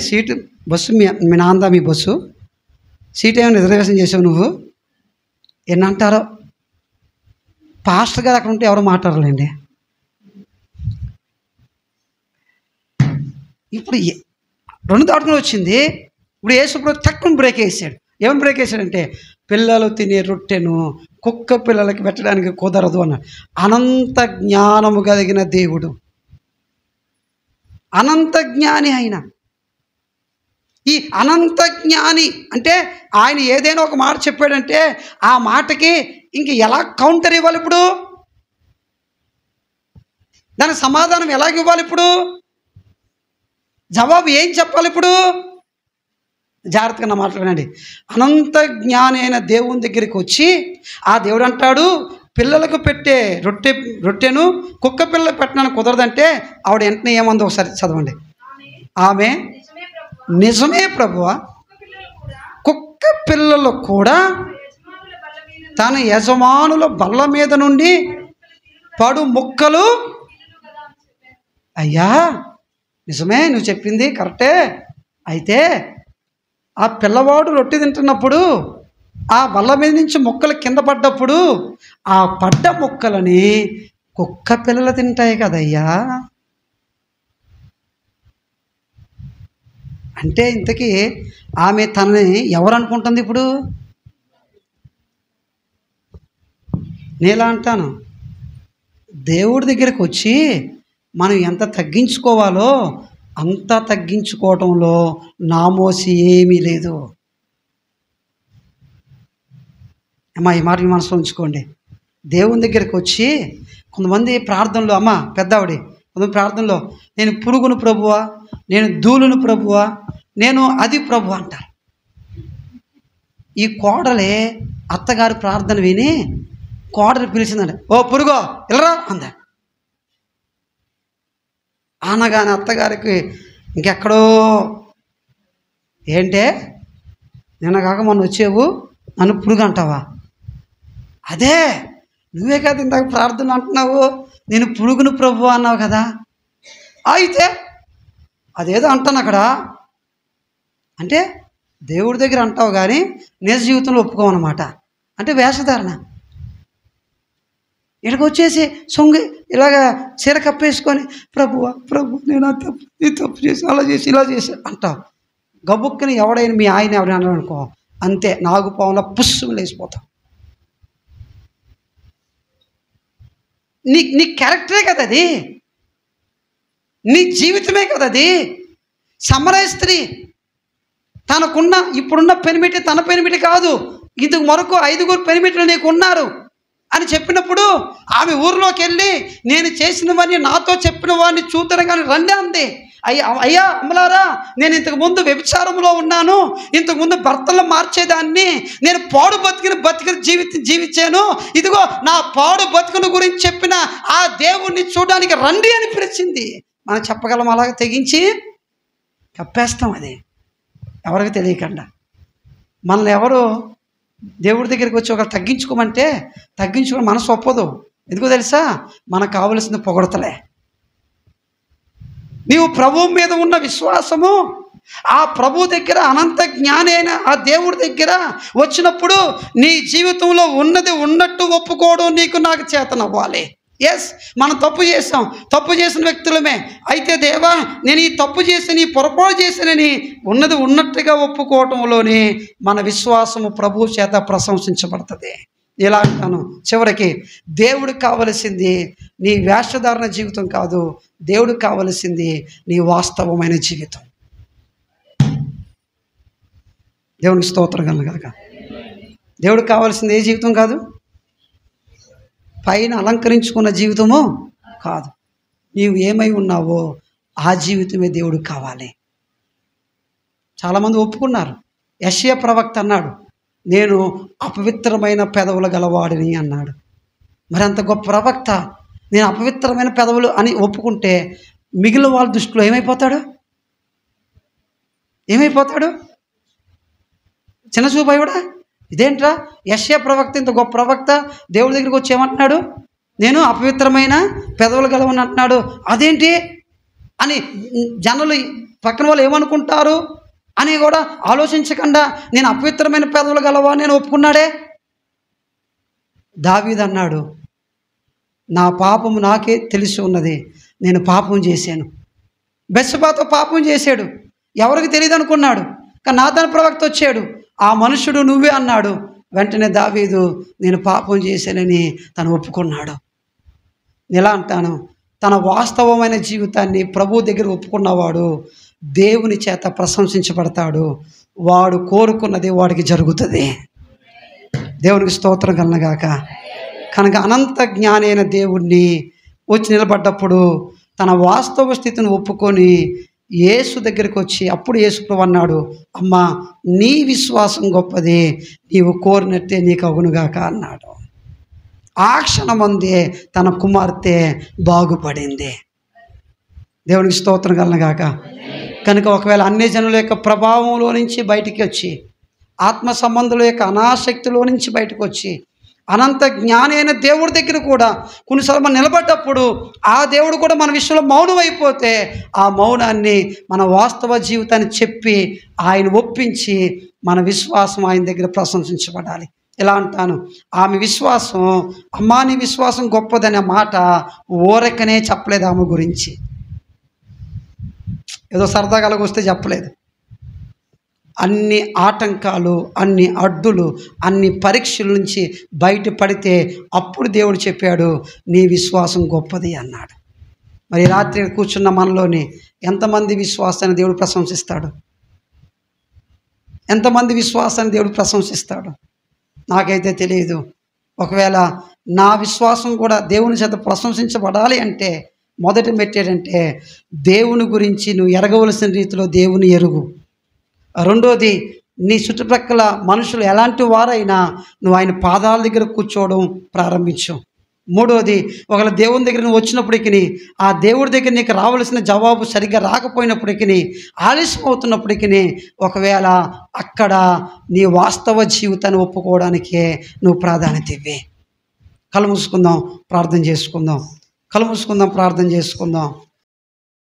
సీటు బస్సు మీ నాన్నదా మీ బస్సు, సీట్ ఏమైనా రిజర్వేషన్ చేసావు నువ్వు? ఎన్ని అంటారో. పాస్టర్ గారు అక్కడ ఉంటే ఎవరు మాట్లాడలేండి. ఇప్పుడు 2 దాటుకుని వచ్చింది. ఇప్పుడు యేసుప్రభు తక్కువ బ్రేక్ వేసాడు. ఏమని బ్రేక్ వేసాడంటే, పిల్లలు తినే రొట్టెను కుక్క పిల్లలకి పెట్టడానికి కుదరదు అన్నాడు. అనంత జ్ఞానము కలిగిన దేవుడు, అనంత జ్ఞాని ఆయన. ఈ అనంత జ్ఞాని అంటే ఆయన ఏదైనా ఒక మాట చెప్పాడంటే ఆ మాటకి ఇంక ఎలా కౌంటర్ ఇవ్వాలి? ఇప్పుడు దానికి సమాధానం ఎలాగ ఇవ్వాలి? ఇప్పుడు జవాబు ఏం చెప్పాలి? ఇప్పుడు జాగ్రత్తగా మాట్లాడండి. అనంత జ్ఞాని అయిన దేవుని దగ్గరికి వచ్చి ఆ దేవుడు అంటాడు, పిల్లలకు పెట్టే రొట్టెను కుక్క పిల్లలు పెట్టడానికి కుదరదంటే ఆవిడ వెంటనే ఏమందో ఒకసారి చదవండి. ఆమె నిజమే ప్రభువా, కుక్క పిల్లలు కూడా తన యజమానుల బల్ల మీద నుండి పడు ముక్కలు. అయ్యా నిజమే, నువ్వు చెప్పింది కరెక్టే. అయితే ఆ పిల్లవాడు రొట్టె తింటున్నప్పుడు ఆ బల్ల మీద నుంచి ముక్కలు కింద పడ్డప్పుడు ఆ పడ్డ ముక్కలని కుక్క పిల్లలు తింటాయి కదయ్యా. అంటే ఇంతకీ ఆమె తనని ఎవరు అనుకుంటుంది? ఇప్పుడు నేలా అంటాను, దేవుడి దగ్గరికి వచ్చి మనం ఎంత తగ్గించుకోవాలో అంతా తగ్గించుకోవటంలో నామోసి ఏమీ లేదు. అమ్మా ఈ మాట మీ మనసులో ఉంచుకోండి. దేవుని దగ్గరికి వచ్చి కొంతమంది ప్రార్థనలో, అమ్మ పెద్దవాడి కొంతమంది ప్రార్థనలో నేను పురుగును ప్రభువా, నేను ధూళును ప్రభువా, నేను అది ప్రభు అంటారు. ఈ కోడలే అత్తగారి ప్రార్థన విని కోడలు పిలిచిందండి. ఓ పురుగో వెళ్ళరా అందా. అనగానే అత్తగారికి ఇంకెక్కడో, ఏంటే నిన్న కాక మొన్న వచ్చేవు నన్ను పురుగు అంటావా? అదే నువ్వే కదా ఇందాక ప్రార్థన అంటున్నావు, నేను పురుగును ప్రభు అన్నావు కదా. అయితే అదేదో అంటాను అక్కడ అంటే దేవుడి దగ్గర అంటావు కానీ నిజ జీవితంలో ఒప్పుకోమన్నమాట. అంటే వేషధారణ. ఇక్కడికి వచ్చేసి సొంగి ఇలాగా చీర కప్పేసుకొని ప్రభువా ప్రభు నేను తప్పు చేసి అలా చేసి ఇలా చేసి అంటావు. గబుక్కుని ఎవడైనా మీ ఆయన ఎవరైనా అన్నాడు అనుకో, అంతే నాగుపాముల పుస్సులు లేచిపోతావు. నీ క్యారెక్టరే కదా అది, నీ జీవితమే కదా అది. సమరయ స్త్రీ తనకున్న ఇప్పుడున్న పెనిమిటి తన పెనిమిటి కాదు, ఇందుకు మరొక 5 పెనిమిట్లు నీకు ఉన్నారు అని చెప్పినప్పుడు ఆమె ఊరిలోకి వెళ్ళి నేను చేసినవన్నీ నాతో చెప్పిన వాడిని చూద్దరు కానీ రండి అంది. అయ్యా అమ్మలారా, నేను ఇంతకుముందు వ్యభిచారంలో ఉన్నాను, ఇంతకుముందు భర్తలు మార్చేదాన్ని, నేను పాడు బతికిన జీవించాను, ఇదిగో నా పాడు బతుకుని గురించి చెప్పిన ఆ దేవుణ్ణి చూడడానికి రండి అని పిలిచింది. మనం చెప్పగలం అలాగే తెగించి కప్పేస్తాం. అది ఎవరికి తెలియకుండా. మనల్ని ఎవరు దేవుడి దగ్గరికి వచ్చి ఒకరు తగ్గించుకోమంటే తగ్గించుకుని మనసు ఒప్పదు. ఎందుకో తెలుసా? మనకు కావలసింది పొగడతలే. నీవు ప్రభువు మీద ఉన్న విశ్వాసము ఆ ప్రభు దగ్గర అనంత జ్ఞాని అయిన ఆ దేవుడి దగ్గర వచ్చినప్పుడు నీ జీవితంలో ఉన్నది ఉన్నట్టు ఒప్పుకోవడం నాకు చేతనవ్వాలి. ఎస్, మనం తప్పు చేసాం, తప్పు చేసిన వ్యక్తులమే. అయితే దేవా నేను ఈ తప్పు చేసి పొరపాటు చేసినని ఉన్నది ఉన్నట్టుగా ఒప్పుకోవటంలోనే మన విశ్వాసము ప్రభు చేత ప్రశంసించబడుతుంది. ఇలా అంటాను, చివరికి దేవుడికి కావలసింది నీ వేషధారణ జీవితం కాదు, దేవుడికి కావలసింది నీ వాస్తవమైన జీవితం. దేవునికి స్తోత్రం కలగాక. దేవుడికి కావాల్సింది ఏ జీవితం కాదు, పైన అలంకరించుకున్న జీవితము కాదు. నీవు ఏమై ఉన్నావో ఆ జీవితమే దేవుడికి కావాలి. చాలామంది ఒప్పుకున్నారు. యెషయా ప్రవక్త అన్నాడు, నేను అపవిత్రమైన పెదవులు గలవాడిని అన్నాడు. మరి అంత గొప్ప ప్రవక్త నేను అపవిత్రమైన పెదవులు అని ఒప్పుకుంటే మిగిలిన వాళ్ళ దృష్టిలో ఏమైపోతాడు? ఏమైపోతాడు? చిన్న చూపు కూడా ఇదేంట్రా, యెషయా ప్రవక్త ఇంత గొప్ప ప్రవక్త దేవుడి దగ్గరికి వచ్చి ఏమంటున్నాడు, నేను అపవిత్రమైన పెదవులు గలవని అంటున్నాడు, అదేంటి అని జనులు పక్కన వాళ్ళు ఏమనుకుంటారు అని కూడా ఆలోచించకుండా నేను అపవిత్రమైన పెదవులు గలవా నేను ఒప్పుకున్నాడే. దావీదు అన్నాడు, నా పాపము నాకే తెలిసి ఉన్నది, నేను పాపం చేశాను. బెత్షెబాతో పాపం చేశాడు, ఎవరికి తెలియదు అనుకున్నాడు. కానీ నాతాను ప్రవక్త వచ్చాడు, ఆ మనుషుడు నువ్వే అన్నాడు. వెంటనే దావీదు నేను పాపం చేశానని తను ఒప్పుకున్నాడు. ఎలా అంటాను, తన వాస్తవమైన జీవితాన్ని ప్రభు దగ్గర ఒప్పుకున్నవాడు దేవుని చేత ప్రశంసించబడతాడు. వాడు కోరుకున్నది వాడికి జరుగుతుంది. దేవునికి స్తోత్రం కలనగాక. కనుక అనంత జ్ఞాని అయిన దేవుణ్ణి వచ్చి నిలబడ్డప్పుడు తన వాస్తవ స్థితిని ఒప్పుకొని యేసు దగ్గరికి వచ్చి అప్పుడు యేసు ప్రభు అన్నాడు, అమ్మా నీ విశ్వాసం గొప్పది, నీవు కోరినట్టే నీకు అగునుగాక అన్నాడు. ఆ క్షణమందే తన కుమార్తె బాగుపడింది. దేవునికి స్తోత్రం కలనగాక. కనుక ఒకవేళ అన్ని జనుల యొక్క ప్రభావంలో నుంచి బయటికి వచ్చి, ఆత్మ సంబంధుల యొక్క అనాసక్తిలో నుంచి బయటకు వచ్చి, అనంత జ్ఞాని అయిన దేవుడి దగ్గర కూడా కొన్నిసార్లు మనం నిలబడ్డప్పుడు ఆ దేవుడు కూడా మన విషయంలో మౌనం అయిపోతే ఆ మౌనాన్ని మన వాస్తవ జీవితాన్ని చెప్పి ఆయన ఒప్పించి మన విశ్వాసం ఆయన దగ్గర ప్రశంసించబడాలి. ఎలా అంటాను, ఆమె విశ్వాసం, అమ్మా నీ విశ్వాసం గొప్పదనే మాట ఊరకనే చెప్పలేదు. ఆమె గురించి ఏదో సరదాగా వస్తే చెప్పలేదు. అన్ని ఆటంకాలు, అన్ని అడ్డులు, అన్ని పరీక్షల నుంచి బయటపడితే అప్పుడు దేవుడు చెప్పాడు నీ విశ్వాసం గొప్పది అన్నాడు. మరి రాత్రి కూర్చున్న మనలోని ఎంతమంది విశ్వాసాన్ని దేవుడు ప్రశంసిస్తాడు? ఎంతమంది విశ్వాసాన్ని దేవుడు ప్రశంసిస్తాడు? నాకైతే తెలియదు. ఒకవేళ నా విశ్వాసం కూడా దేవుని చేత ప్రశంసించబడాలి అంటే మొదటి మెట్టేటంటే దేవుని గురించి నువ్వు ఎరగవలసిన రీతిలో దేవుని ఎరుగు. రెండోది, నీ చుట్టుప్రక్కల మనుషులు ఎలాంటి వారైనా నువ్వు ఆయన పాదాల దగ్గర కూర్చోవడం ప్రారంభించు. మూడోది, ఒకవేళ దేవుని దగ్గర నువ్వు వచ్చినప్పటికీ ఆ దేవుడి దగ్గర నీకు రావాల్సిన జవాబు సరిగ్గా రాకపోయినప్పటికీ, ఆలస్యం అవుతున్నప్పటికీ, ఒకవేళ అక్కడ నీ వాస్తవ జీవితాన్ని ఒప్పుకోవడానికే నువ్వు ప్రాధాన్యత ఇవ్వి. కళ్ళు మూసుకుందాం, ప్రార్థన చేసుకుందాం. కళ్ళు మూసుకుందాం, ప్రార్థన చేసుకుందాం.